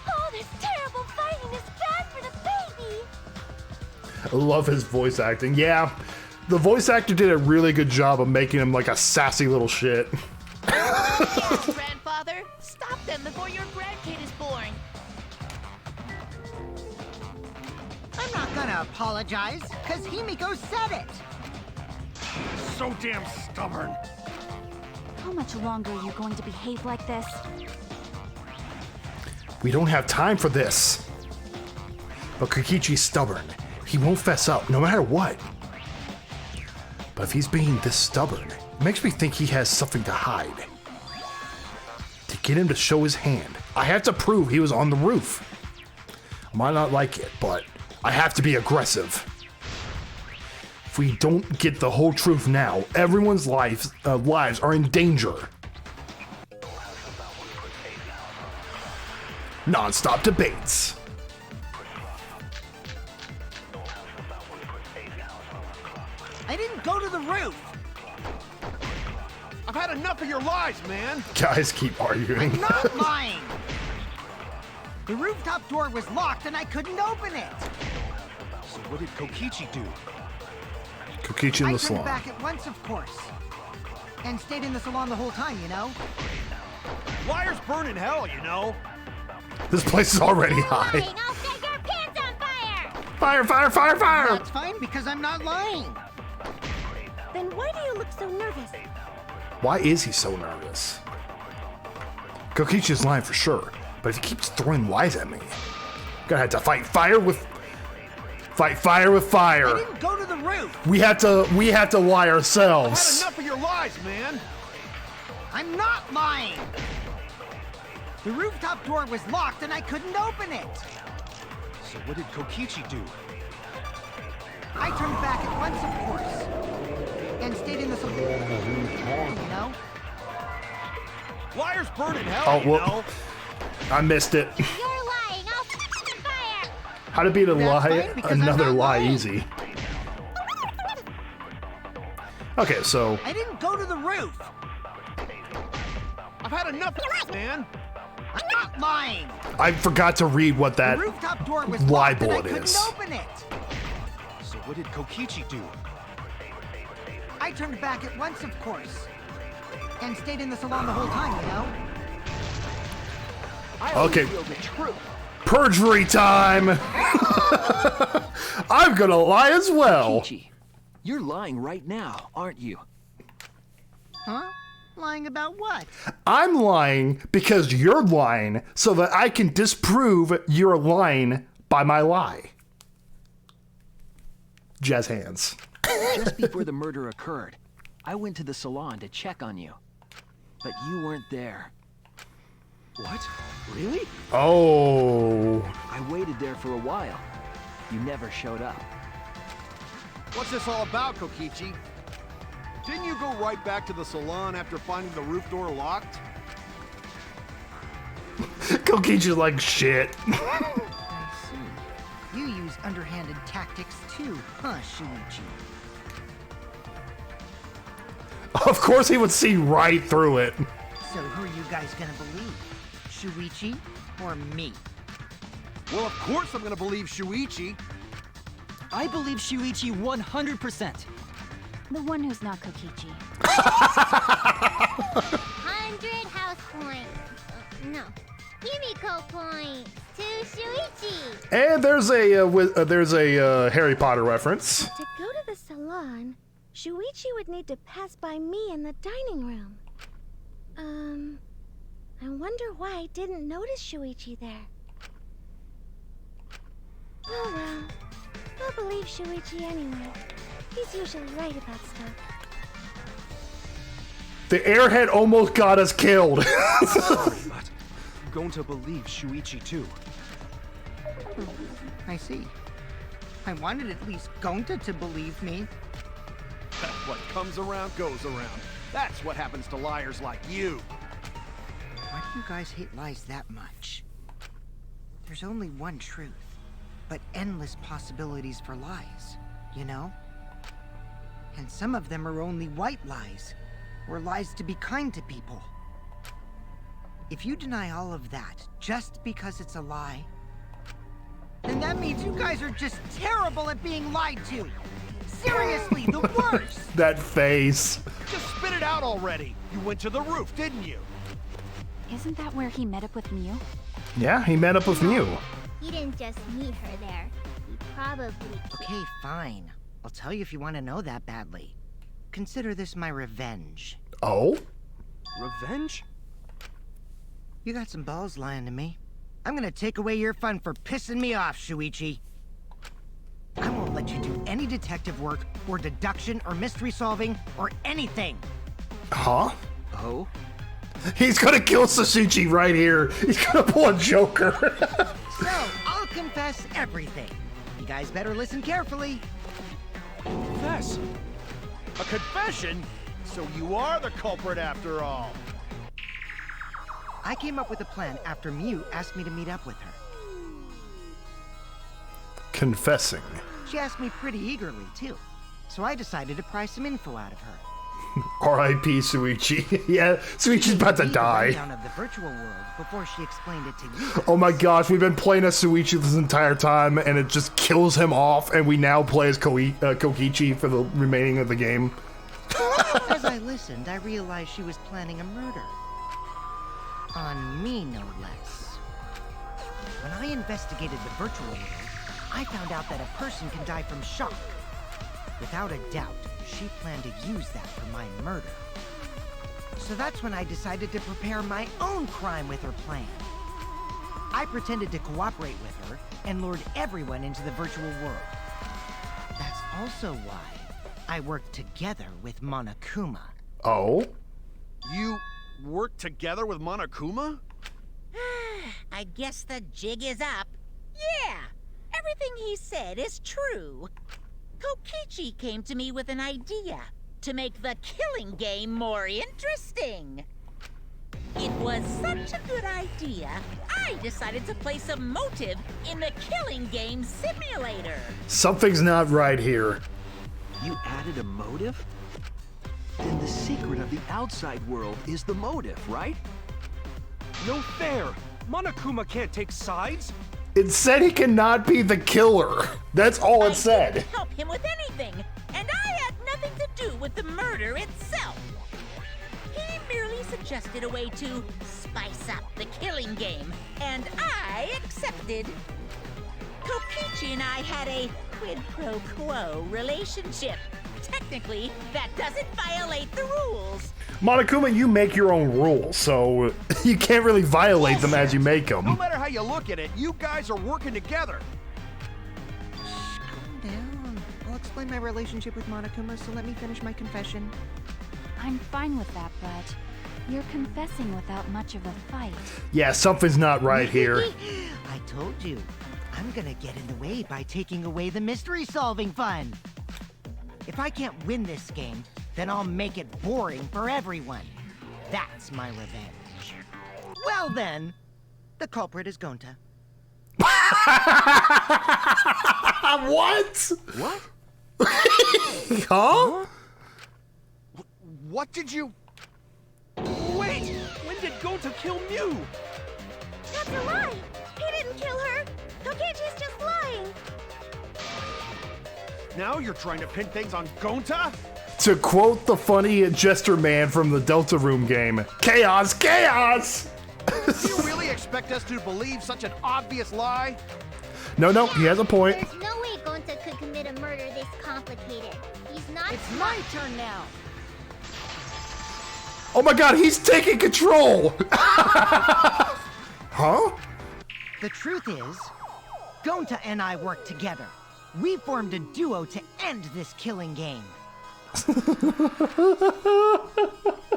All this terrible fighting is bad for the baby! I love his voice acting. Yeah, the voice actor did a really good job of making him like a sassy little shit. Yes, grandfather. Stop them before your grandkid is born. I'm not gonna apologize, because Himiko said it. So damn stubborn. How much longer are you going to behave like this? We don't have time for this. But Kokichi's stubborn. He won't fess up, no matter what. But if he's being this stubborn, it makes me think he has something to hide. To get him to show his hand, I have to prove he was on the roof. I might not like it, but I have to be aggressive. If we don't get the whole truth now, everyone's lives are in danger. Non-stop debates. I didn't go to the roof. I've had enough of your lies, man. Guys keep arguing. I'm not lying. The rooftop door was locked and I couldn't open it. So what did Kokichi do? Kokichi in I the turned salon. back at once, of course. And stayed in the salon the whole time, you know? Liars burn in hell, you know? This place is already high. Lying, I'll set your pants on fire! Fire, fire, fire, fire! That's fine because I'm not lying. Then why do you look so nervous? Why is he so nervous? Kokichi's lying for sure, but if he keeps throwing lies at me, I'm gonna have to fight fire with I fire. didn't go to the roof. We have to lie I've had ourselves. enough of your lies, man! I'm not lying. The rooftop door was locked and I couldn't open it. So what did Kokichi do? I turned back at once, of course. And stayed in the salon, you know? Liars burn in hell, Oh, you well, know? I missed it. You're lying, I'll set you on fire! How to beat a That's lie, fine, because I'm another not lie lying. easy. Okay, so I didn't go to the roof. I've had enough of this, man! I'm not lying. I forgot to read what that The rooftop door was lie locked and I bullet couldn't is. open it. So what did Kokichi do? I turned back at once, of course. And stayed in the salon the whole time, you know? I only Okay. feel the truth. Perjury time! I'm gonna lie as well. Kokichi, you're lying right now, aren't you? Huh? Lying about what? I'm lying because you're lying so that I can disprove you're lying by my lie. Jazz hands. Just before the murder occurred, I went to the salon to check on you. But you weren't there. What? Really? Oh. I waited there for a while. You never showed up. What's this all about, Kokichi? Didn't you go right back to the salon after finding the roof door locked? Kokichi's like shit. I see. You use underhanded tactics too, huh, Shuichi? Of course he would see right through it. So who are you guys gonna believe? Shuichi or me? Well, of course I'm gonna believe Shuichi. I believe Shuichi 100%. The one who's not Kokichi. 100 house points. No. Himiko points to Shuichi. And there's a Harry Potter reference. To go to the salon, Shuichi would need to pass by me in the dining room. I wonder why I didn't notice Shuichi there. Oh well. I'll believe Shuichi anyway. He's usually right about stuff. The airhead almost got us killed. Sorry, but I'm going to believe Shuichi too. I see. I wanted at least Gonta to believe me. What comes around goes around. That's what happens to liars like you. Why do you guys hate lies that much? There's only one truth, but endless possibilities for lies, you know? And some of them are only white lies, or lies to be kind to people. If you deny all of that just because it's a lie, then that means you guys are just terrible at being lied to. Seriously, the worst! That face. Just spit it out already. You went to the roof, didn't you? Isn't that where he met up with Mew? Yeah, he met up with Mew. He didn't just meet her there. He probably... Okay, fine. I'll tell you if you want to know that badly. Consider this my revenge. Oh? Revenge? You got some balls lying to me. I'm gonna take away your fun for pissing me off, Shuichi. I won't let you do any detective work, or deduction, or mystery solving, or anything. Huh? Oh? He's gonna kill Sasuchi right here. He's gonna pull a Joker. So, I'll confess everything. You guys better listen carefully. Confess. A confession? So you are the culprit after all. I came up with a plan after Mew asked me to meet up with her. Confessing. She asked me pretty eagerly, too. So I decided to pry some info out of her. R.I.P. Suichi. Yeah, Suichi's about to Read the die. rundown of the virtual world before she explained it to you. Oh my gosh, we've been playing as Suichi this entire time, and it just kills him off, and we now play as Kokichi for the remaining of the game. As I listened, I realized she was planning a murder. On me, no less. When I investigated the virtual world, I found out that a person can die from shock. Without a doubt, she planned to use that for my murder. So that's when I decided to prepare my own crime with her plan. I pretended to cooperate with her and lured everyone into the virtual world. That's also why I worked together with Monokuma. Oh? You worked together with Monokuma? I guess the jig is up. Yeah, everything he said is true. Kokichi came to me with an idea to make the killing game more interesting. It was such a good idea, I decided to place a motive in the killing game simulator. Something's not right here. You added a motive? Then the secret of the outside world is the motive, right? No fair! Monokuma can't take sides! It said he cannot be the killer. That's all it I said. didn't help him with anything, and I had nothing to do with the murder itself. He merely suggested a way to spice up the killing game, and I accepted. Kokichi and I had a quid pro quo relationship. Technically, that doesn't violate the rules. Monokuma, you make your own rules, so you can't really violate them as you make No them. matter how you look at it, you guys are working together. Calm down. I'll explain my relationship with Monokuma, so let me finish my confession. I'm fine with that, but you're confessing without much of a fight. Yeah, something's not right here. I told you. I'm gonna get in the way by taking away the mystery-solving fun. If I can't win this game, then I'll make it boring for everyone. That's my revenge. Well then, the culprit is Gonta. What? What? Huh? What did you... Wait! When did Gonta kill Mew? That's a lie! He didn't kill her! Kokichi's just lying! Now you're trying to pin things on Gonta? To quote the funny jester man from the Delta Room game, chaos, chaos! Do you really expect us to believe such an obvious lie? No, he has a point. There's no way Gonta could commit a murder this complicated. He's not It's smart. my turn now. Oh my god, he's taking control! Huh? The truth is, Gonta and I worked together. We formed a duo to end this killing game.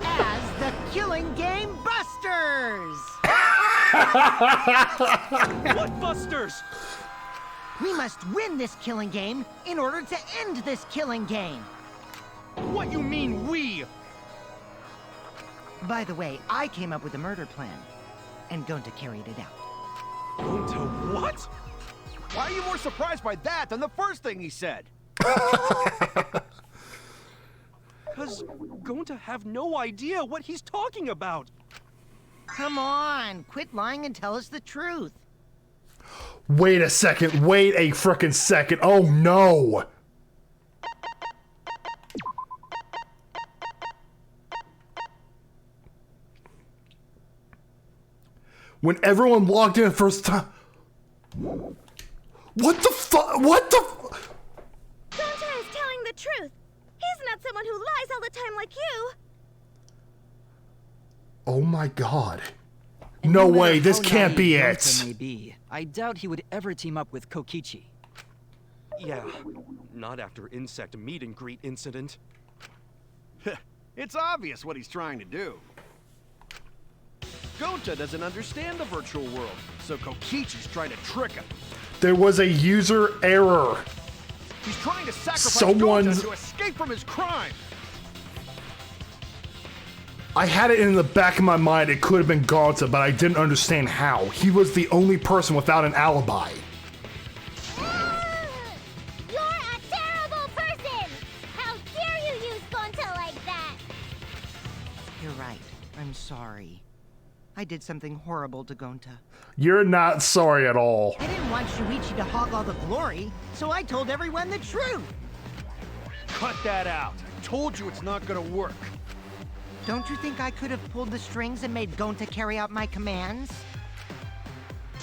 As the Killing Game Busters! What busters? We must win this killing game in order to end this killing game. What you mean, we? By the way, I came up with a murder plan, and Gonta carried it out. Gonta what? Why are you more surprised by that than the first thing he said? Cause Gonta have no idea what he's talking about. Come on, quit lying and tell us the truth. Wait a second, wait a frickin' second. Oh no! When everyone logged in the first time. What the fuck? What the? Gonta is telling the truth. He's not someone who lies all the time like you. Oh my god. And No matter way, this how can't be naive it. Gonta may be, I doubt he would ever team up with Kokichi. Yeah, not after insect meet and greet incident. It's obvious what he's trying to do. Gonta doesn't understand the virtual world, so Kokichi's trying to trick him. There was a user error. He's trying to sacrifice Someone's- Gonta to escape from his crime. I had it in the back of my mind it could have been Gonta, but I didn't understand how. He was the only person without an alibi. You're a terrible person! How dare you use Gonta like that? You're right. I'm sorry. I did something horrible to Gonta. You're not sorry at all. I didn't want Shuichi to hog all the glory, so I told everyone the truth. Cut that out. told you it's not gonna work. Don't you think I could have pulled the strings and made Gonta carry out my commands?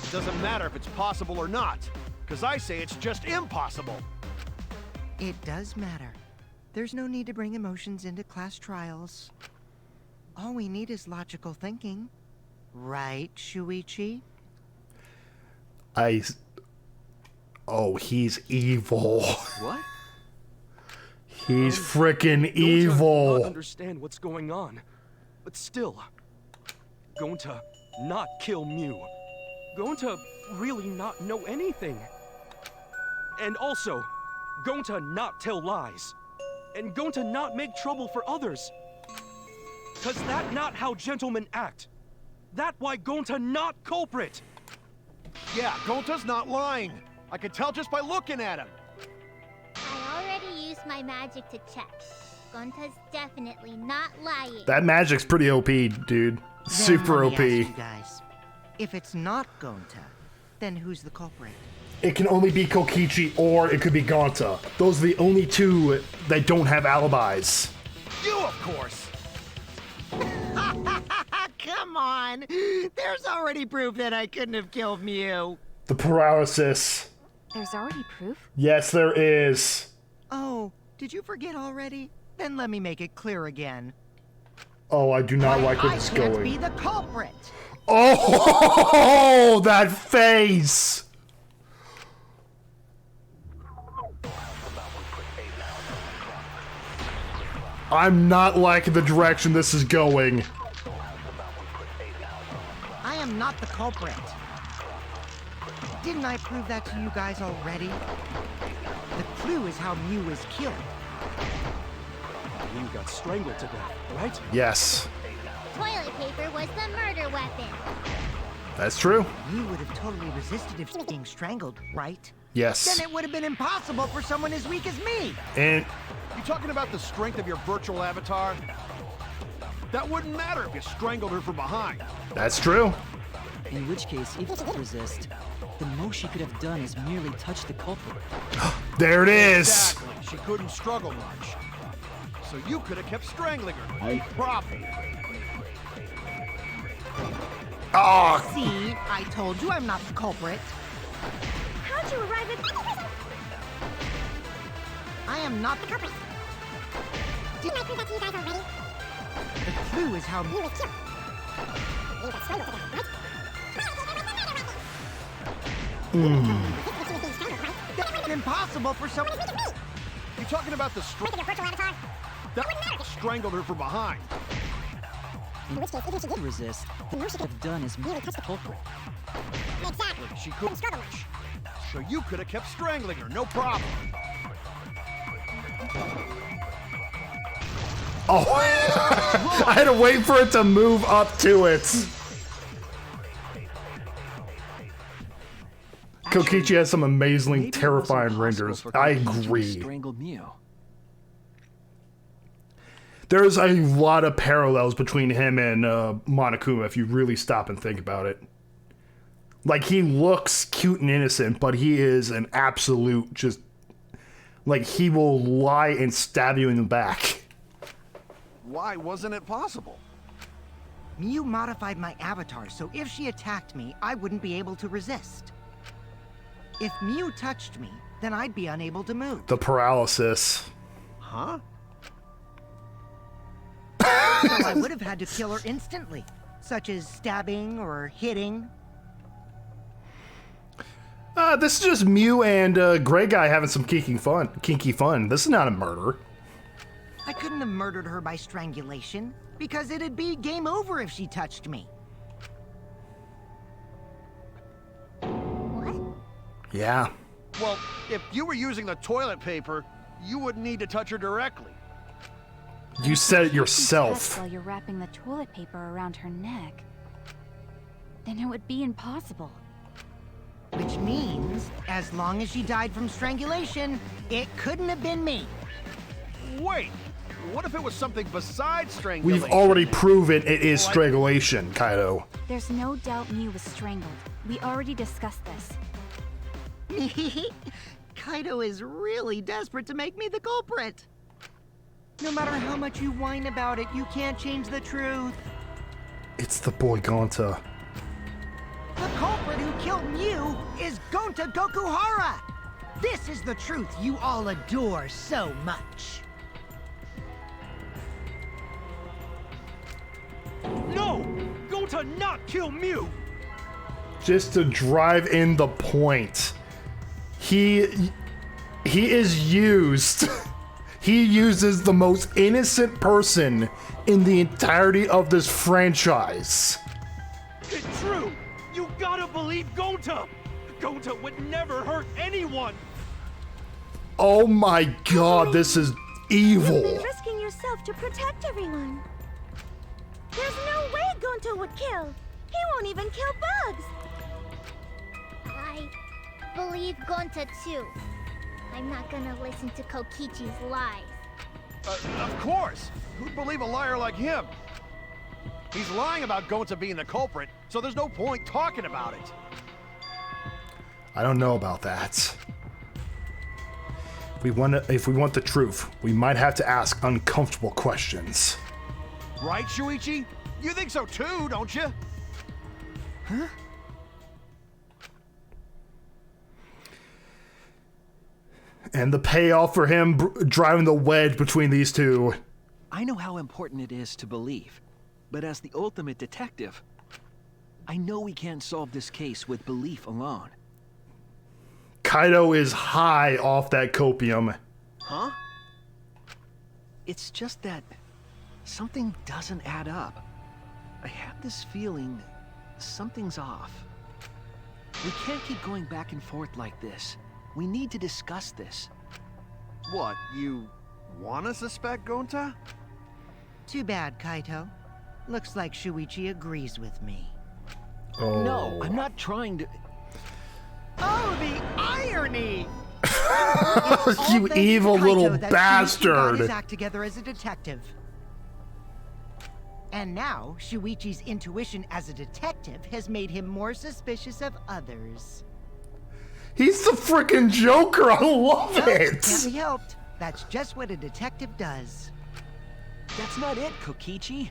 It doesn't matter if it's possible or not, because I say it's just impossible. It does matter. There's no need to bring emotions into class trials. All we need is logical thinking. Right, Shuichi? Oh, he's evil. What? He's frickin' Don't evil. understand what's going on, but still, going to not kill Mew. Going to really not know anything. And also, going to not tell lies. And going to not make trouble for others. Cause that not how gentlemen act. That why going to not culprit. Yeah, Gonta's not lying. I can tell just by looking at him. I already used my magic to check. Gonta's definitely not lying. That magic's pretty OP, dude. Super Then let me OP. ask you guys, if it's not Gonta, then who's the culprit? It can only be Kokichi or it could be Gonta. Those are the only two that don't have alibis. You, of course. Come on! There's already proof that I couldn't have killed Mew. The paralysis. There's already proof? Yes, there is. Oh, did you forget already? Then let me make it clear again. Oh, I do not like where I it's can't going. be the culprit. Oh, that face! I'm not liking the direction this is going. I am not the culprit. Didn't I prove that to you guys already? The clue is how Mew was killed. Mew got strangled to death, right? Yes, Toilet paper was the murder weapon. that's true. Mew would have totally resisted if being strangled, right? Yes. Then it would have been impossible for someone as weak as me. And You talking about the strength of your virtual avatar? That wouldn't matter if you strangled her from behind. that's true. In which case, if she did resist, the most she could have done is merely touch the culprit. There it is. Exactly. She couldn't struggle much. So you could have kept strangling her. No problem. Oh, See, I told you I'm not the culprit. How'd you arrive at... I am not the culprit. Didn't I prove that to you guys already? The clue is how You was killed. You got strangled to death, right? That's impossible for someone. You talking about the Make it a virtual avatar? that strangled her from behind? In which case, if she did resist, the most she could have done is merely touch the culprit. Exactly. She Couldn't couldn't. struggle much. So you could have kept strangling her. No problem. oh! I had to wait for it to move up to it. Kokichi has some amazingly Maybe it terrifying wasn't possible renders. for I Kokichi to agree. strangle Mew. There's a lot of parallels between him and Monokuma if you really stop and think about it. Like, he looks cute and innocent, but he is an absolute just... Like, he will lie and stab you in the back. Why wasn't it possible? Mew modified my avatar, so if she attacked me, I wouldn't be able to resist. If Mew touched me, then I'd be unable to move. The paralysis. Huh? So I would have had to kill her instantly, such as stabbing or hitting. This is just Mew and Gray Guy having some kinky fun. This is not a murder. I couldn't have murdered her by strangulation, because it'd be game over if she touched me. What? Yeah. Well, if you were using the toilet paper, you wouldn't need to touch her directly. You said it Touch yourself. while you're wrapping the toilet paper around her neck. Then it would be impossible. Which means, as long as she died from strangulation, it couldn't have been me. Wait, what if it was something besides strangulation? We've already proven it is strangulation, Kaido. There's no doubt Mew was strangled. We already discussed this. Kaido is really desperate to make me the culprit. No matter how much you whine about it, you can't change the truth. It's the boy Gonta. The culprit who killed Mew is Gonta Gokuhara! This is the truth you all adore so much. No! Go to not kill Mew! Just to drive in the point. He is used. He uses the most innocent person in the entirety of this franchise. It's true! You gotta believe Gonta! Gonta would never hurt anyone! Oh my god, this is You've been evil. risking yourself to protect everyone. There's no way Gonta would kill. He won't even kill bugs. I believe Gonta too. I'm not gonna listen to Kokichi's lies. Of course! Who'd believe a liar like him? He's lying about Gonta being the culprit, so there's no point talking about it. I don't know about that. If we want the truth, we might have to ask uncomfortable questions. Right, Shuichi? You think so too, don't you? Huh? And the payoff for him driving the wedge between these two. I know how important it is to believe, but as the ultimate detective, I know we can't solve this case with belief alone. Kaido is high off that copium. Huh? It's just that something doesn't add up. I have this feeling something's off. We can't keep going back and forth like this. We need to discuss this. What, you wanna suspect Gonta? Too bad, Kaito. Looks like Shuichi agrees with me. Oh. No, I'm not trying to... Oh, the irony! You evil little Shuichi got bastard! his act together as a detective. And now, Shuichi's intuition as a detective has made him more suspicious of others. He's the freaking Joker. I love it. Can't be helped. That's just what a detective does. That's not it, Kokichi.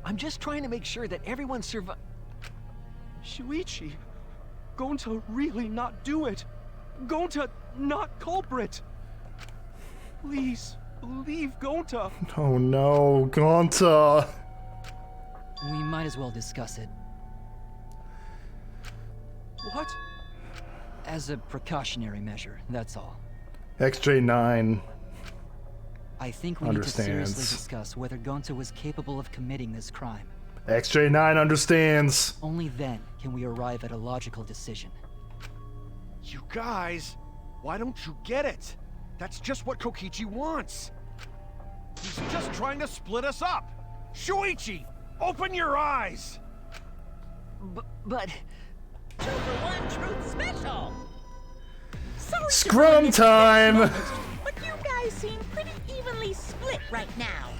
I'm just trying to make sure that everyone survives. Shuichi, Gonta really not do it. Gonta not culprit. Please, believe Gonta. Oh no, Gonta. We might as well discuss it. What? As a precautionary measure, that's all. XJ9 I think we need to seriously understands. discuss whether Gonta was capable of committing this crime. XJ9 understands. Only then can we arrive at a logical decision. You guys, why don't you get it? That's just what Kokichi wants. He's just trying to split us up. Shuichi, open your eyes! But... 2-for-1 Truth Special! Sorry to Scrum bring it to time! this moment, but you guys seem pretty evenly split right now.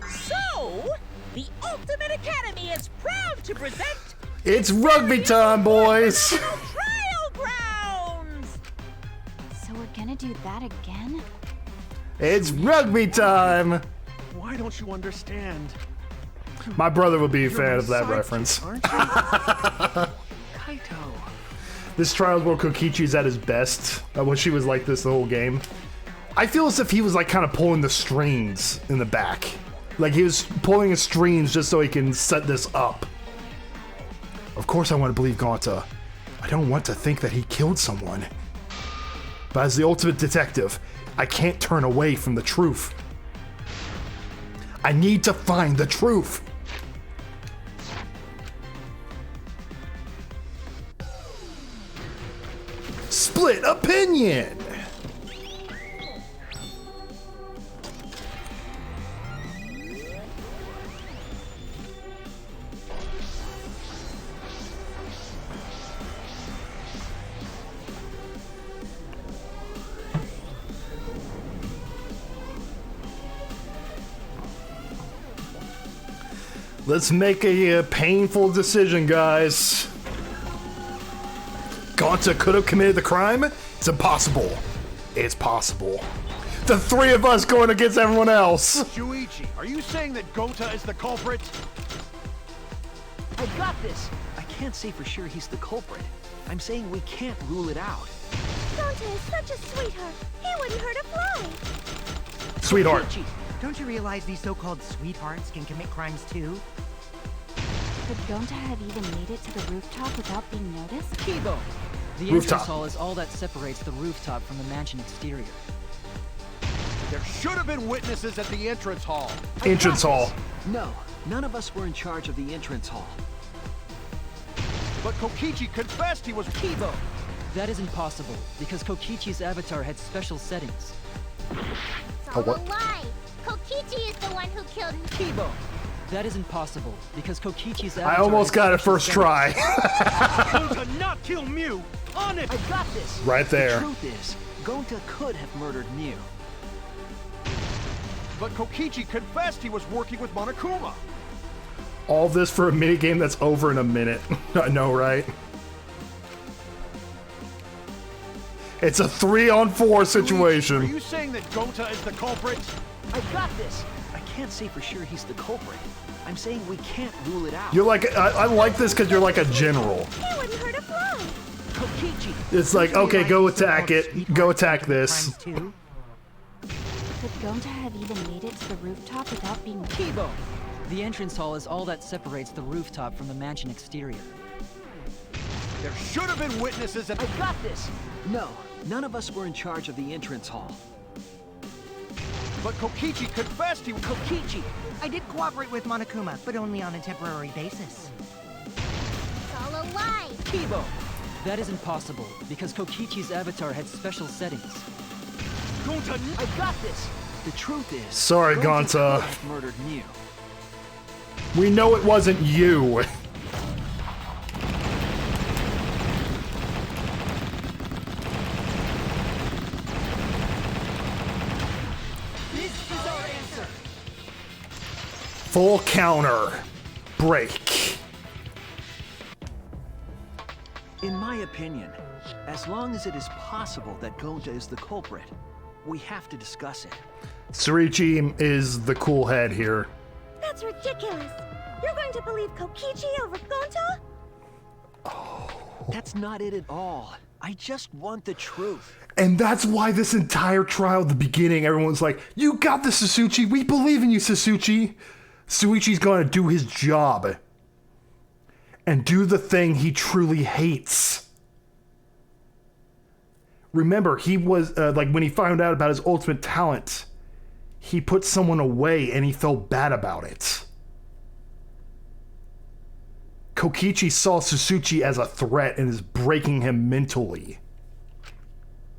So, the Ultimate Academy is proud to present... It's rugby time, boys! Trial Grounds! So we're gonna do that again? It's rugby time! Why don't you understand? My brother would be a You're fan my of that sidekick, reference. aren't you? Kaito... This trial is where Kokichi's at his best. When she was like this the whole game. I feel as if he was like kind of pulling the strings in the back. Like he was pulling the strings just so he can set this up. Of course I want to believe Gonta. I don't want to think that he killed someone. But as the ultimate detective, I can't turn away from the truth. I need to find the truth. Split opinion. Let's make a painful decision, guys. Gonta could have committed the crime? It's impossible. It's possible. The three of us going against everyone else. Shuichi, are you saying that Gonta is the culprit? I got this. I can't say for sure he's the culprit. I'm saying we can't rule it out. Gonta is such a sweetheart. He wouldn't hurt a fly. Sweetheart. Kokichi, don't you realize these so-called sweethearts can commit crimes too? Could Gonta have even made it to the rooftop without being noticed? Kibo! The Rooftop. entrance hall is all that separates the rooftop from the mansion exterior. There should have been witnesses at the entrance hall. Entrance hall. No, none of us were in charge of the entrance hall. But Kokichi confessed he was Kibo! That isn't possible, because Kokichi's avatar had special settings. It's all a what? lie. Kokichi is the one who killed me. Kibo! That isn't possible, because Kokichi's I avatar almost had got it special first settings. try. Gonta not kill Mew! On it! I got this! Right there. The truth is, Gonta could have murdered Mew. But Kokichi confessed he was working with Monokuma. All this for a minigame that's over in a minute. I know, right? It's a 3-on-4 Are situation. you saying that Gonta is the culprit? I got this! I can't say for sure he's the culprit. I'm saying we can't rule it out. You're like, I like this because you're like a general. He wouldn't hurt a fly. Kokichi! It's like, okay, go attack it. Go attack this. Crimes too? Could Gonta have even made it to the rooftop without being noticed? Kibo! The entrance hall is all that separates the rooftop from the mansion exterior. There should have been witnesses at I got this! No, none of us were in charge of the entrance hall. But Kokichi confessed he was Kokichi, I did cooperate with Monokuma, but only on a temporary basis. It's all a lie. Kibo! That isn't possible, because Kokichi's avatar had special settings. Gonta I got this! The truth is, Sorry, Gonta. could have murdered Mew. We know it wasn't you. This is our answer! Full counter. Break. In my opinion, as long as it is possible that Gonta is the culprit, we have to discuss it. Surichi is the cool head here. That's ridiculous. You're going to believe Kokichi over Gonta? That's not it at all. I just want the truth. And that's why this entire trial at the beginning, everyone's like, you got this, Sasuchi. We believe in you, Sasuchi. Suichi's gonna do his job. And do the thing he truly hates. Remember, he was, like, when he found out about his ultimate talent, he put someone away and he felt bad about it. Kokichi saw Sasuchi as a threat and is breaking him mentally.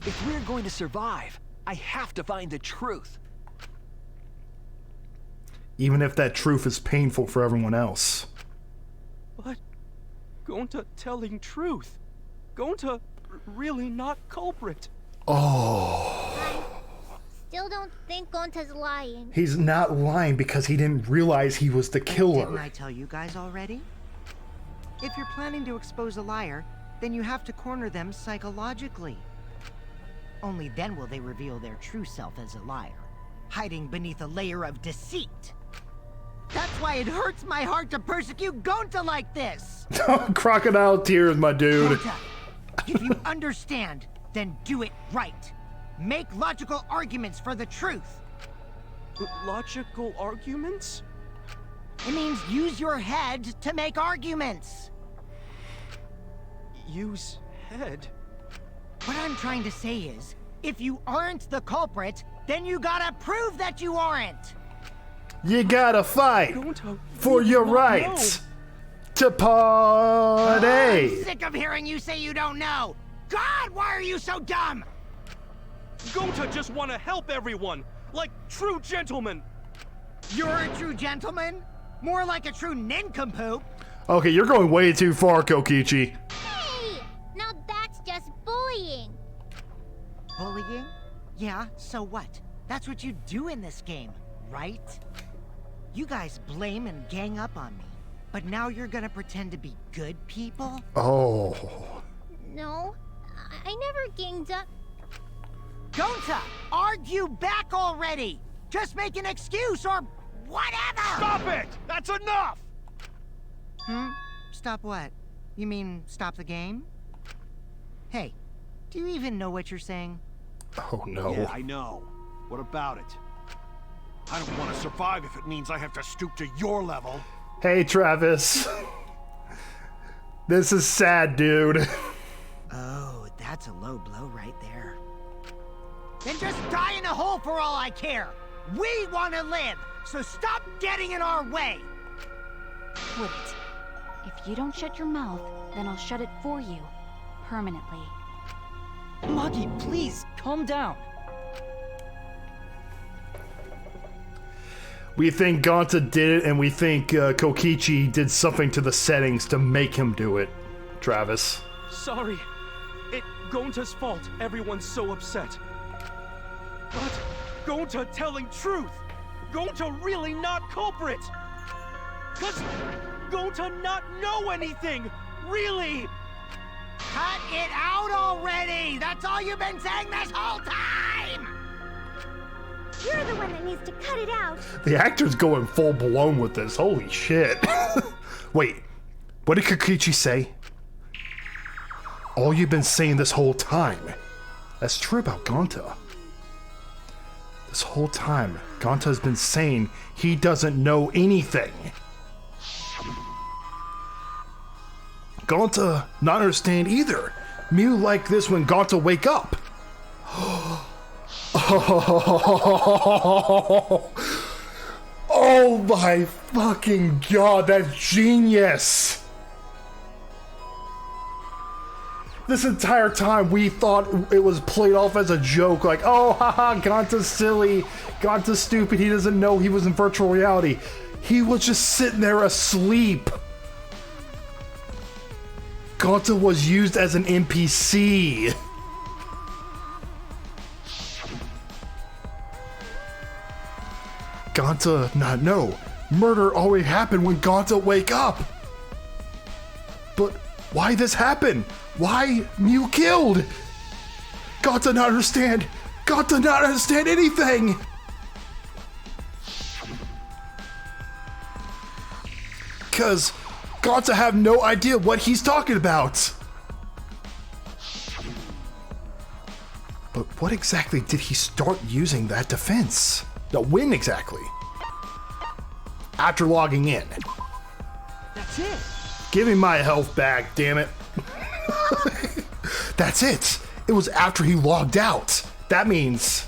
If we're going to survive, I have to find the truth. Even if that truth is painful for everyone else. But Gonta telling truth. Gonta really not culprit. Oh. Still don't think Gonta's lying. He's not lying because he didn't realize he was the Didn't killer. I tell you guys already? If you're planning to expose a liar, then you have to corner them psychologically. Only then will they reveal their true self as a liar, hiding beneath a layer of deceit. That's why it hurts my heart to persecute Gonta like this! Crocodile tears, my dude. Gonta, if you understand, then do it right. Make logical arguments for the truth. Logical arguments? It means use your head to make arguments. Use head? What I'm trying to say is, if you aren't the culprit, then you gotta prove that you aren't. You gotta fight Gonta for your not rights to party. I'm sick of hearing you say you don't know. God, why are you so dumb? Gonta just want to help everyone, like true gentlemen. You're a true gentleman? More like a true nincompoop. Okay, you're going way too far, Kokichi. Hey! Now that's just bullying. Bullying? Yeah, so what? That's what you do in this game, right? You guys blame and gang up on me, but now you're gonna pretend to be good people? Oh. No, I never ganged up. Gonta, argue back already! Just make an excuse or whatever! Stop it! That's enough! Stop what? You mean stop the game? Hey, do you even know what you're saying? Oh no. Yeah, I know. What about it? I don't want to survive if it means I have to stoop to your level. Hey, Travis. This is sad, dude. Oh, that's a low blow right there. Then just die in a hole for all I care! We want to live, so stop getting in our way! Wait. If you don't shut your mouth, then I'll shut it for you. Permanently. Maki, please, calm down. We think Gonta did it, and we think Kokichi did something to the settings to make him do it, Travis. Sorry. Gonta's fault. Everyone's so upset. But Gonta telling truth. Gonta really not culprit. Cause Gonta not know anything. Really. Cut it out already! That's all you've been saying this whole time! You're the one that needs to cut it out. The actor's going full blown with this. Holy shit. Wait, what did Kokichi say? All you've been saying this whole time. That's true about Gonta. This whole time, Gonta has been saying he doesn't know anything. Gonta not understand either. Mew like this when Gonta wake up. Oh my fucking god, that's genius! This entire time we thought it was played off as a joke, like, oh haha, Gonta's silly, Gonta's stupid, he doesn't know he was in virtual reality. He was just sitting there asleep. Gonta was used as an NPC. Gonta not know. Murder always happened when Gonta wake up. But why this happen? Why Mew killed? Gonta not understand. Gonta not understand anything. Cause Gonta have no idea what he's talking about. But what exactly did he start using that defense? No, when exactly? After logging in. That's it. Give me my health back, damn it. That's it. It was after he logged out. That means...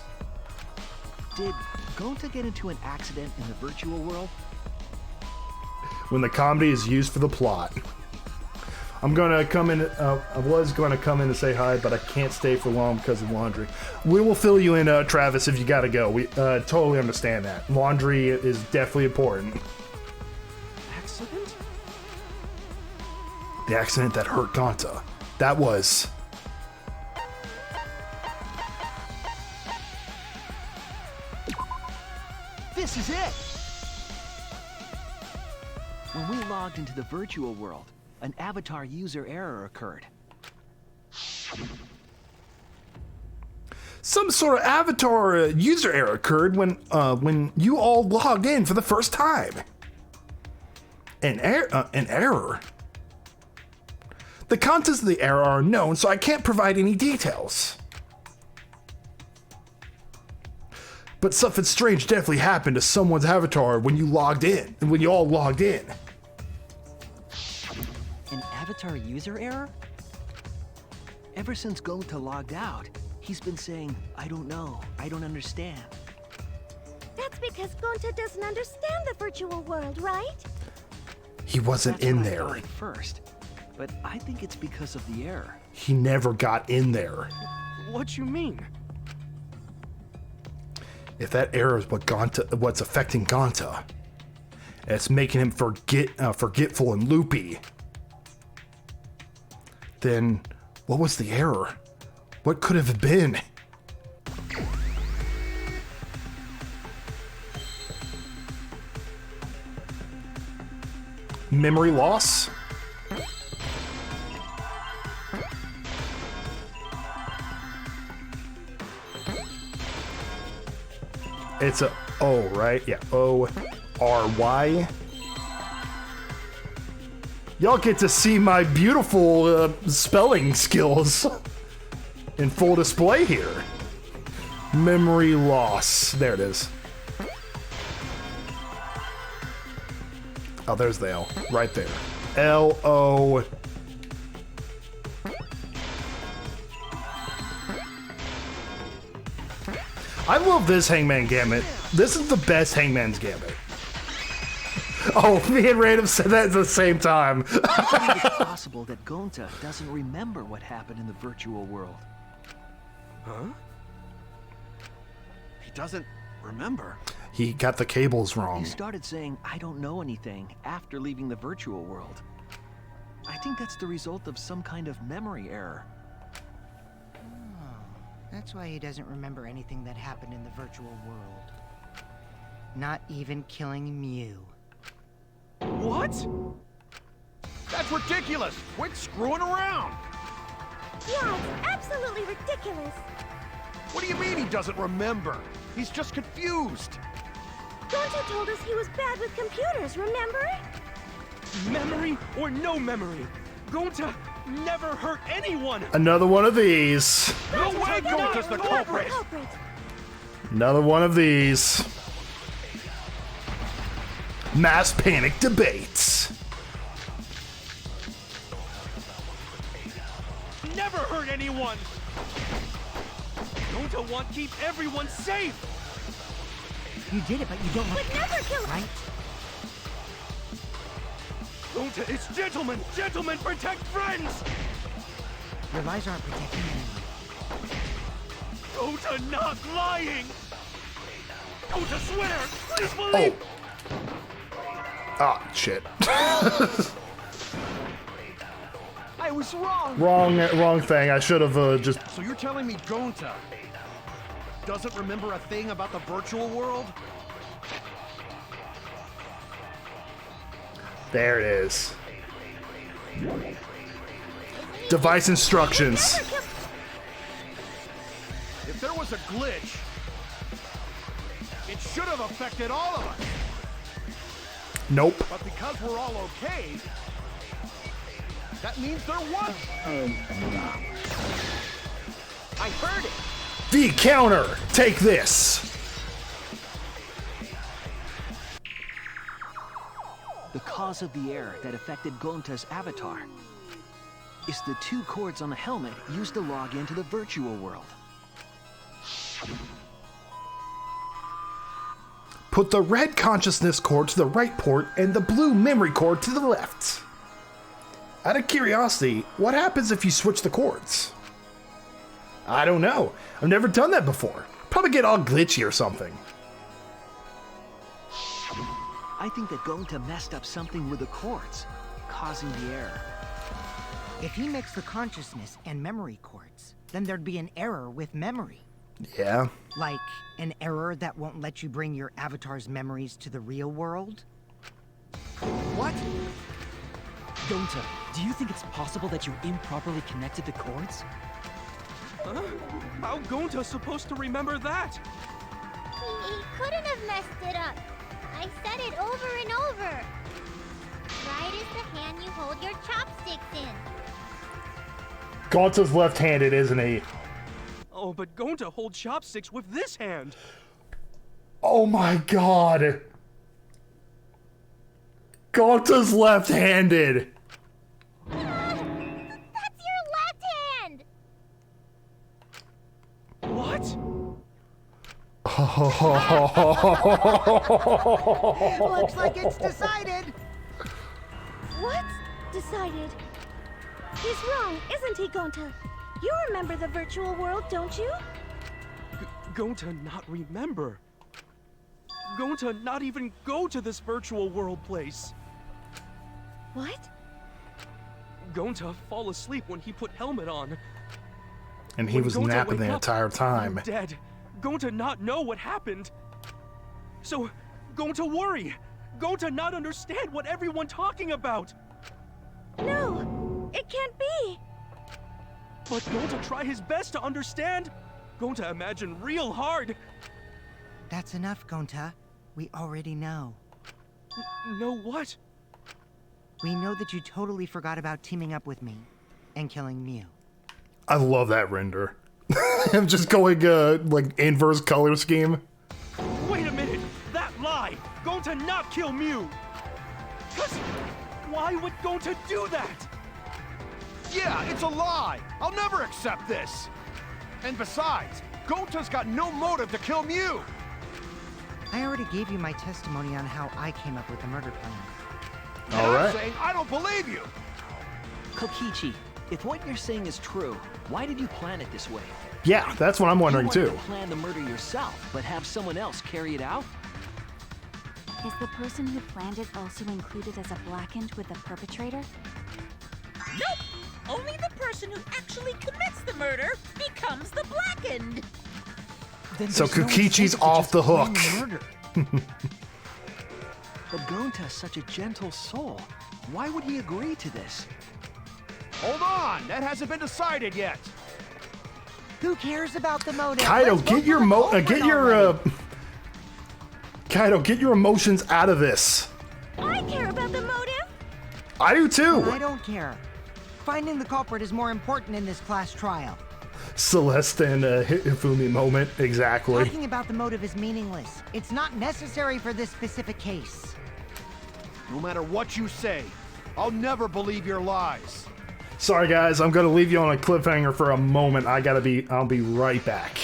Did Gonta get into an accident in the virtual world? When the comedy is used for the plot. I'm gonna come in, I was gonna come in and say hi, but I can't stay for long because of laundry. We will fill you in, Travis, if you gotta go. We totally understand that. Laundry is definitely important. Accident? The accident that hurt Gonta. That was... This is it! When we logged into the virtual world, an avatar user error occurred. Some sort of avatar user error occurred when you all logged in for the first time. An error? The contents of the error are unknown, so I can't provide any details. But something strange definitely happened to someone's avatar when you logged in, and when you all logged in. An avatar user error? Ever since Gonta logged out, he's been saying, I don't know, I don't understand. That's because Gonta doesn't understand the virtual world, right? He wasn't That's in what I there. thought at first, but I think it's because of the error. He never got in there. What you mean? If that error is what's affecting Gonta, and it's making him forgetful and loopy, then what was the error? What could have been? Memory loss? It's a O, right? Yeah, O-R-Y. Y'all get to see my beautiful spelling skills in full display here. Memory loss. There it is. Oh, there's the L. Right there. L-O... I love this Hangman Gambit. This is the best Hangman's Gambit. Oh, me and Random said that at the same time. How is it possible that Gonta doesn't remember what happened in the virtual world? Huh? He doesn't remember. He got the cables wrong. He started saying, I don't know anything, after leaving the virtual world. I think that's the result of some kind of memory error. That's why he doesn't remember anything that happened in the virtual world. Not even killing Mew. What? That's ridiculous! Quit screwing around! Yeah, it's absolutely ridiculous. What do you mean he doesn't remember? He's just confused. Gonta told us he was bad with computers, remember? Memory or no memory, Gonta never hurt anyone! Another one of these. No way Gonta's the culprit! Another one of these. Mass panic debates. Never hurt anyone! Gonta want to keep everyone safe! You did it, but you don't want But never kill right? Gonta is gentlemen! Gentlemen protect friends! Your lies aren't protecting anyone. Gonta not lying! Gonta swear! Please believe! Oh, shit. I was wrong! Wrong thing. I should have just... So you're telling me Gonta doesn't remember a thing about the virtual world? There it is. Device instructions. If there was a glitch, it should have affected all of us. Nope. But because we're all okay, that means there was. I heard it. The counter. Take this. The cause of the error that affected Gonta's avatar is the 2 cords on the helmet used to log into the virtual world. Put the red consciousness cord to the right port and the blue memory cord to the left. Out of curiosity, what happens if you switch the cords? I don't know. I've never done that before. Probably get all glitchy or something. I think that Gonta messed up something with the cords, causing the error. If he mixed the consciousness and memory cords, then there'd be an error with memory. Yeah. Like an error that won't let you bring your avatar's memories to the real world? What? Gonta, do you think it's possible that you improperly connected the cords? Huh? How Gonta supposed to remember that? He couldn't have messed it up. I said it over and over. Right is the hand you hold your chopsticks in. Gonta's left-handed, isn't he? Oh, but Gonta hold chopsticks with this hand. Oh my god. Gonta's left-handed. That's your left hand! What? Looks like it's decided! What? Decided. He's wrong, isn't he, Gonta? You remember the virtual world, don't you? Gonta not remember. Gonta not even go to this virtual world place. What? Gonta fall asleep when he put helmet on. And he was Gonta napping wake the up, entire time. I'm dead. Gonta not know what happened. So, Gonta worry. Gonta not understand what everyone talking about. No, it can't be. But Gonta try his best to understand. Gonta imagine real hard. That's enough, Gonta. We already know. Know what? We know that you totally forgot about teaming up with me and killing Mew. I love that render. I'm just going like inverse color scheme. Wait a minute! That lie! Gonta not kill Mew! Cause why would Gonta do that? Yeah, it's a lie! I'll never accept this! And besides, Gonta's got no motive to kill Mew! I already gave you my testimony on how I came up with the murder plan. And I'm saying I don't believe you! Kokichi, if what you're saying is true, why did you plan it this way? Yeah, that's what I'm wondering you too. wanted to plan the murder yourself, but have someone else carry it out? Is the person who planned it also included as a blackened with the perpetrator? Nope! Only the person who actually commits the murder becomes the blackened. So Kokichi's off the hook. But Gonta's such a gentle soul. Why would he agree to this? Hold on! That hasn't been decided yet! Who cares about the motive? Kaido, Let's get your vote for the culprit Kaido, get your emotions out of this. I care about the motive. I do too. I don't care. Finding the culprit is more important in this class trial. Celeste and Hifumi moment, exactly. Talking about the motive is meaningless. It's not necessary for this specific case. No matter what you say, I'll never believe your lies. Sorry guys, I'm gonna leave you on a cliffhanger for a moment. I'll be right back.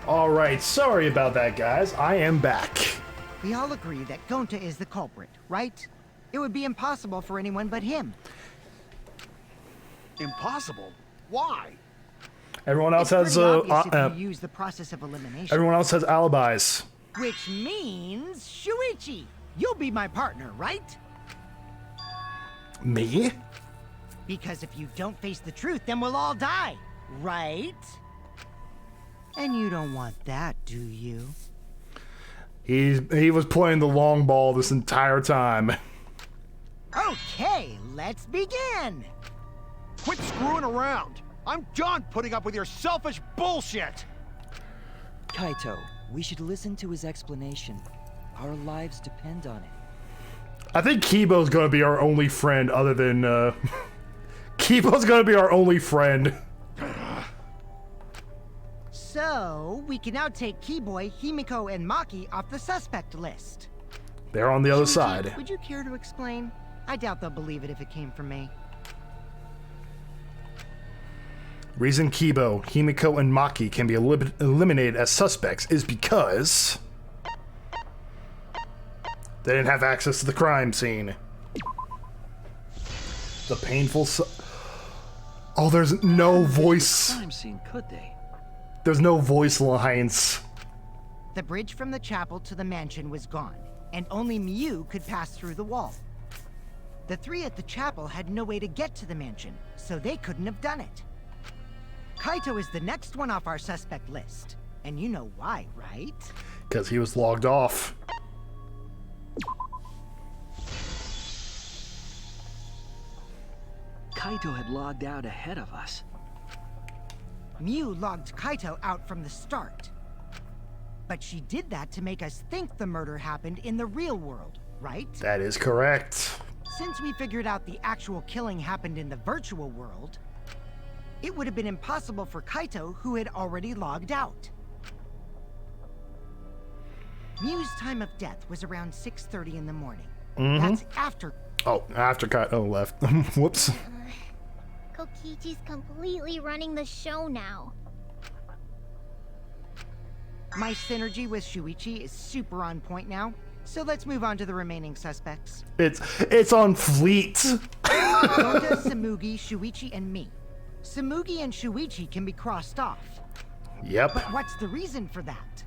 Alright, sorry about that, guys. I am back. We all agree that Gonta is the culprit, right? It would be impossible for anyone but him. Impossible? Why? Everyone else It's has pretty obvious if you use the process of elimination. everyone else has alibis. Which means, Shuichi, you'll be my partner, right? Me? Because if you don't face the truth, then we'll all die, right? And you don't want that, do you? He was playing the long ball this entire time. Okay, let's begin! Quit screwing around! I'm done putting up with your selfish bullshit! Kaito, we should listen to his explanation. Our lives depend on it. I think Kibo's gonna be our only friend other than, Kibo's gonna be our only friend. So, we can now take Keyboy, Himiko, and Maki off the suspect list. They're on the other Shuichi, side. Would you care to explain? I doubt they'll believe it if it came from me. Reason Kibo, Himiko, and Maki can be eliminated as suspects is because they didn't have access to the crime scene. The painful oh, there's no voice. Crime scene, could they? There's no voice lines. The bridge from the chapel to the mansion was gone, and only Mew could pass through the wall. The three at the chapel had no way to get to the mansion, so they couldn't have done it. Kaito is the next one off our suspect list, and you know why, right? Because he was logged off. Kaito had logged out ahead of us. Mew logged Kaito out from the start. But she did that to make us think the murder happened in the real world, right? That is correct. Since we figured out the actual killing happened in the virtual world, it would have been impossible for Kaito, who had already logged out. Mew's time of death was around 6:30 in the morning. That's after... Oh, after Kaito left. Whoops. Kokichi's completely running the show now. My synergy with Shuichi is super on point now, so let's move on to the remaining suspects. It's on fleet. Gonta, Samugi, Shuichi, and me. Samugi and Shuichi can be crossed off. Yep. But what's the reason for that?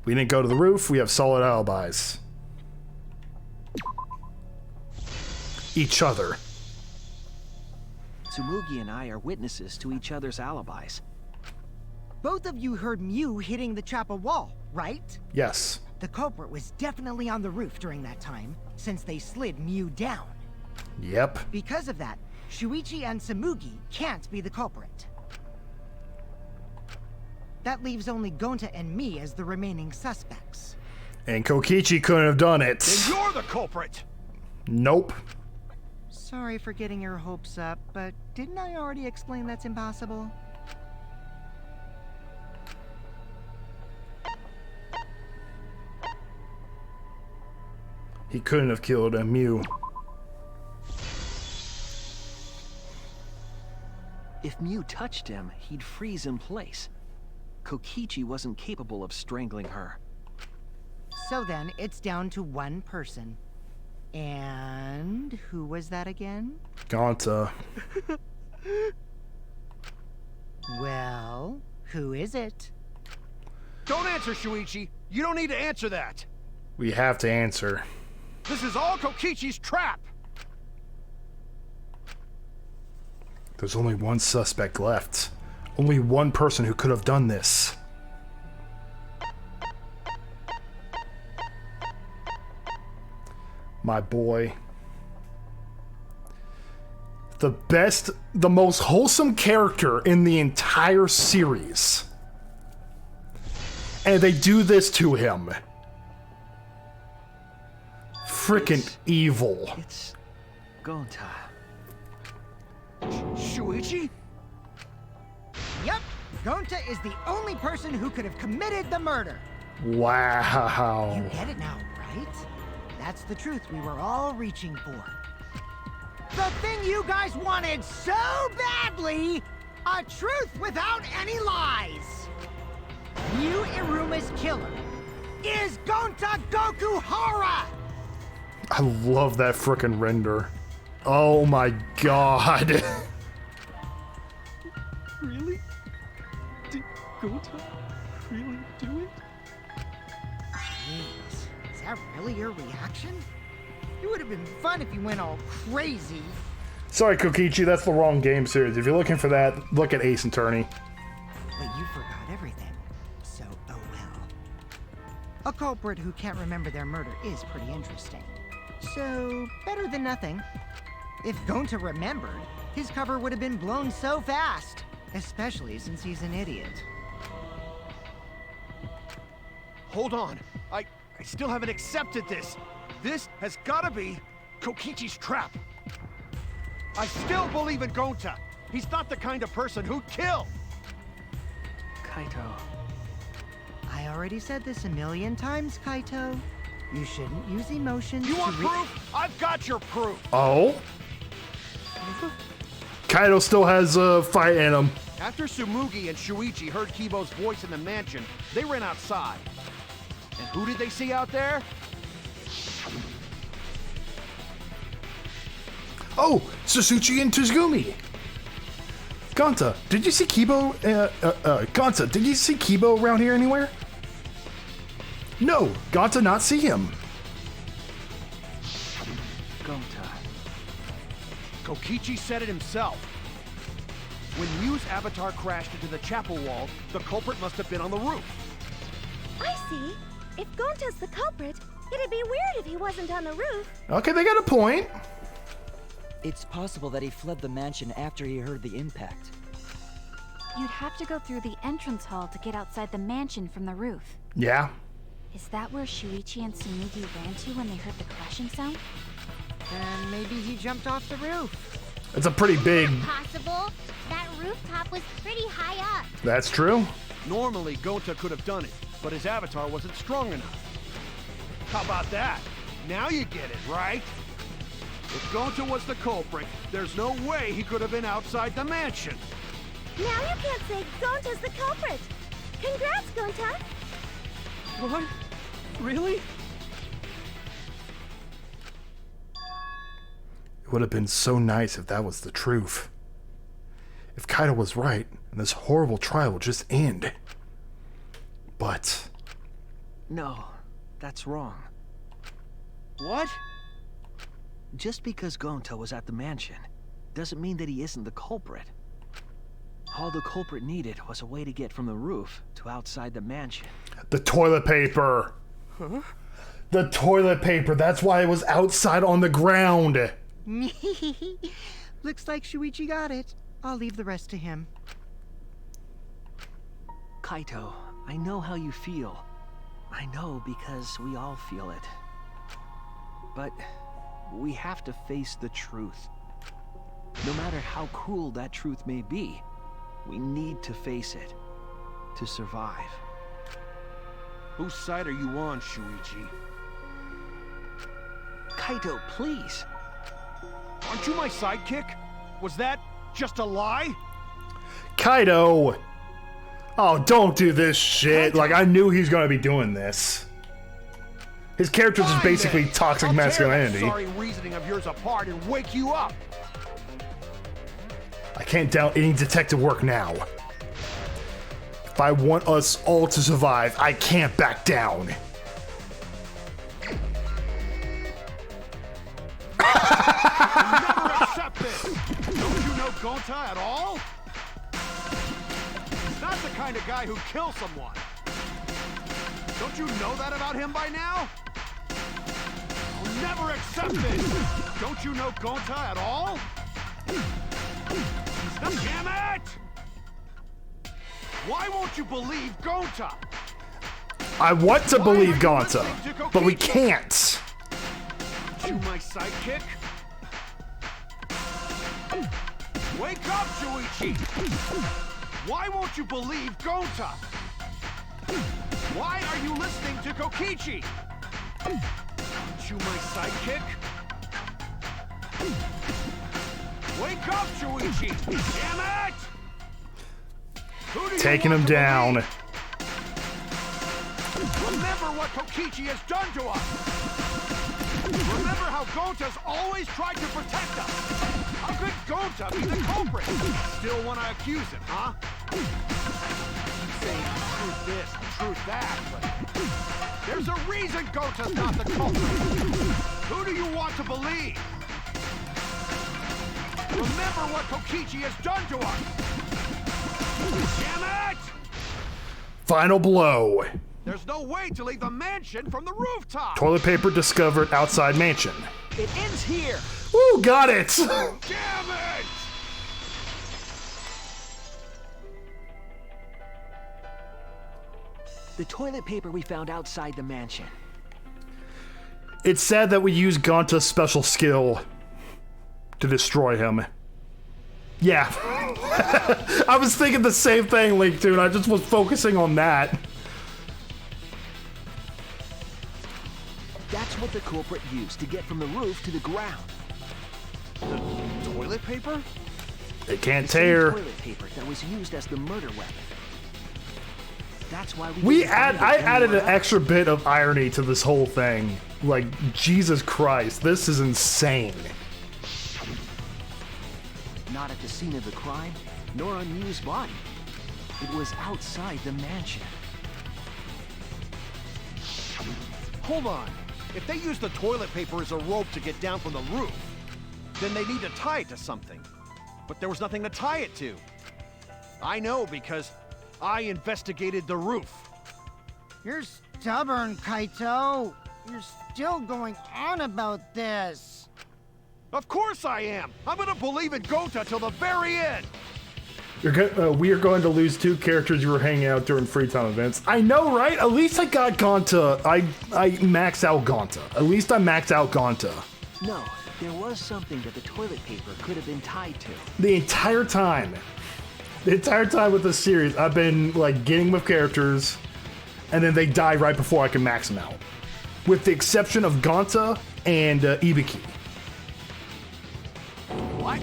We didn't go to the roof. We have solid alibis. Each other. Tsumugi and I are witnesses to each other's alibis. Both of you heard Mew hitting the chapel wall, right? Yes. The culprit was definitely on the roof during that time, since they slid Mew down. Yep. Because of that, Shuichi and Samugi can't be the culprit. That leaves only Gonta and me as the remaining suspects. And Kokichi couldn't have done it. Then you're the culprit! Nope. Sorry for getting your hopes up, but didn't I already explain that's impossible? He couldn't have killed a Mew. If Mew touched him, he'd freeze in place. Kokichi wasn't capable of strangling her. So then, it's down to one person. And who was that again? Gonta. Well, who is it? Don't answer, Shuichi. You don't need to answer that. We have to answer. This is all Kokichi's trap. There's only one suspect left. Only one person who could have done this. My boy. The most wholesome character in the entire series. And they do this to him. Frickin' evil. It's Gonta. Shuichi? Yep, Gonta is the only person who could have committed the murder. Wow. You get it now, right? That's the truth we were all reaching for. The thing you guys wanted so badly! A truth without any lies! Mew Iruma's killer is Gonta Gokuhara! I love that frickin' render. Oh my god. Really? Did Gonta really do it? Jeez, is that really your reaction? It would have been fun if you went all crazy. Sorry, Kokichi, that's the wrong game series. If you're looking for that, look at Ace Attorney. But you forgot everything. So, oh well. A culprit who can't remember their murder is pretty interesting. So, better than nothing. If Gonta remembered, his cover would have been blown so fast. Especially since he's an idiot. Hold on. I still haven't accepted this. This has gotta be Kokichi's trap. I still believe in Gonta. He's not the kind of person who'd kill. Kaito. I already said this a million times, Kaito. You shouldn't use emotions You to want proof? I've got your proof. Oh? Kaito still has a fight in him. After Tsumugi and Shuichi heard Kibo's voice in the mansion, they ran outside. And who did they see out there? Oh, Sasuchi and Tsugumi. Gonta, did you see Kibo? Gonta, did you see Kibo around here anywhere? No, Gonta not see him. Gonta. Kokichi said it himself. When Mew's avatar crashed into the chapel wall, the culprit must have been on the roof. I see. If Gonta's the culprit, it'd be weird if he wasn't on the roof. Okay, they got a point. It's possible that he fled the mansion after he heard the impact. You'd have to go through the entrance hall to get outside the mansion from the roof. Yeah. Is that where Shuichi and Tsunugi ran to when they heard the crashing sound? And maybe he jumped off the roof. It's a pretty big... Possible. That rooftop was pretty high up. That's true. Normally, Gonta could have done it, but his avatar wasn't strong enough. How about that? Now you get it, right? If Gonta was the culprit, there's no way he could have been outside the mansion. Now you can't say Gonta's the culprit. Congrats, Gonta. What? Really? It would have been so nice if that was the truth. If Kaido was right, and this horrible trial would just end. But... No, that's wrong. What? Just because Gonta was at the mansion doesn't mean that he isn't the culprit. All the culprit needed was a way to get from the roof to outside the mansion. The toilet paper! Huh? The toilet paper, that's why it was outside on the ground! Looks like Shuichi got it. I'll leave the rest to him. Kaito, I know how you feel. I know because we all feel it. But we have to face the truth. No matter how cruel that truth may be, we need to face it to survive. Whose side are you on, Shuichi? Kaito, please. Aren't you my sidekick? Was that just a lie? Kaido! Oh, don't do this shit. Kaito. Like, I knew he was gonna be doing this. His character's just basically toxic I'll masculinity. tear that sorry reasoning of yours apart and wake you up. I can't doubt any detective work now. If I want us all to survive, I can't back down. Never accept this! Don't you know Gonta at all? He's not the kind of guy who kills someone. Don't you know that about him by now? I'll never accept this! Don't you know Gonta at all? Damn it! Why won't you believe Gonta? I want to believe Gonta, but we can't. You my sidekick? Wake up, Shuichi! Why won't you believe Gonta? Why are you listening to Kokichi? Aren't you my sidekick? Wake up, Shuichi! Damn it! Who do you Taking want him to down. believe? Remember what Kokichi has done to us! Remember how Gonta's always tried to protect us! How could Gonta be the culprit? Still want to accuse him, huh? You say truth this, truth that, but there's a reason Gonta's not the culprit! Who do you want to believe? Remember what Kokichi has done to us! Damn it! Final blow. There's no way to leave the mansion from the rooftop! Toilet paper discovered outside mansion. It ends here! Woo, got it! Damn it! The toilet paper we found outside the mansion. It's sad that we used Gonta's special skill to destroy him. Yeah. I was thinking the same thing, Link, dude. I just was focusing on that. That's what the culprit used to get from the roof to the ground. The toilet paper? It can't The same tear. toilet paper that was used as the murder weapon. That's why I added an extra bit of irony to this whole thing. Like, Jesus Christ, this is insane. Not at the scene of the crime, nor on Miu's body. It was outside the mansion. Hold on. If they use the toilet paper as a rope to get down from the roof, then they need to tie it to something. But there was nothing to tie it to. I know because I investigated the roof. You're stubborn, Kaito. You're still going on about this. Of course I am! I'm gonna believe in Gonta till the very end! We are going to lose 2 characters you were hanging out during free time events. I know, right? At least I got Gonta. I maxed out Gonta. At least I maxed out Gonta. No, there was something that the toilet paper could have been tied to. The entire time with the series, I've been like getting with characters, and then they die right before I can max them out. With the exception of Gonta and Ibiki. What?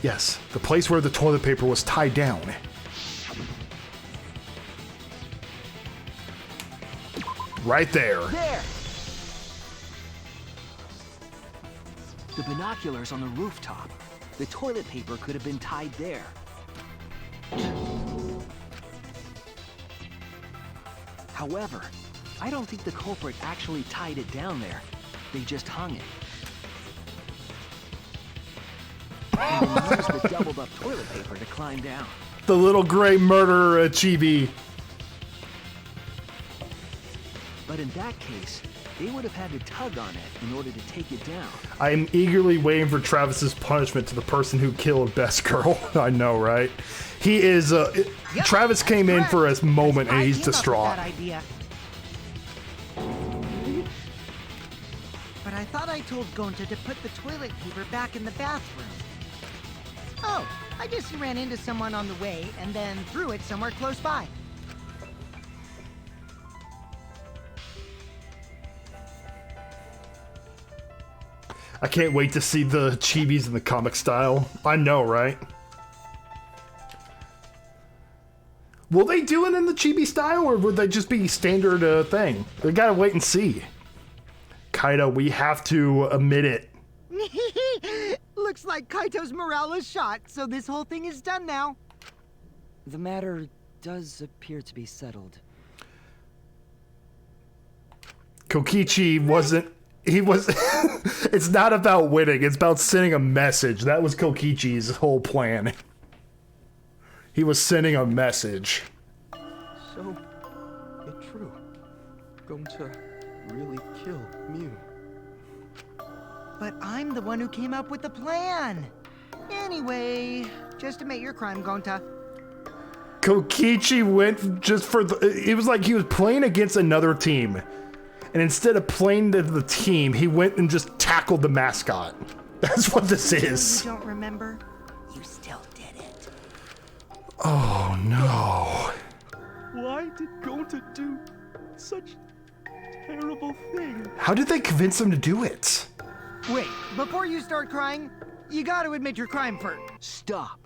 Yes, the place where the toilet paper was tied down. Right there. There! The binoculars on the rooftop. The toilet paper could have been tied there. However, I don't think the culprit actually tied it down there. They just hung it. And then used the doubled up toilet paper to climb down. The little gray murderer chibi. But in that case, they would have had to tug on it in order to take it down. I am eagerly waiting for Travis's punishment to the person who killed Best Girl. I know, right? He is, Travis came in for a moment and he's distraught. But I thought I told Gonta to put the toilet paper back in the bathroom. Oh, I just ran into someone on the way and then threw it somewhere close by. I can't wait to see the chibis in the comic style. I know, right? Will they do it in the chibi style, or would they just be standard thing? They gotta wait and see. Kaito, we have to admit it. Looks like Kaito's morale is shot, so this whole thing is done now. The matter does appear to be settled. Kokichi wasn't... He was... It's not about winning, it's about sending a message. That was Kokichi's whole plan. He was sending a message. So, it's true. Going to really kill Mew. But I'm the one who came up with the plan. Anyway, just admit your crime, Gonta. Kokichi went just for the... It was like he was playing against another team. And instead of playing the team, he went and just tackled the mascot. That's what this is. You don't remember? You still did it. Oh, no. Why did Gonta do such a terrible thing? How did they convince him to do it? Wait, before you start crying, you gotta admit your crime first. Stop.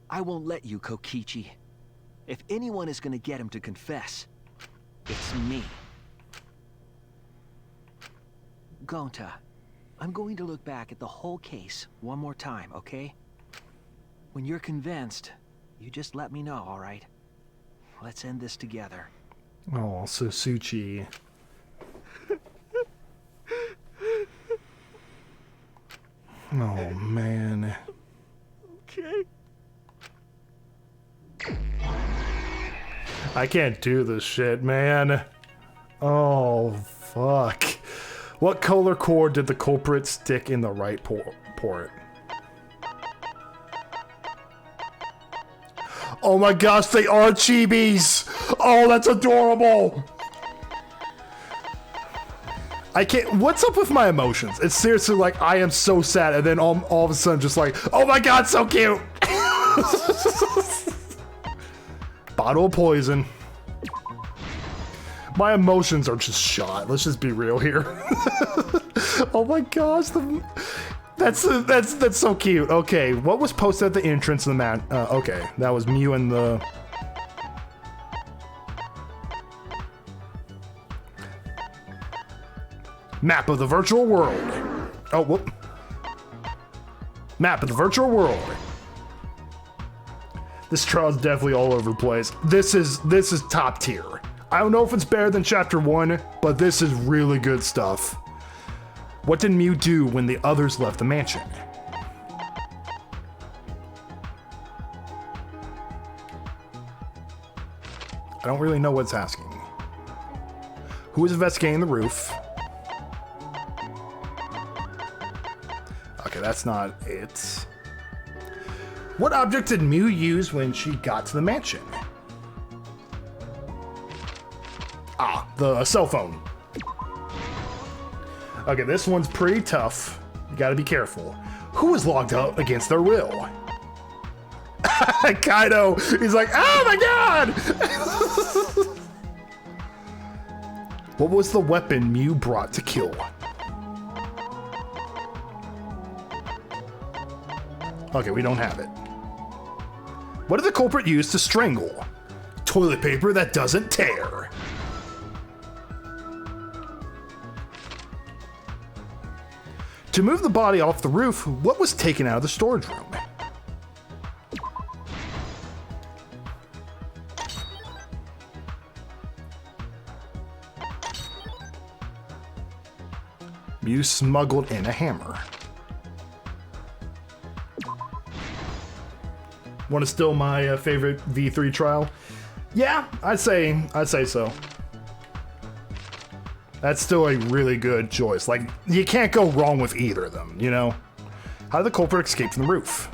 I won't let you, Kokichi. If anyone is gonna get him to confess, it's me. Gonta, I'm going to look back at the whole case one more time, okay? When you're convinced, you just let me know, all right? Let's end this together. Oh, Susuchi. Oh, man. Okay. I can't do this shit, man. Oh, fuck. What color cord did the culprit stick in the right port? Oh my gosh, they are chibis! Oh, that's adorable! I can't... What's up with my emotions? It's seriously like, I am so sad, and then all of a sudden just like, oh my god, so cute! Bottle of poison. My emotions are just shot. Let's just be real here. Oh my gosh, that's so cute. Okay, what was posted at the entrance of the man? Okay, that was Mew and the... Map of the virtual world. Oh, whoop. Map of the virtual world. This trial is definitely all over the place. This is top tier. I don't know if it's better than Chapter 1, but this is really good stuff. What did Mew do when the others left the mansion? I don't really know what's asking. Who is investigating the roof? Okay, that's not it. What object did Mew use when she got to the mansion? Ah, the cell phone. Okay, this one's pretty tough. You gotta be careful. Who was locked up against their will? Kaido, he's like, oh my god! What was the weapon Mew brought to kill? Okay, we don't have it. What did the culprit use to strangle? Toilet paper that doesn't tear. To move the body off the roof, what was taken out of the storage room? Mew smuggled in a hammer. Want to steal my favorite V3 trial? Yeah, I'd say so. That's still a really good choice. Like, you can't go wrong with either of them, you know? How did the culprit escape from the roof?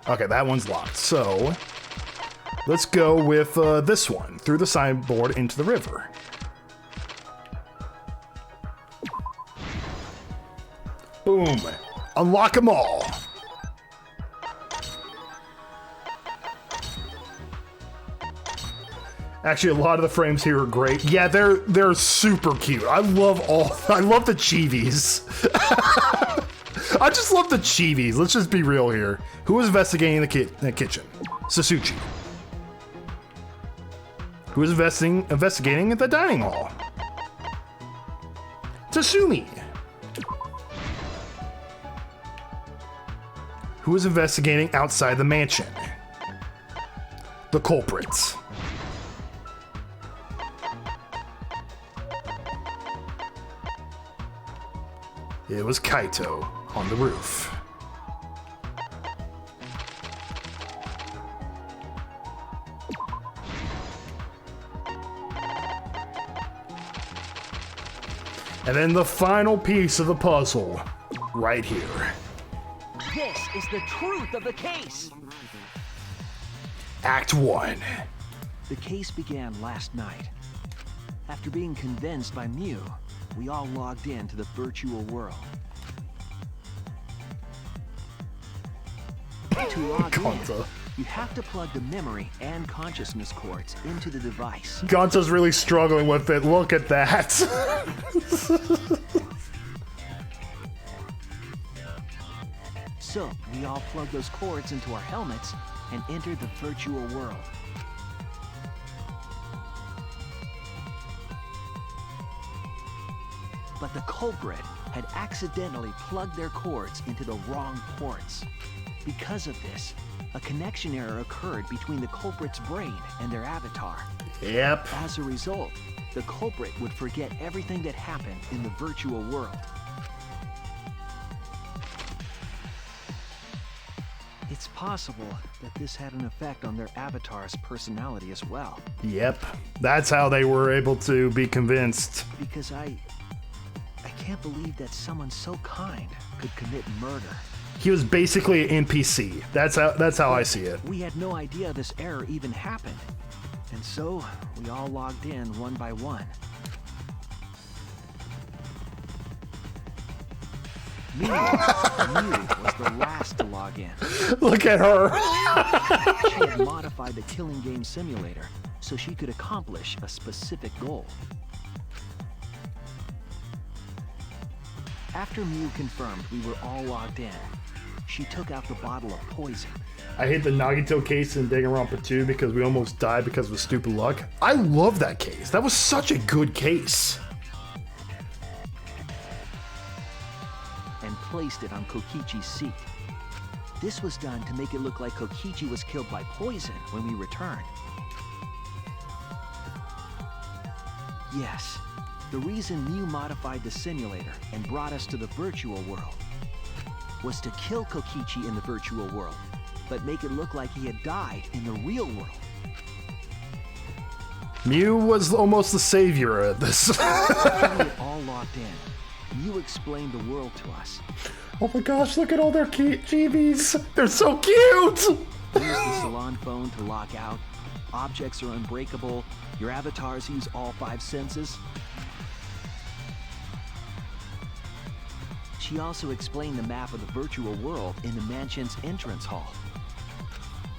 Okay, that one's locked. So, let's go with this one. Through the signboard into the river. Boom. Unlock them all. Actually, a lot of the frames here are great. Yeah, they're super cute. I love the chivis. I just love the chivis. Let's just be real here. Who was investigating the kitchen? Sasuke. Who was investigating the dining hall? Tatsumi. Who was investigating outside the mansion? The culprits. It was Kaito on the roof. And then the final piece of the puzzle, right here. This is the truth of the case. Act 1. The case began last night. After being convinced by Mew, we all logged in to the virtual world. To log in, you have to plug the memory and consciousness cords into the device. Gonta's really struggling with it. Look at that. So, we all plugged those cords into our helmets and entered the virtual world. But the culprit had accidentally plugged their cords into the wrong ports. Because of this, a connection error occurred between the culprit's brain and their avatar. Yep. As a result, the culprit would forget everything that happened in the virtual world. It's possible that this had an effect on their avatar's personality as well. Yep. That's how they were able to be convinced. Because I can't believe that someone so kind could commit murder. He was basically an NPC. That's how I see it. We had no idea this error even happened. And so, we all logged in one by one. Mew was the last to log in. Look at her. She had modified the killing game simulator so she could accomplish a specific goal. After Mew confirmed we were all logged in, she took out the bottle of poison. I hate the Nagito case in Danganronpa 2 because we almost died because of stupid luck. I love that case. That was such a good case. And placed it on Kokichi's seat. This was done to make it look like Kokichi was killed by poison when we returned. Yes, the reason Mew modified the simulator and brought us to the virtual world was to kill Kokichi in the virtual world, but make it look like he had died in the real world. Mew was almost the savior of this. After we were all logged in, Mew explained the world to us. Oh my gosh, look at all their cute chibies. They're so cute! Use the salon phone to lock out. Objects are unbreakable. Your avatars use all 5 senses. She also explained the map of the virtual world in the mansion's entrance hall.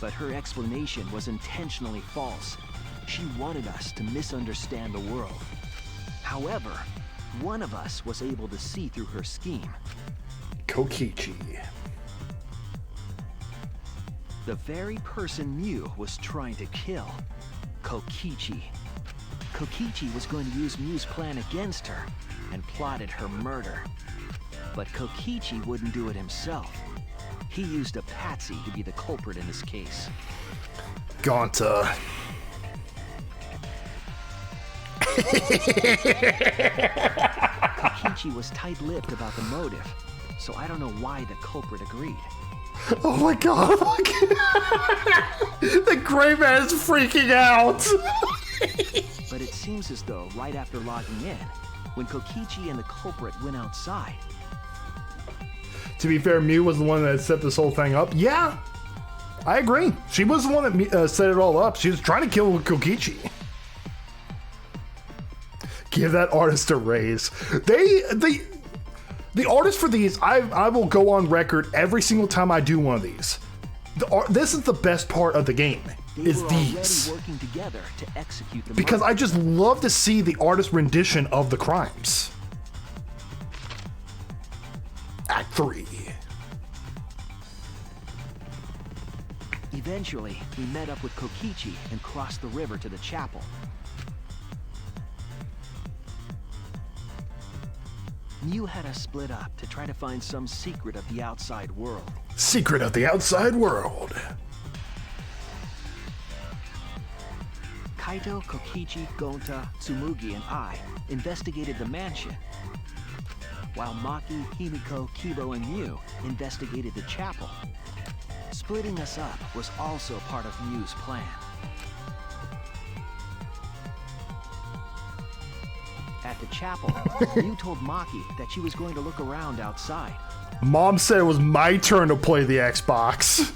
But her explanation was intentionally false. She wanted us to misunderstand the world. However, one of us was able to see through her scheme. Kokichi. The very person Mew was trying to kill. Kokichi. Kokichi was going to use Mew's plan against her and plotted her murder. But Kokichi wouldn't do it himself. He used a patsy to be the culprit in this case. Gonta. Kokichi was tight-lipped about the motive, so I don't know why the culprit agreed. Oh my god, the gray man is freaking out. But it seems as though right after logging in, when Kokichi and the culprit went outside. To be fair, Mew was the one that set this whole thing up. Yeah, I agree. She was the one that set it all up. She was trying to kill Kokichi. Give that artist a raise. The artists for these, I will go on record every single time I do one of these. This is the best part of the game. Is these working together to execute the because I just love to see the artist rendition of the crimes. Act 3. Eventually, we met up with Kokichi and crossed the river to the chapel. Mew had us split up to try to find some secret of the outside world. Secret of the outside world. Kaito, Kokichi, Gonta, Tsumugi, and I investigated the mansion, while Maki, Himiko, Kibo, and Mew investigated the chapel. Splitting us up was also part of Mew's plan. At the chapel, Mew told Maki that she was going to look around outside. Mom said it was my turn to play the Xbox.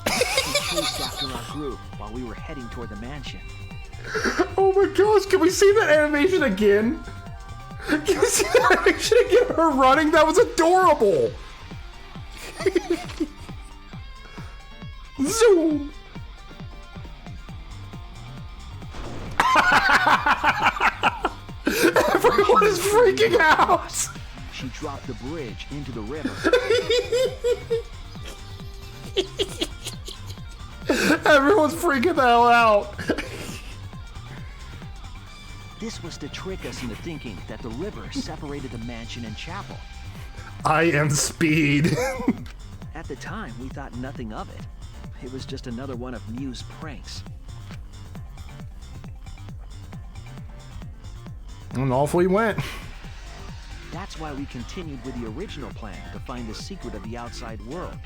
She chased after our group while we were heading toward the mansion. Oh my gosh, can we see that animation again? Can we see that animation again? Her running? That was adorable. Zoom. Everyone is freaking out. She dropped the bridge into the river. Everyone's freaking the hell out. This was to trick us into thinking that the river separated the mansion and chapel. I am Speed. At the time, we thought nothing of it. It was just another one of Mew's pranks. And off we went. That's why we continued with the original plan to find the secret of the outside world.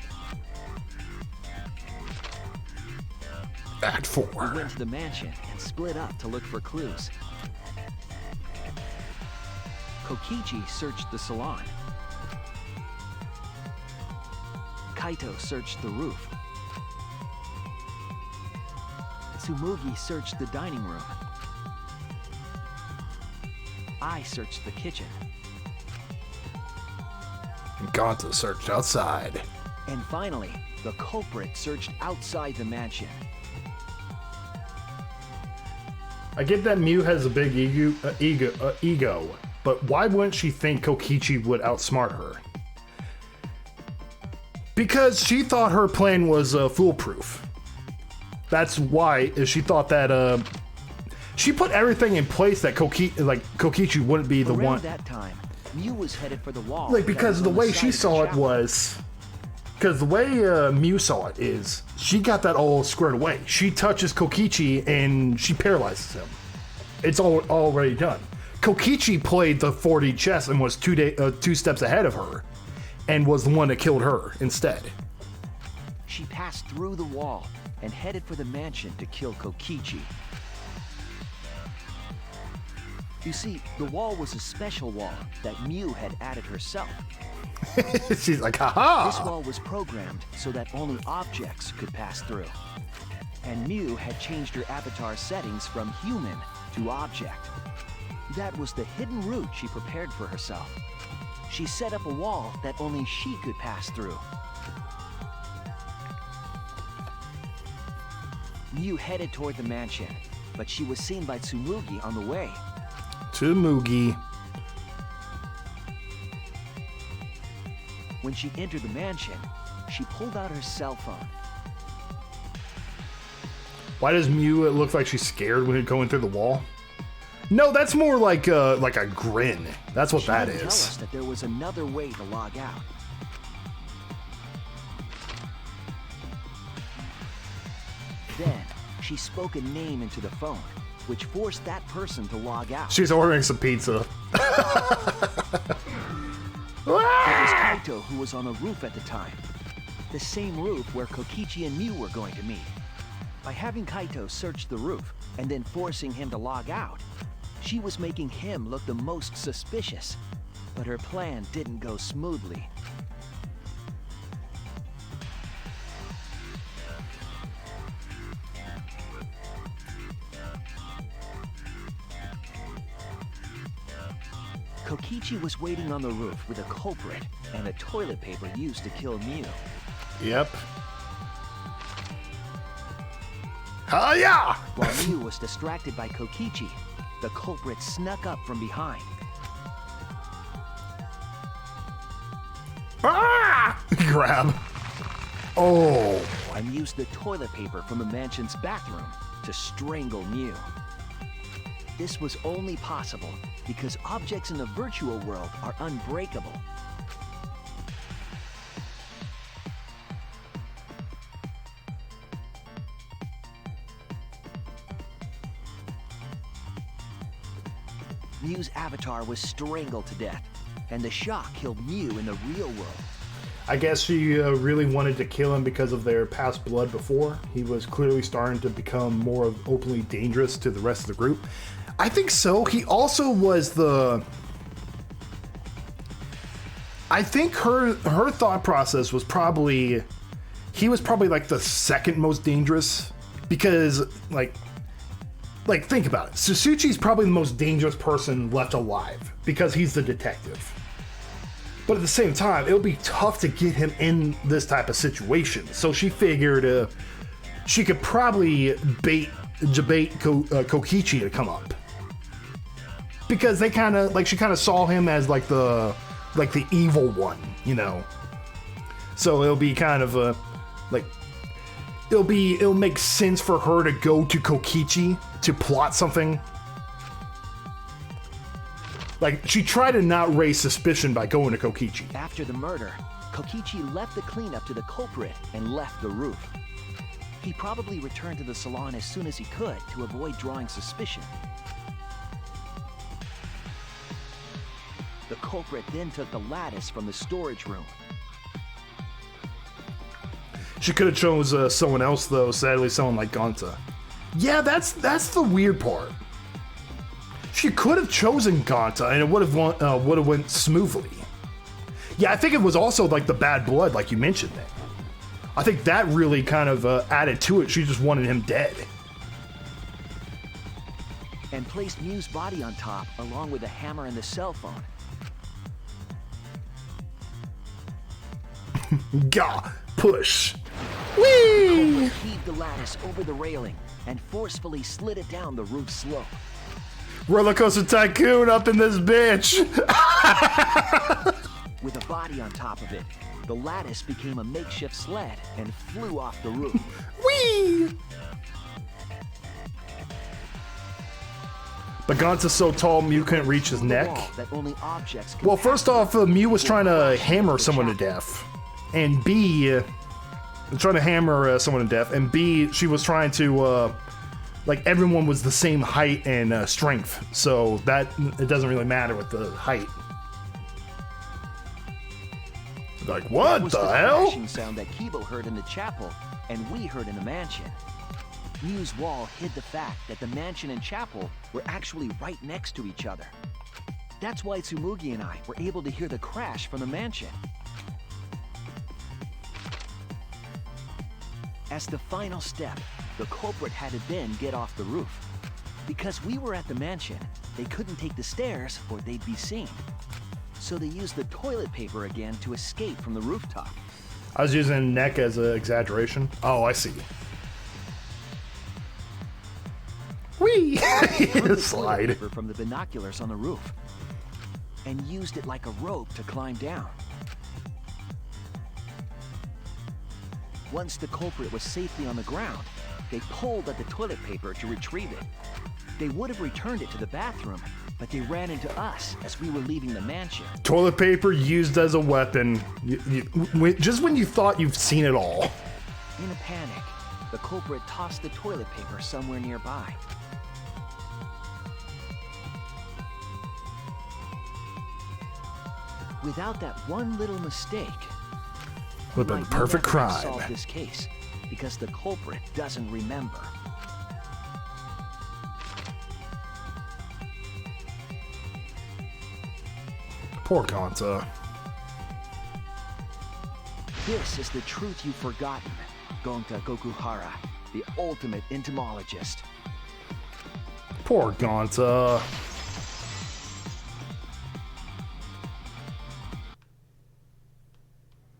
Act 4. We went to the mansion and split up to look for clues. Kokichi searched the salon. Kaito searched the roof. Tsumugi searched the dining room. I searched the kitchen. And Gonta searched outside. And finally, the culprit searched outside the mansion. I get that Mew has a big ego, but why wouldn't she think Kokichi would outsmart her? Because she thought her plan was foolproof. That's why she thought that she put everything in place that Kokichi wouldn't be the Around one. that time, Mew was headed for the wall. Like, because the way she saw it was, because the way Mew saw it is, she got that all squared away. She touches Kokichi and she paralyzes him. It's already done. Kokichi played the 4D chess and was two steps ahead of her, and was the one that killed her instead. She passed through the wall and headed for the mansion to kill Kokichi. You see, the wall was a special wall that Mew had added herself. She's like, haha! This wall was programmed so that only objects could pass through. And Mew had changed her avatar settings from human to object. That was the hidden route she prepared for herself. She set up a wall that only she could pass through. Mew headed toward the mansion, but she was seen by Tsumugi on the way. Tsumugi. When she entered the mansion, she pulled out her cell phone. Why does Mew look like she's scared when going through the wall? No, that's more like a grin. That's what that She didn't tell is. us that there was another way to log out. Then, she spoke a name into the phone, which forced that person to log out. She's ordering some pizza. It was Kaito who was on the roof at the time. The same roof where Kokichi and Mew were going to meet. By having Kaito search the roof and then forcing him to log out, she was making him look the most suspicious. But her plan didn't go smoothly. Kokichi was waiting on the roof with a culprit and the toilet paper used to kill Mew. Yep. Hiya! While Mew was distracted by Kokichi, the culprit snuck up from behind. Ah! Grab. Oh. And used the toilet paper from the mansion's bathroom to strangle Mew. This was only possible because objects in the virtual world are unbreakable. Mew's avatar was strangled to death, and the shock killed Mew in the real world. I guess she really wanted to kill him because of their past blood before. He was clearly starting to become more openly dangerous to the rest of the group. I think so. He also was the... I think her thought process was probably... He was probably like the second most dangerous because like think about it. Sasuchi's probably the most dangerous person left alive because he's the detective. But at the same time, it'll be tough to get him in this type of situation. So she figured she could probably debate Kokichi to come up. Because they kind of, she kind of saw him as like the evil one, you know. So it'll be kind of it'll make sense for her to go to Kokichi to plot something. Like, she tried to not raise suspicion by going to Kokichi. After the murder, Kokichi left the cleanup to the culprit and left the roof. He probably returned to the salon as soon as he could to avoid drawing suspicion. The culprit then took the lattice from the storage room. She could have chose someone else, though. Sadly, someone like Gonta. Yeah, that's the weird part. She could have chosen Gonta, and it would have went smoothly. Yeah, I think it was also like the bad blood, like you mentioned. There, I think that really kind of added to it. She just wanted him dead. And placed Mew's body on top, along with the hammer and the cell phone. Gah! Push! Whee! Heaved the lattice over the railing and forcefully slid it down the roof slope. Roller Coaster Tycoon up in this bitch! With a body on top of it, the lattice became a makeshift sled and flew off the roof. Whee! But Gonta's so tall, Mew couldn't reach his neck. That only objects could Well, first off, Mew was trying to hammer someone to death. And B, trying to hammer someone to death. And B, she was trying to, everyone was the same height and strength. So that, it doesn't really matter with the height. Like, what the hell? Crashing sound that Kibo heard in the chapel, and we heard in the mansion. Mew's wall hid the fact that the mansion and chapel were actually right next to each other. That's why Tsumugi and I were able to hear the crash from the mansion. As the final step, the culprit had to then get off the roof. Because we were at the mansion, they couldn't take the stairs or they'd be seen. So they used the toilet paper again to escape from the rooftop. I was using neck as an exaggeration. Oh, I see. Whee! Slide. Paper from the binoculars on the roof. And used it like a rope to climb down. Once the culprit was safely on the ground, they pulled at the toilet paper to retrieve it. They would have returned it to the bathroom, but they ran into us as we were leaving the mansion. Toilet paper used as a weapon. Just when you thought you've seen it all. In a panic, the culprit tossed the toilet paper somewhere nearby. Without that one little mistake, Would have been perfect crime. Solve this case because the culprit doesn't remember. Poor Gonta. This is the truth you've forgotten, Gonta Gokuhara, the ultimate entomologist. Poor Gonta.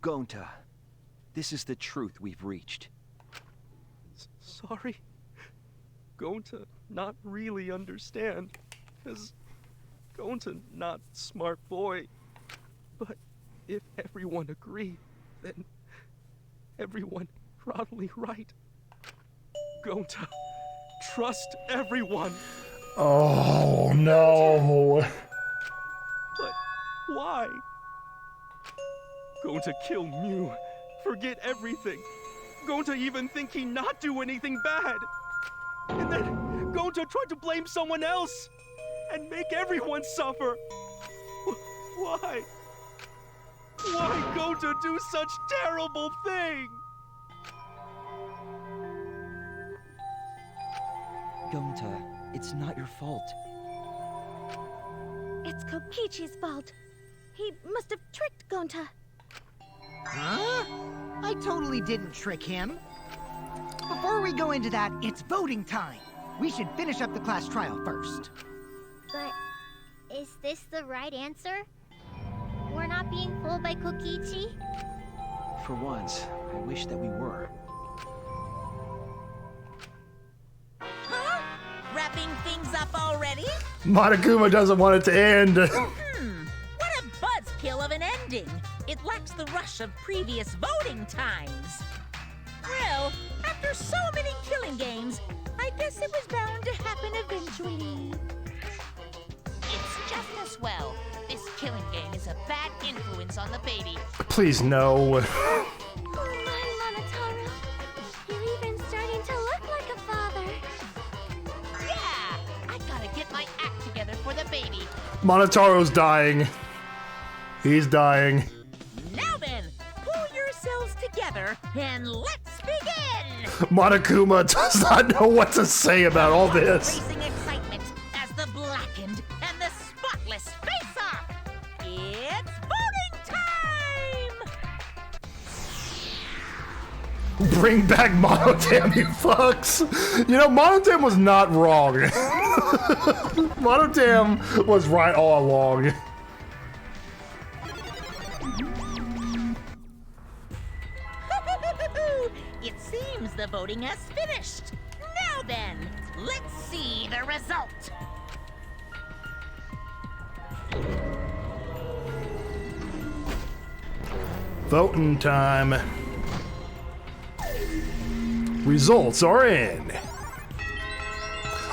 Gonta, this is the truth we've reached. Sorry. Going to not really understand. Cause going to not smart boy. But if everyone agree, then everyone probably right. Going to trust everyone. Oh no. But why? Going to kill Mew. Forget everything. Going to even think he not do anything bad. And then going to try to blame someone else and make everyone suffer. Why? Why go to do such terrible thing? Gonta, it's not your fault. It's Kokichi's fault. He must have tricked Gonta. Huh? I totally didn't trick him. Before we go into that, it's voting time. We should finish up the class trial first. But is this the right answer? We're not being fooled by Kokichi? For once, I wish that we were. Huh? Wrapping things up already? Monokuma doesn't want it to end. What a buzzkill of an ending. It lacks the rush of previous voting times. Well, after so many killing games, I guess it was bound to happen eventually. It's just as well. This killing game is a bad influence on the baby. Please no. Oh my, Monotaro. You're even starting to look like a father. Yeah! I gotta get my act together for the baby. Monotaro's dying. He's dying. Now then, pull yourselves together and let's begin! Monokuma does not know what to say about all this. Racing excitement as the blackened and the spotless face off. It's voting time! Bring back Monotam, you fucks! You know, Monotam was not wrong. Monotam was right all along. It seems the voting has finished. Now then, let's see the result. Voting time. Results are in.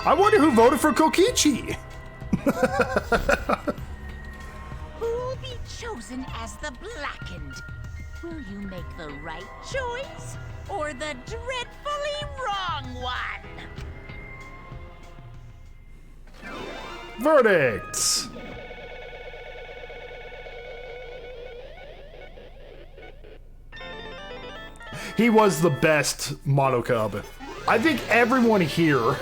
I wonder who voted for Kokichi. Who'll be chosen as the blackened? Will you make the right choice or the dreadfully wrong one? Verdicts. He was the best Monokub. I think everyone here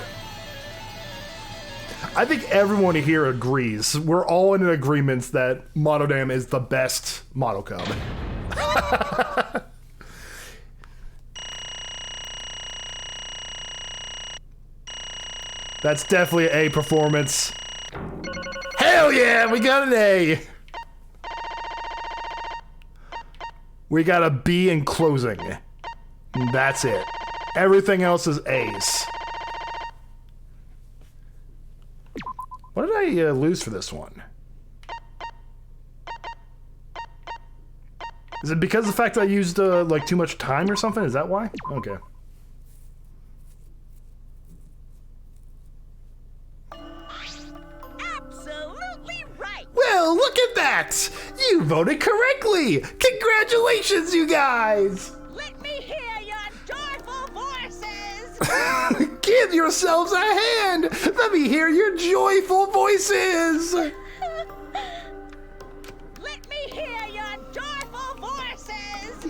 agrees. We're all in agreement that Monodam is the best Monocub. That's definitely an A performance. Hell yeah, we got an A. We got a B in closing. That's it. Everything else is A's. What did I lose for this one? Is it because of the fact that I used like too much time or something? Is that why? Okay. Absolutely right. Well, look at that! You voted correctly! Congratulations, you guys! Let me hear your joyful voices. Give yourselves a hand! Let me hear your joyful voices! Let me hear your joyful voices.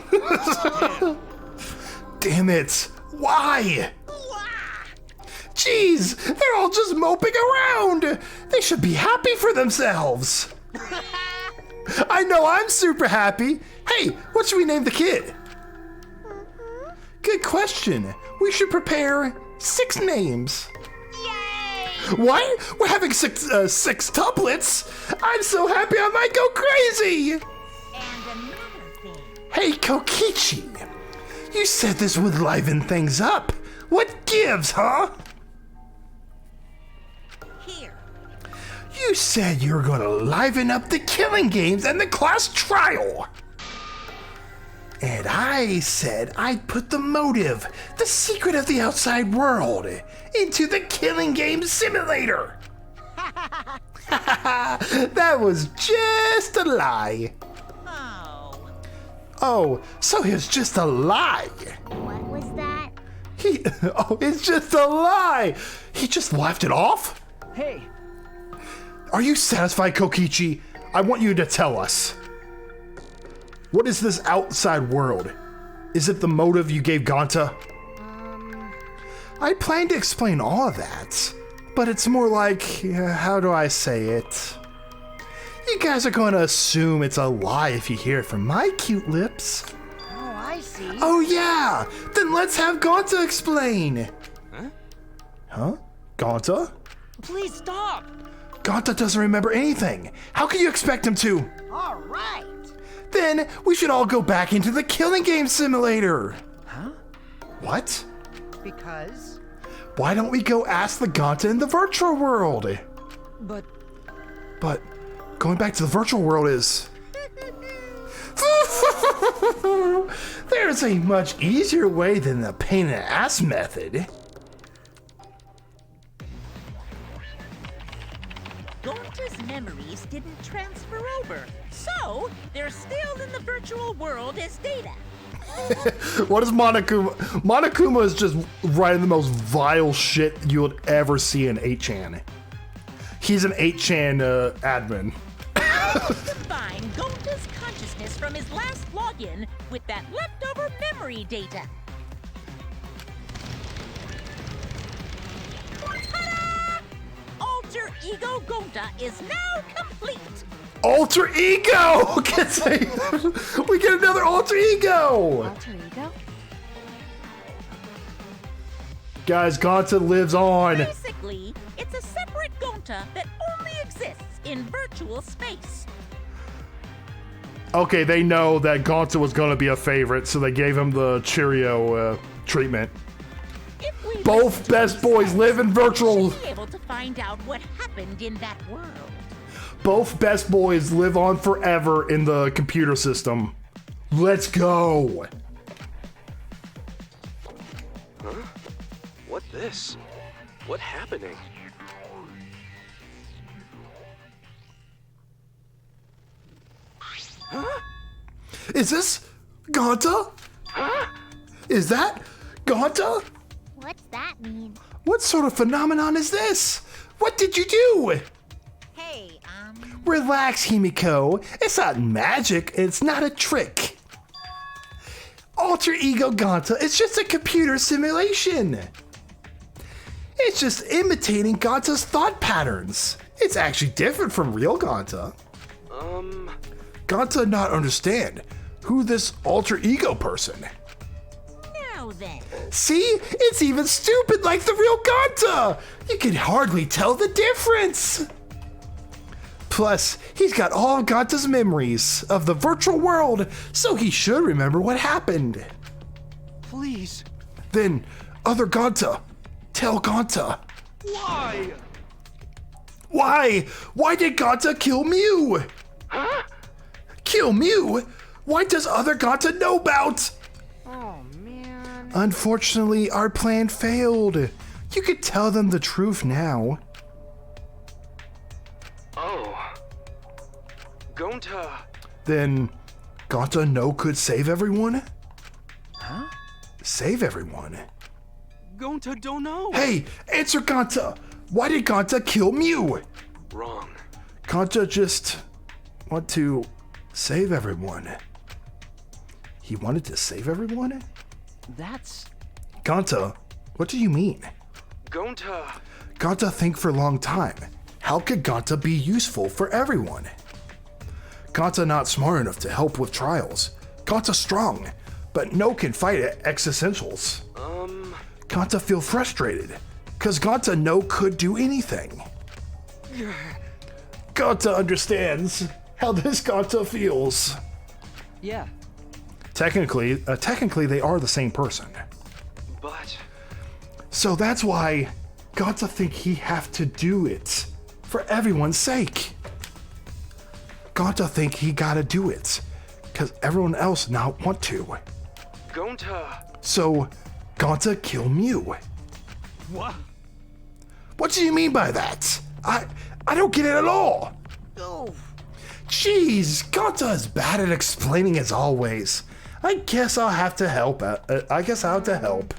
Damn it! Why? Jeez, they're all just moping around! They should be happy for themselves! I know I'm super happy! Hey, what should we name the kid? Good question. We should prepare 6 names. Yay! What? We're having six tuplets? I'm so happy I might go crazy! And another thing. Hey, Kokichi! You said this would liven things up. What gives, huh? Here. You said you were gonna liven up the killing games and the class trial. And I said I'd put the motive, the secret of the outside world, into the killing game simulator. That was just a lie. Oh, so it's just a lie. What was that? It's just a lie. He just laughed it off? Hey, Are you satisfied, Kokichi? I want you to tell us. What is this outside world? Is it the motive you gave Gonta? I plan to explain all of that, but it's more like, how do I say it? You guys are going to assume it's a lie if you hear it from my cute lips. Oh, I see. Oh yeah! Then let's have Gonta explain! Huh? Gonta? please stop! Gonta doesn't remember anything. How can you expect him to? All right. Then we should all go back into the killing game simulator. Huh? What? Because? Why don't we go ask the Gonta in the virtual world? But going back to the virtual world is... There's a much easier way than the pain in the ass method. Gonta's memories didn't transfer over, so they're still in the virtual world as data. What is Monokuma? Monokuma is just writing the most vile shit you would ever see in 8chan. He's an 8chan admin. Combine Gonta's consciousness from his last login with that leftover memory data. Ta-da! Alter Ego Gonta is now complete. Alter Ego! We get another Alter Ego! Alter ego? Guys, Gonta lives on. Basically, it's a separate Gonta that only exists in virtual space. Okay, they know that Gonta was gonna be a favorite, so they gave him the Cheerio treatment. Both best boys live in virtual... Be able to find out what happened in that world. Both best boys live on forever in the computer system. Let's go! Huh? What this? What happening? Huh? Is this Gonta? Huh? Is that Gonta? What's that mean? What sort of phenomenon is this? What did you do? Hey, Relax, Himiko. It's not magic. It's not a trick. Alter Ego Gonta is just a computer simulation. It's just imitating Ganta's thought patterns. It's actually different from real Ganta. Ganta not understand who this alter ego person. Now then. See? It's even stupid like the real Ganta! You can hardly tell the difference! Plus, he's got all of Ganta's memories of the virtual world, so he should remember what happened. Please. Then, other Ganta, tell Ganta. Why? Why? Why did Ganta kill Mew? Huh? Kill Mew? Why does other Ganta know about? Oh, man. Unfortunately, our plan failed. You could tell them the truth now. Oh. Gonta. Then, Ganta no could save everyone? Huh? Save everyone? Gonta don't know. Hey, answer Ganta! Why did Ganta kill Mew? Wrong. Ganta just want to save everyone. He wanted to save everyone? That's... Ganta, what do you mean? Gonta. Ganta think for a long time. How could Ganta be useful for everyone? Ganta not smart enough to help with trials. Ganta strong, but no can fight existentials. Ganta feel frustrated, cause Ganta no could do anything. Ganta understands how this Ganta feels. Yeah. Technically they are the same person. But... So that's why Ganta think he have to do it. For everyone's sake. Ganta think he gotta do it. Cause everyone else not want to. Gonta. So, Ganta kill Mew. What? What do you mean by that? I don't get it at all. Oh. Jeez, Ganta is bad at explaining as always. I guess I'll have to help.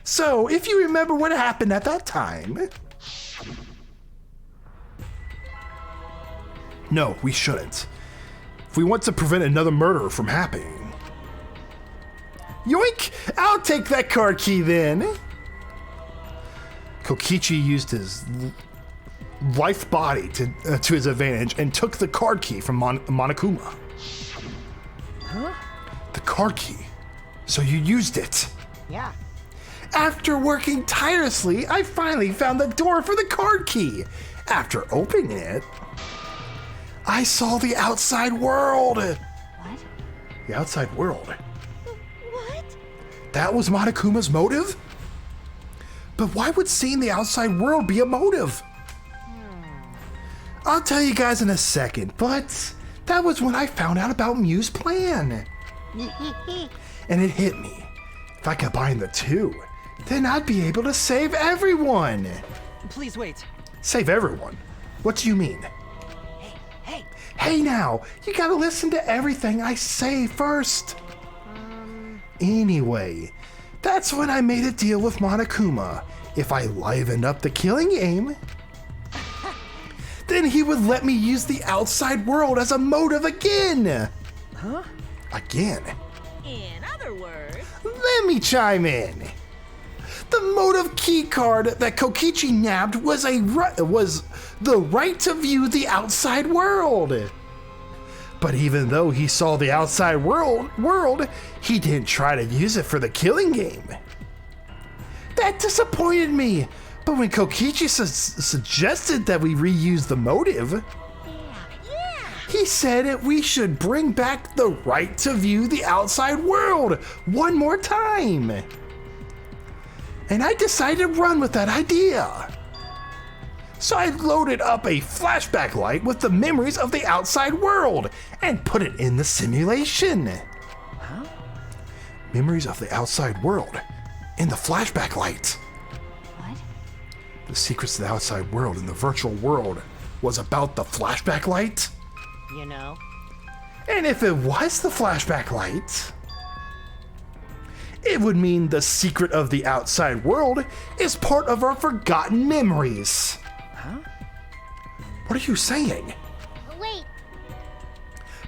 So, if you remember what happened at that time... No, we shouldn't. If we want to prevent another murder from happening. Yoink! I'll take that card key then! Kokichi used his life body to his advantage and took the card key from Monokuma. Huh? The card key. So you used it. Yeah. After working tirelessly, I finally found the door for the card key. After opening it, I saw the outside world. What? The outside world. What? That was Monokuma's motive? But why would seeing the outside world be a motive? I'll tell you guys in a second, but that was when I found out about Mew's plan. And it hit me. If I combine the two, then I'd be able to save everyone. Please wait. Save everyone? What do you mean? Hey. Hey now, you gotta listen to everything I say first. Anyway, that's when I made a deal with Monokuma. If I livened up the killing game, then he would let me use the outside world as a motive again. Huh? Again? In other words, Let me chime in. The motive key card that Kokichi nabbed was the right to view the outside world. But even though he saw the outside world, he didn't try to use it for the killing game. That disappointed me. But when Kokichi suggested that we reuse the motive, he said we should bring back the right to view the outside world one more time. And I decided to run with that idea. So I loaded up a flashback light with the memories of the outside world and put it in the simulation. Huh? Memories of the outside world in the flashback light. What? The secrets of the outside world in the virtual world was about the flashback light. You know? And if it was the flashback light, it would mean the secret of the outside world is part of our forgotten memories. Huh? What are you saying? Wait,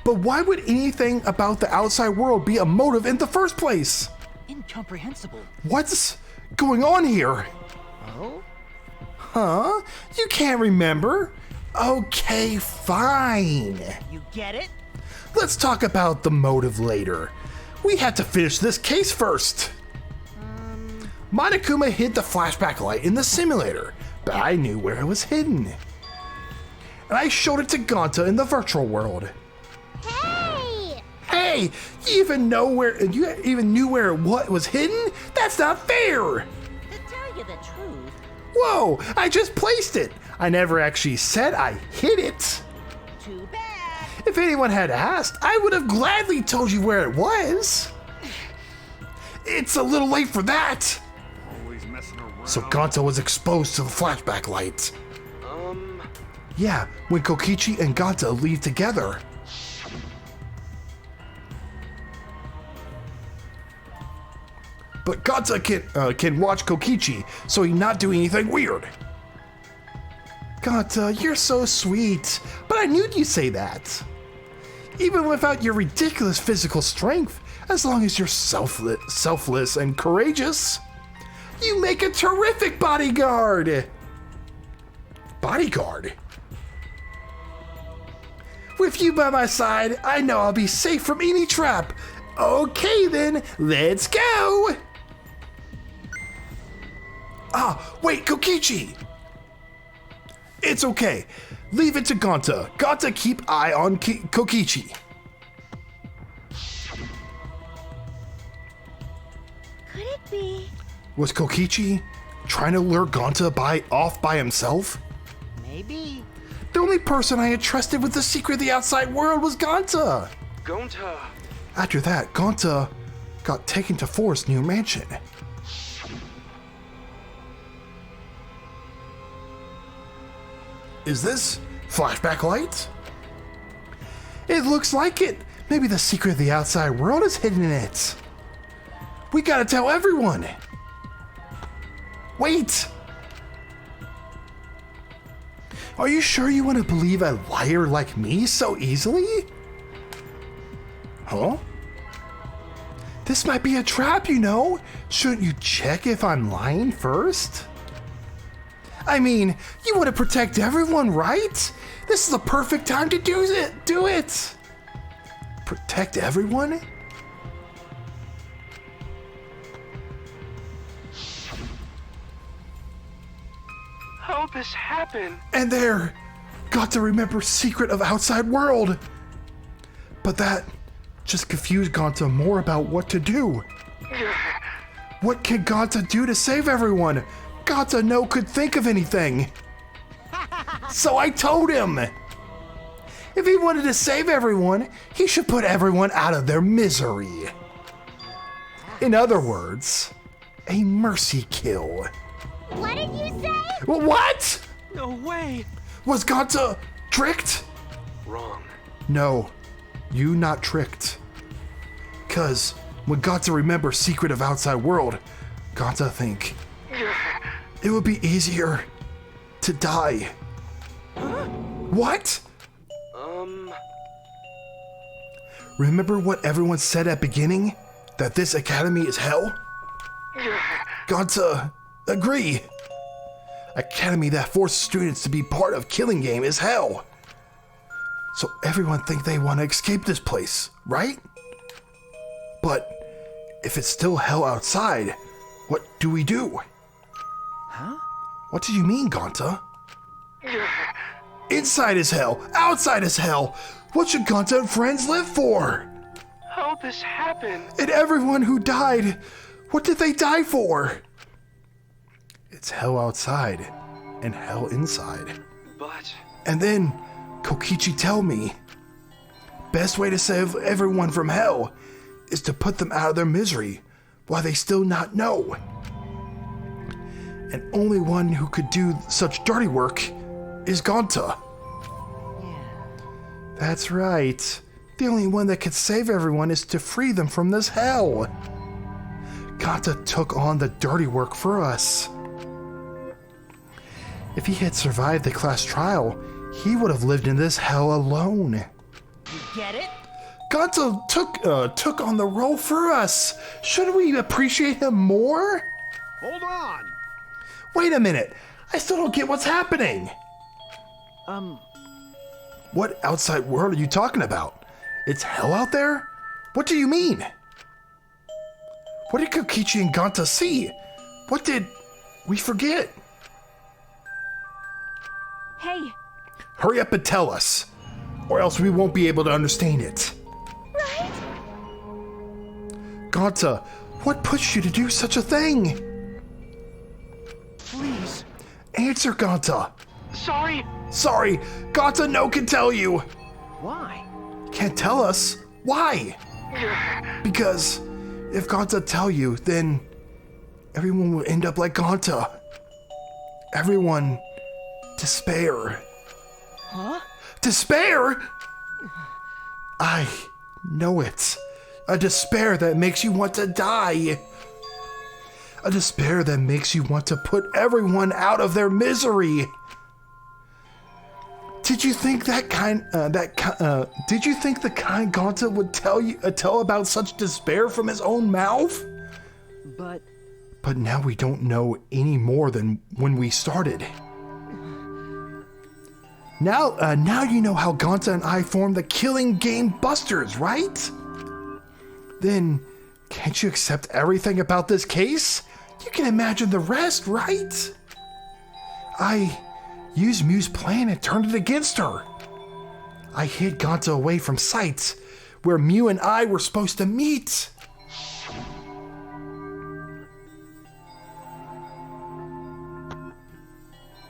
But why would anything about the outside world be a motive in the first place? Incomprehensible. What's going on here? Oh? Huh? You can't remember? Okay, fine. You get it? Let's talk about the motive later. We have to finish this case first. Monokuma hid the flashback light in the simulator, but I knew where it was hidden. And I showed it to Gonta in the virtual world. Hey! Hey, you even knew where it was hidden? That's not fair! To tell you the truth, Whoa, I just placed it. I never actually said I hid it. too bad. If anyone had asked, I would have gladly told you where it was. It's a little late for that. Always messing around. So Gonta was exposed to the flashback light. Yeah, when Kokichi and Gonta leave together. But Gonta can watch Kokichi, so he not do anything weird. Gonta, you're so sweet, but I knew you'd say that. Even without your ridiculous physical strength, as long as you're selfless and courageous, you make a terrific bodyguard. Bodyguard? With you by my side, I know I'll be safe from any trap. Okay then, let's go! Ah, wait, Kokichi! It's okay. Leave it to Gonta. Gonta keep eye on Kokichi. Could it be? Was Kokichi trying to lure Gonta off by himself? Maybe. The only person I had trusted with the secret of the outside world was Gonta. Gonta. After that, Gonta got taken to Forest's new mansion. Is this flashback light? It looks like it. Maybe the secret of the outside world is hidden in it. We gotta tell everyone. Wait. Are you sure you want to believe a liar like me so easily? Huh? This might be a trap, you know. Shouldn't you check if I'm lying first? I mean, you want to protect everyone, right? This is the perfect time to do it. Protect everyone? How'd this happen? And there, got to remember secret of outside world. But that just confused Gonta more about what to do. What can Gonta do to save everyone? Gonta no could think of anything. So I told him. If he wanted to save everyone, he should put everyone out of their misery. In other words, a mercy kill. What did you say? What? No way. Was Gonta tricked? Wrong. No, you not tricked. Cause when Gonta remember secret of outside world, Gonta think it would be easier to die. What? Remember what everyone said at beginning? That this academy is hell? Gonta, agree. Academy that forces students to be part of killing game is hell. So everyone think they want to escape this place, right? But if it's still hell outside, what do we do? Huh? What do you mean, Gonta? Inside is hell, outside is hell. What should Gonta and friends live for? How'd this happen? And everyone who died, what did they die for? It's hell outside and hell inside. But... And then Kokichi tell me, best way to save everyone from hell is to put them out of their misery while they still not know. And only one who could do such dirty work is Gonta. That's right. The only one that could save everyone is to free them from this hell. Gonta took on the dirty work for us. If he had survived the class trial, he would have lived in this hell alone. You get it? Gonta took on the role for us. Shouldn't we appreciate him more? Hold on. Wait a minute. I still don't get what's happening. What outside world are you talking about? It's hell out there? What do you mean? What did Kokichi and Ganta see? What did we forget? Hey, Hurry up and tell us, or else we won't be able to understand it. Right? Ganta, what pushed you to do such a thing? Please. Answer, Ganta. Sorry. Sorry, Ganta no can tell you. Why? Can't tell us. Why? Because if Ganta tell you, then everyone will end up like Ganta. Everyone despair. Huh? Despair? I know it. A despair that makes you want to die. A despair that makes you want to put everyone out of their misery. Did you think the kind Ganta would tell about such despair from his own mouth? But now we don't know any more than when we started. Now you know how Ganta and I formed the Killing Game Busters, right? Then can't you accept everything about this case? You can imagine the rest, right? I used Mew's plan and turned it against her. I hid Ganta away from sites where Mew and I were supposed to meet.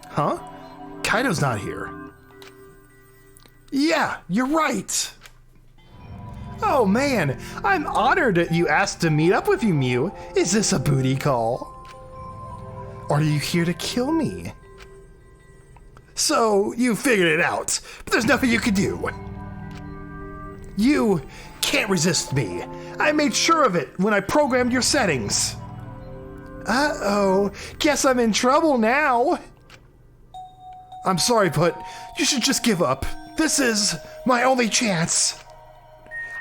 Huh? Kaido's not here. Yeah, you're right. Oh man, I'm honored that you asked to meet up with you, Mew. Is this a booty call? Or are you here to kill me? So, you figured it out, but there's nothing you can do. You can't resist me. I made sure of it when I programmed your settings. Uh-oh, guess I'm in trouble now. I'm sorry, but you should just give up. This is my only chance.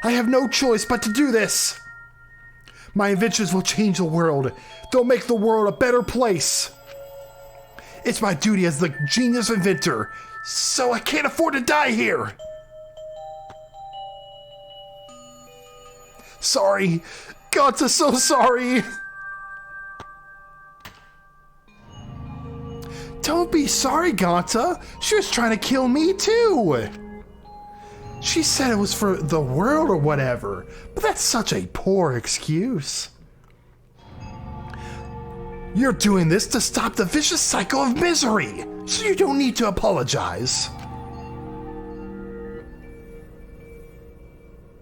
I have no choice but to do this. My inventions will change the world. They'll make the world a better place. It's my duty as the genius inventor, so I can't afford to die here. Sorry. Ganta, so sorry. Don't be sorry, Ganta. She was trying to kill me too. She said it was for the world or whatever, but that's such a poor excuse. You're doing this to stop the vicious cycle of misery, so you don't need to apologize.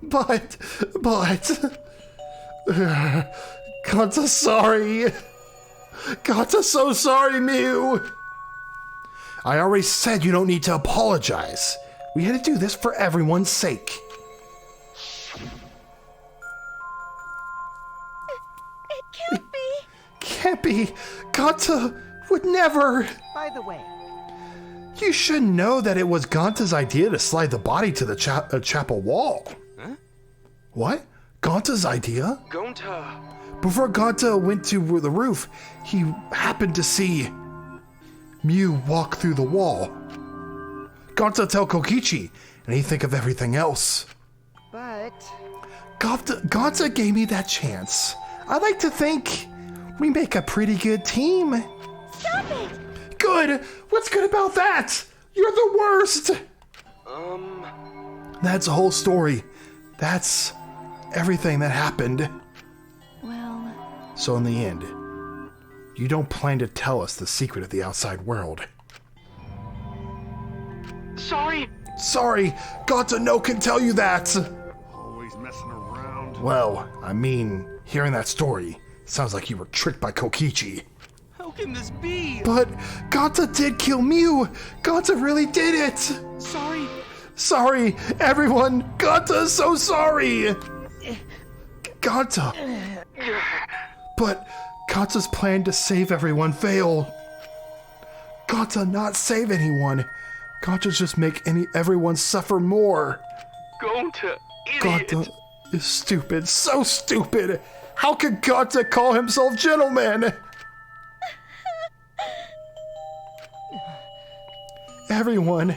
But, Ganta, sorry. Ganta, so sorry, Mew. I already said you don't need to apologize. We had to do this for everyone's sake. It can't be. Can't be. Ganta would never. By the way, You should know that it was Ganta's idea to slide the body to the chapel wall. Huh? What? Ganta's idea? Gonta. Before Ganta went to the roof, he happened to see Mew walk through the wall. Ganta tell Kokichi, and he think of everything else. but Ganta gave me that chance. I like to think we make a pretty good team. Stop it! Good! What's good about that? You're the worst! That's the whole story. That's everything that happened. Well, So in the end, you don't plan to tell us the secret of the outside world. Sorry. Sorry, Ganta no can tell you that. Always messing around. Well, I mean, hearing that story, sounds like you were tricked by Kokichi. How can this be? But Ganta did kill Mew. Ganta really did it. Sorry. Sorry, everyone. Ganta is so sorry. Ganta. But Ganta's plan to save everyone failed. Ganta not save anyone. Ganta just make everyone suffer more. Gonta, idiot. Ganta is stupid, so stupid. How could Ganta call himself gentleman? Everyone,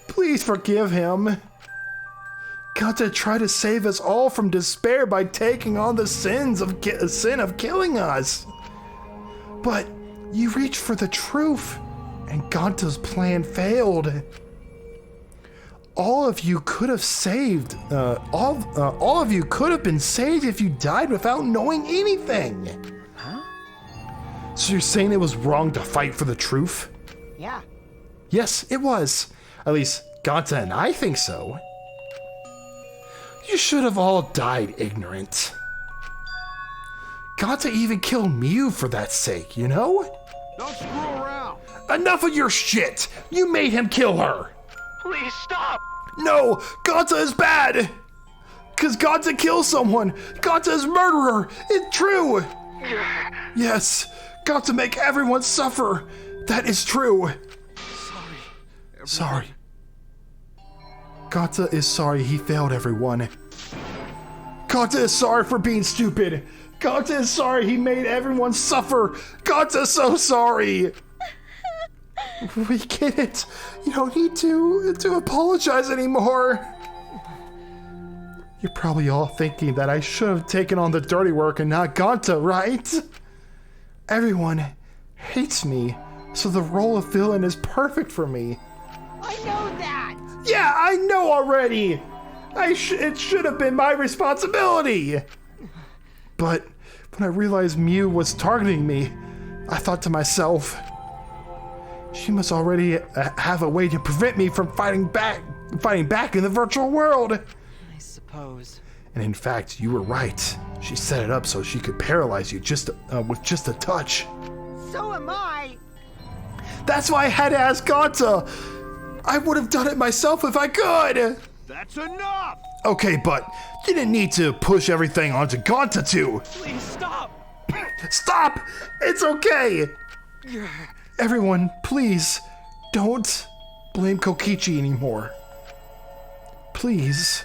please forgive him. Ganta tried to save us all from despair by taking on the sin of killing us. But you reached for the truth, and Ganta's plan failed. All of you could have saved. All of you could have been saved if you died without knowing anything. Huh? So you're saying it was wrong to fight for the truth? Yeah. Yes, it was. At least Ganta and I think so. You should have all died ignorant. Ganta even killed Mew for that sake, you know? Don't screw around. Enough of your shit! You made him kill her! Please stop! No! Ganta is bad! Cause Ganta kills someone! Ganta is murderer! It's true! Yes! Ganta make everyone suffer! That is true! Sorry. Ganta is sorry he failed everyone. Ganta is sorry for being stupid! Ganta is sorry he made everyone suffer! Ganta is so sorry! We get it. You don't need to apologize anymore. You're probably all thinking that I should have taken on the dirty work and not Ganta, right? Everyone hates me, so the role of villain is perfect for me. I know that! Yeah, I know already! It should have been my responsibility! But when I realized Mew was targeting me, I thought to myself, she must already have a way to prevent me from fighting back in the virtual world. I suppose. And in fact, you were right. She set it up so she could paralyze you with just a touch. So am I! That's why I had to ask Ganta. I would have done it myself if I could. That's enough! Okay, but you didn't need to push everything onto Ganta too. Please stop! Stop! It's okay! Everyone, please, don't blame Kokichi anymore. Please.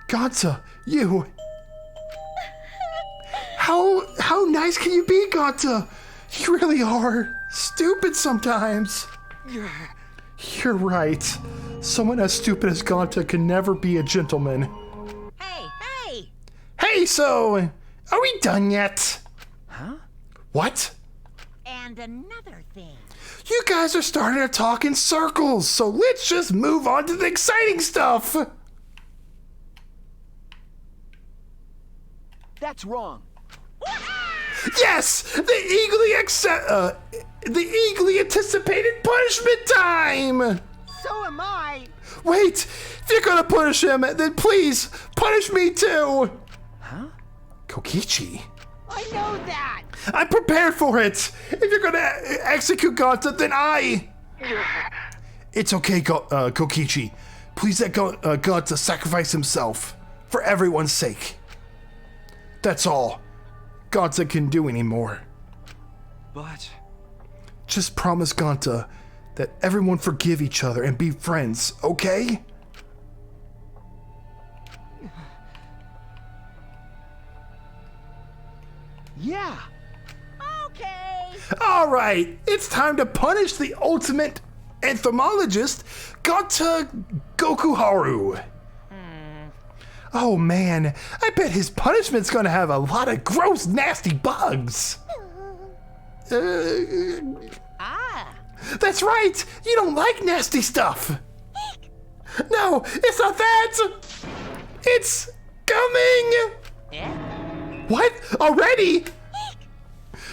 Ganta, you... How nice can you be, Ganta? You really are stupid sometimes. You're right. Someone as stupid as Ganta can never be a gentleman. Hey! Hey, so, are we done yet? Huh? What? And another thing. You guys are starting to talk in circles, so let's just move on to the exciting stuff. That's wrong. Yes, the eagerly anticipated punishment time. So am I! Wait, if you're gonna punish him, then please punish me too. Huh? Kokichi. I know that! I'm prepared for it. If you're gonna execute Ganta, then I. It's okay, Kokichi. Please let Ganta sacrifice himself for everyone's sake. That's all Ganta can do anymore. But... Just promise Ganta that everyone forgive each other and be friends, okay? Yeah! Okay. All right, it's time to punish the ultimate entomologist, Ganta Gokuharu. Oh man, I bet his punishment's gonna have a lot of gross, nasty bugs. That's right, you don't like nasty stuff. No, it's not that. It's coming. What? Already?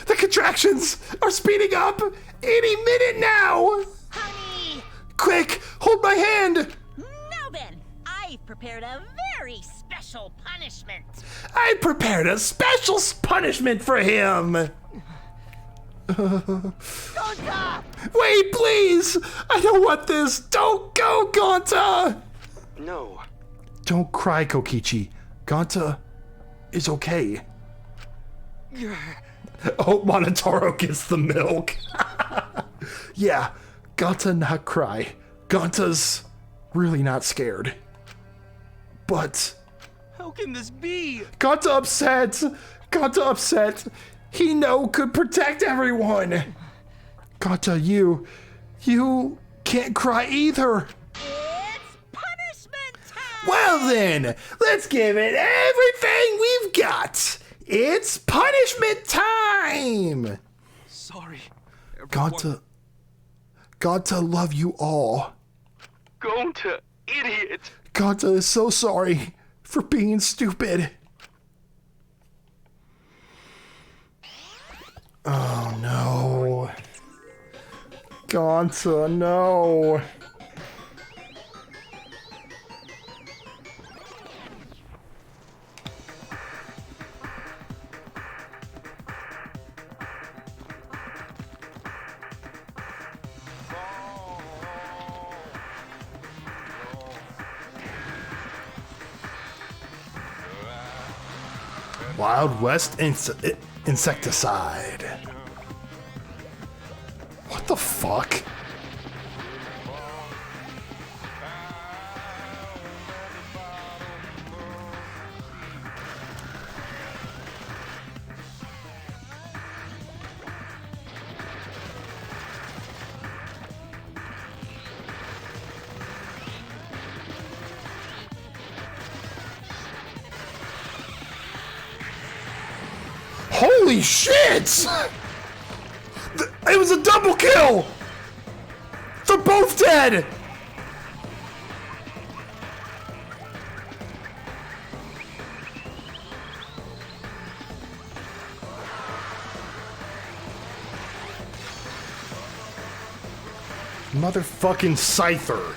The contractions are speeding up any minute now. Honey! Quick, hold my hand. Now then, I've prepared a very special punishment. I prepared a special punishment for him. Ganta! Wait, please! I don't want this! Don't go, Ganta! No. Don't cry, Kokichi. Ganta is okay. Oh, Monotaro gets the milk. Yeah, Ganta not cry. Ganta's really not scared. But... How can this be? Ganta upset! Ganta upset! He could protect everyone! Ganta, you You can't cry either. It's punishment time! Well then, let's give it everything we've got. It's punishment time. Sorry, everyone. Gonta love you all. Gonta, idiot! Gonta is so sorry for being stupid. Oh no. Gonta, no. Wild West insecticide. What the fuck? Holy shit! It was a double kill! They're both dead! Motherfucking Scyther.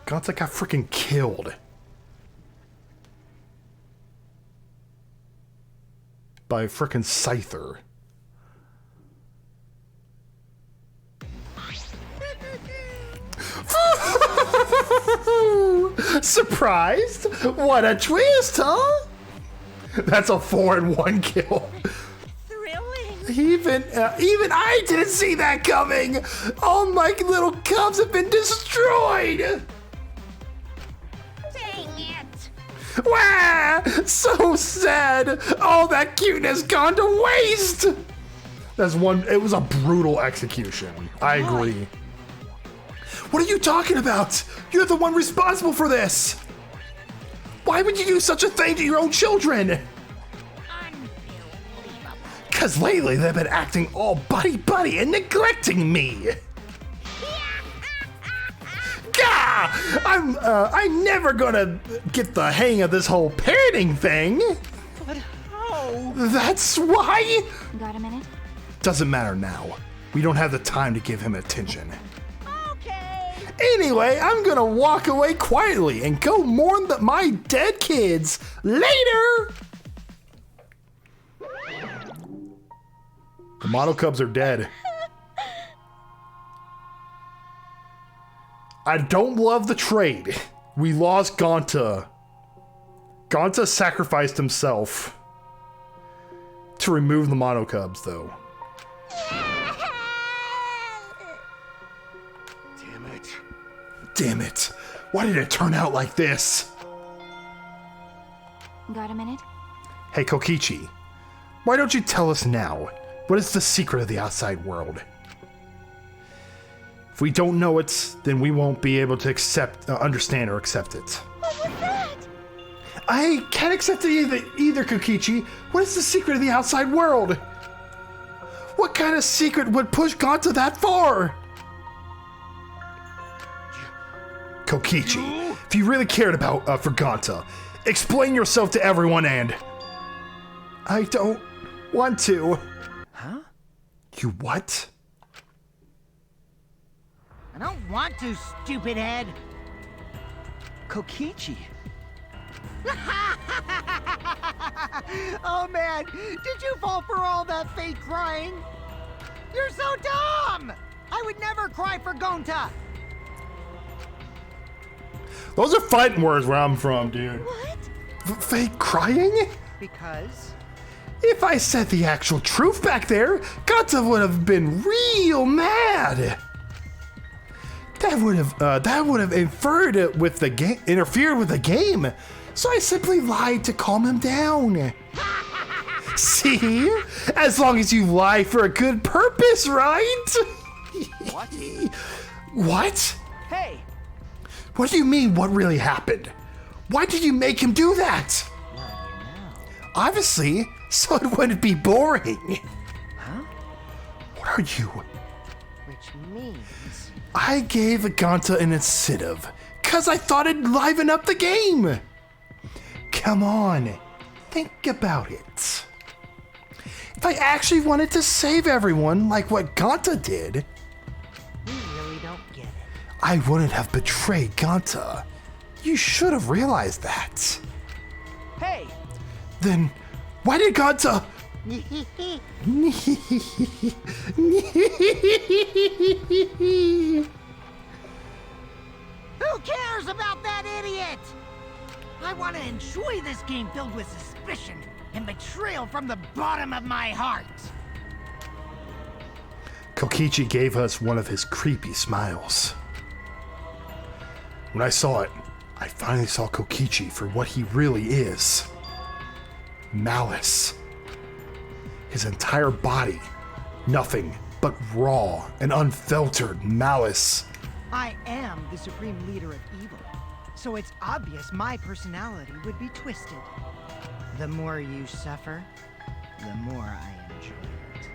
Gonta got freaking killed by a freaking Scyther. Surprised? What a twist, huh? That's a 4-in-1 kill. Thrilling. Even I didn't see that coming. All my little cubs have been destroyed. Dang it. Wah! So sad. All that cuteness gone to waste. It was a brutal execution. I agree. What are you talking about? You're the one responsible for this. Why would you do such a thing to your own children? Unbelievable. Cause lately they've been acting all buddy and neglecting me. Gah! I'm never gonna get the hang of this whole parenting thing. But how? That's why. Got a minute? Doesn't matter now. We don't have the time to give him attention. Okay. Anyway, I'm gonna walk away quietly and go mourn my dead kids later. The model cubs are dead. I don't love the trade. We lost Gonta. Gonta sacrificed himself to remove the mono cubs, though. Damn it. Why did it turn out like this? Got a minute? Hey, Kokichi. Why don't you tell us now? What is the secret of the outside world? If we don't know it, then we won't be able to understand or accept it. What was that? I can't accept it either, Kokichi. What is the secret of the outside world? What kind of secret would push Gonta that far? Kokichi, if you really cared about for Gonta, explain yourself to everyone and... I don't want to. Huh? You what? I don't want to, stupid head. Kokichi. Oh man, did you fall for all that fake crying? You're so dumb! I would never cry for Gonta. Those are fighting words where I'm from, dude. What? Fake crying? Because? If I said the actual truth back there, Gonta would have been real mad. That would have interfered with the game, so I simply lied to calm him down. See? As long as you lie for a good purpose, right? What? What? Hey! What do you mean, what really happened? Why did you make him do that? Well, you know. Obviously, so it wouldn't be boring. Huh? What are you? Which means... I gave Ganta an incentive, cause I thought it'd liven up the game. Come on, think about it. If I actually wanted to save everyone like what Ganta did, We really don't get it. I wouldn't have betrayed Ganta. You should have realized that. Hey! Then, why did Ganta... Who cares about that idiot? I want to enjoy this game filled with suspicion and betrayal from the bottom of my heart. Kokichi gave us one of his creepy smiles. When I saw it, I finally saw Kokichi for what he really is. Malice. His entire body, nothing but raw and unfiltered malice. I am the supreme leader of evil, so it's obvious my personality would be twisted. The more you suffer, the more I enjoy it.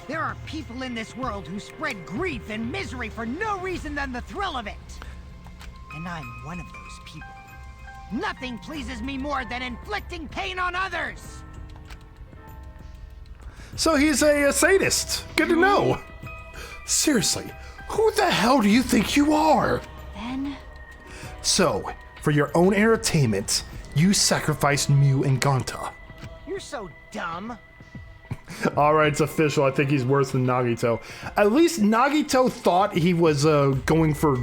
There are people in this world who spread grief and misery for no reason than the thrill of it. And I'm one of those people. Nothing pleases me more than inflicting pain on others! So he's a sadist. Good to know. Seriously, who the hell do you think you are? Then... So, for your own entertainment, you sacrificed Mew and Ganta. You're so dumb. Alright, it's official. I think he's worse than Nagito. At least Nagito thought he was going for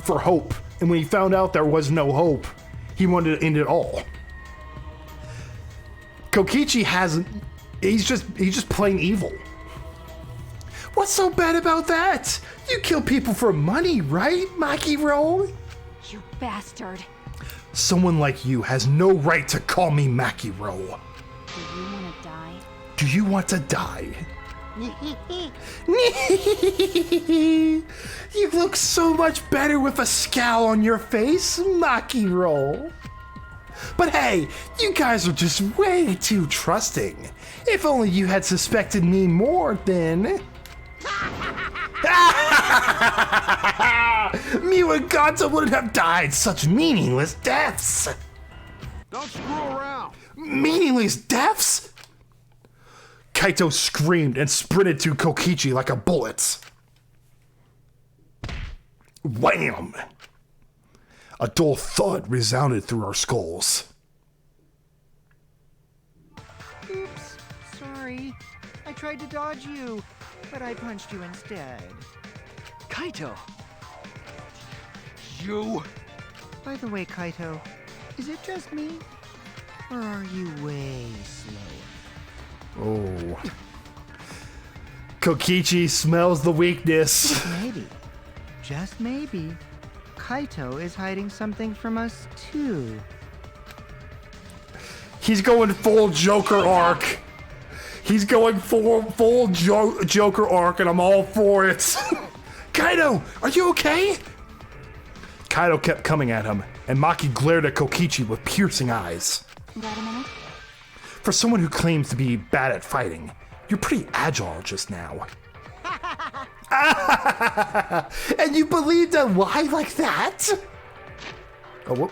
hope. And when he found out there was no hope, he wanted to end it all. Kokichi hasn't... He's just plain evil. What's so bad about that? You kill people for money, right, Makiro? You bastard. Someone like you has no right to call me Makiro. Do you want to die? Do you want to die? You look so much better with a scowl on your face, Makiro. But hey, you guys are just way too trusting. If only you had suspected me more, then... Mew and Ganta wouldn't have died such meaningless deaths. Don't screw around. Meaningless deaths? Kaito screamed and sprinted to Kokichi like a bullet. Wham! A dull thud resounded through our skulls. Oops, sorry. I tried to dodge you, but I punched you instead. Kaito! You... By the way, Kaito, is it just me? Or are you way slower? Oh. Kokichi smells the weakness. Maybe, just maybe, Kaito is hiding something from us too. He's going full Joker arc. He's going full Joker arc, and I'm all for it. Kaito, are you okay? Kaito kept coming at him, and Maki glared at Kokichi with piercing eyes. Got a minute? For someone who claims to be bad at fighting, you're pretty agile just now. And you believed a lie like that? Oh, whoop.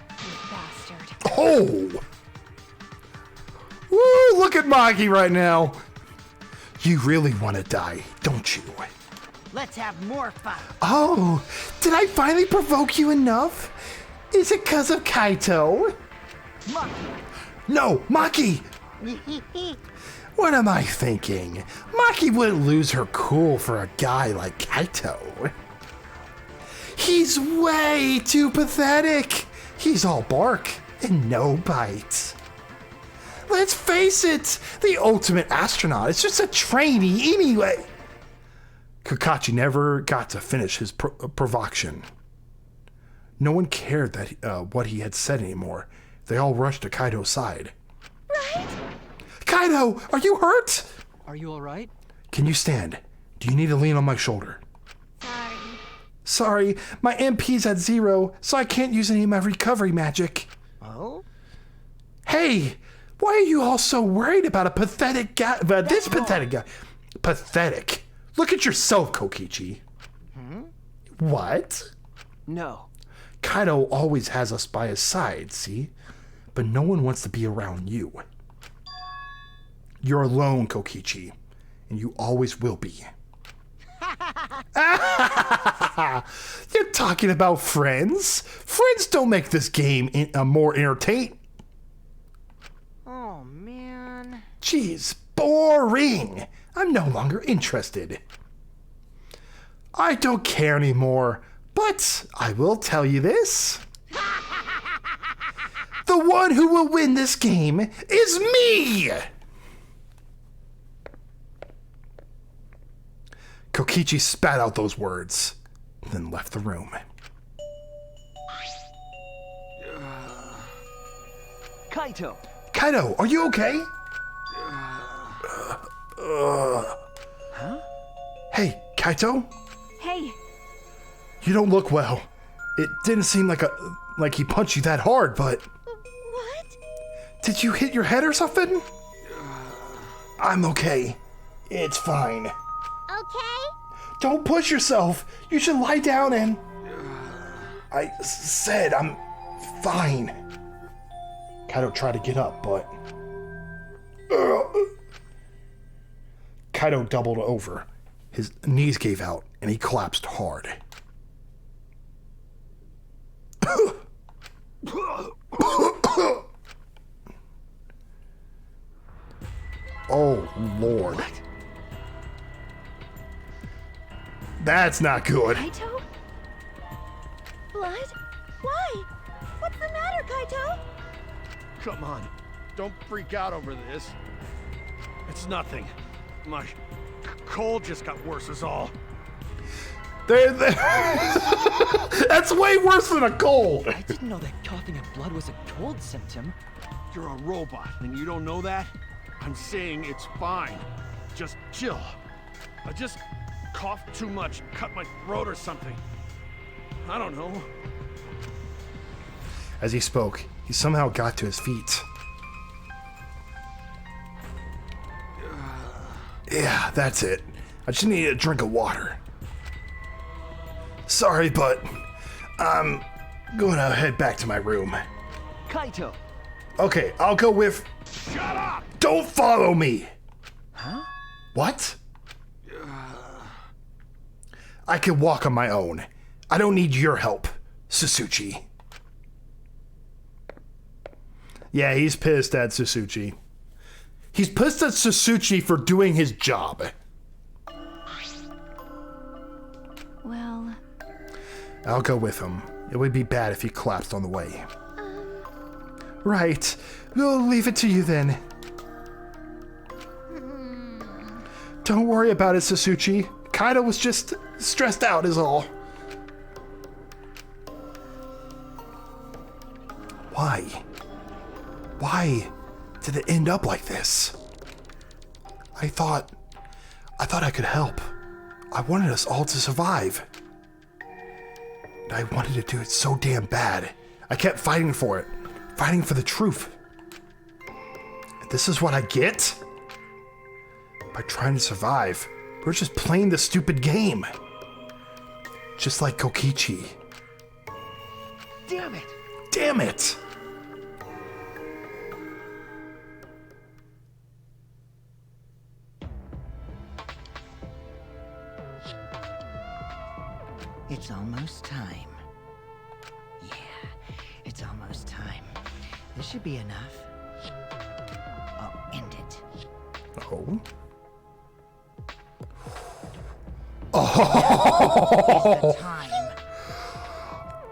You bastard. Oh! Woo, look at Maki right now. You really want to die, don't you? Let's have more fun. Oh, did I finally provoke you enough? Is it because of Kaito? Maki. No, Maki! What am I thinking? Maki wouldn't lose her cool for a guy like Kaito. He's way too pathetic. He's all bark and no bite. Let's face it, the ultimate astronaut is just a trainee anyway. Kakashi never got to finish his provocation. No one cared that what he had said anymore. They all rushed to Kaido's side. Right? Kaido, are you hurt? Are you alright? Can you stand? Do you need to lean on my shoulder? Sorry. Sorry, my MP's at 0, so I can't use any of my recovery magic. Oh? Hey, why are you all so worried about a pathetic guy? This pathetic guy. Pathetic. Look at yourself, Kokichi. What? No. Kaido always has us by his side, see? But no one wants to be around you. You're alone, Kokichi, and you always will be. You're talking about friends? Friends don't make this game more entertaining. Oh, man. Jeez, boring. I'm no longer interested. I don't care anymore, but I will tell you this. The one who will win this game is me! Kokichi spat out those words, then left the room. Kaito! Kaido, are you okay? Huh? Hey, Kaito? Hey, You don't look well. It didn't seem like he punched you that hard, but... What? Did you hit your head or something? I'm okay. It's fine. Okay? Don't push yourself. You should lie down and... I said I'm fine. Kaido tried to get up, but... Kaido doubled over. His knees gave out, and he collapsed hard. Oh, Lord. What? That's not good. Kaito? Blood? Why? What's the matter, Kaito? Come on. Don't freak out over this. It's nothing. My cold just got worse is all. That's way worse than a cold. I didn't know that coughing up blood was a cold symptom. You're a robot and you don't know that? I'm saying it's fine. Just chill. I just coughed too much, cut my throat or something. I don't know. As he spoke, he somehow got to his feet. Yeah, that's it. I just need a drink of water. Sorry, but I'm gonna head back to my room. Kaito! Okay, I'll go with... Shut up! Don't follow me! Huh? What? I can walk on my own. I don't need your help, Sasuchi. Yeah, he's pissed at Sasuchi. He's pissed at Sasuchi for doing his job. well, I'll go with him. It would be bad if he collapsed on the way. Right. We'll leave it to you then. Don't worry about it, Sasuchi. Kaido was just stressed out is all. Why? Why did it end up like this? I thought I could help. I wanted us all to survive. And I wanted to do it so damn bad. I kept fighting for it. Fighting for the truth. And this is what I get? By trying to survive, we're just playing the stupid game. Just like Kokichi. Damn it! Damn it! It's almost time. Yeah, it's almost time. This should be enough. I'll end it. Oh? It's the time.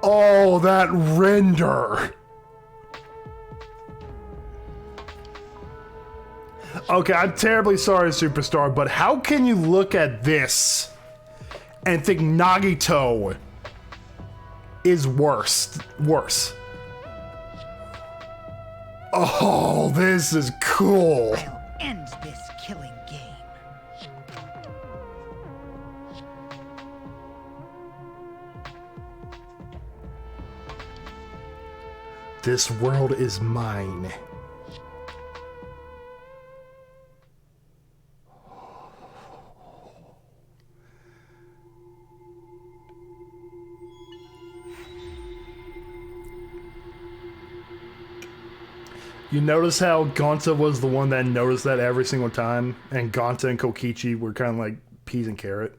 Oh, that render! Okay, I'm terribly sorry, Superstar, but how can you look at this and think Nagito is worse. Oh, this is cool. I'll end this killing game. This world is mine. You notice how Gonta was the one that noticed that every single time, and Gonta and Kokichi were kind of like peas and carrots.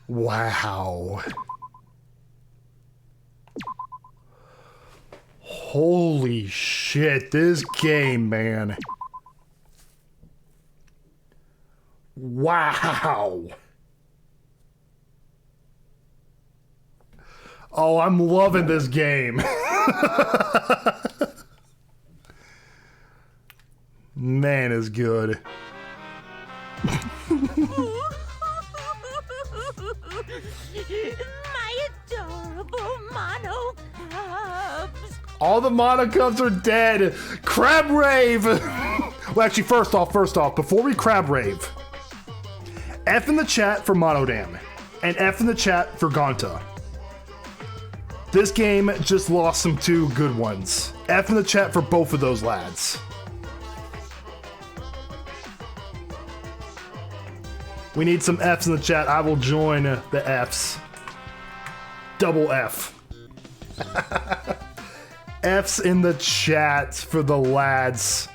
Wow. Holy shit, this game, man. Wow. Oh, I'm loving this game. Man is good. My adorable mono cubs. All the mono cubs are dead. Crab rave. Well, actually, first off, before we crab rave, F in the chat for Monodam, and F in the chat for Gonta. This game just lost some two good ones. F in the chat for both of those lads. We need some Fs in the chat. I will join the Fs. Double F. Fs in the chat for the lads.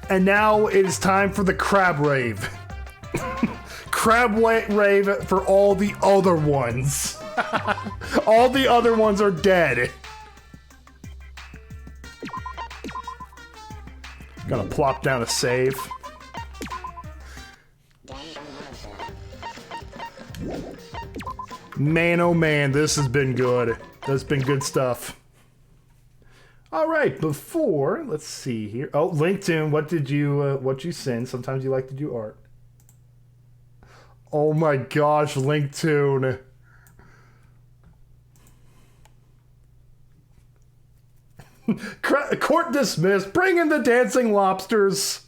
And now it is time for the crab rave. Crab rave for all the other ones. All the other ones are dead. Gonna plop down a save. Man, oh man, this has been good. That's been good stuff. All right, before, let's see here. Oh, LinkedIn, what you send? Sometimes you like to do art. Oh my gosh, LinkedIn. Court dismissed. Bring in the dancing lobsters.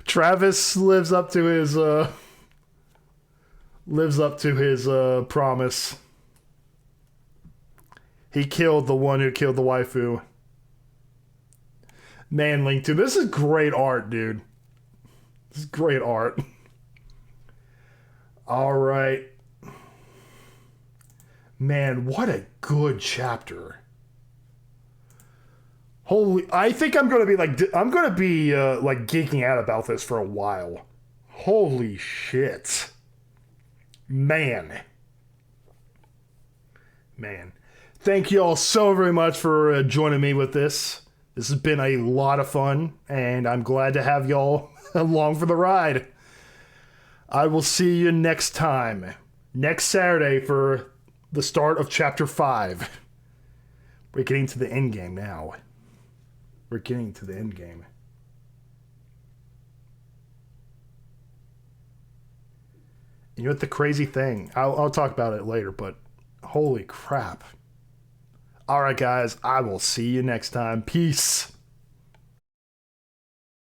Travis lives up to his promise. He killed the one who killed the waifu. Man, LinkedIn, this is great art, dude. This is great art. All right. Man, what a good chapter. Holy, I think I'm going to be like geeking out about this for a while. Holy shit. Man. Thank you all so very much for joining me with this. This has been a lot of fun, and I'm glad to have y'all along for the ride. I will see you next time. Next Saturday for the start of Chapter 5. We're getting to the end game now. You know what the crazy thing? I'll talk about it later, but holy crap. All right, guys, I will see you next time. Peace.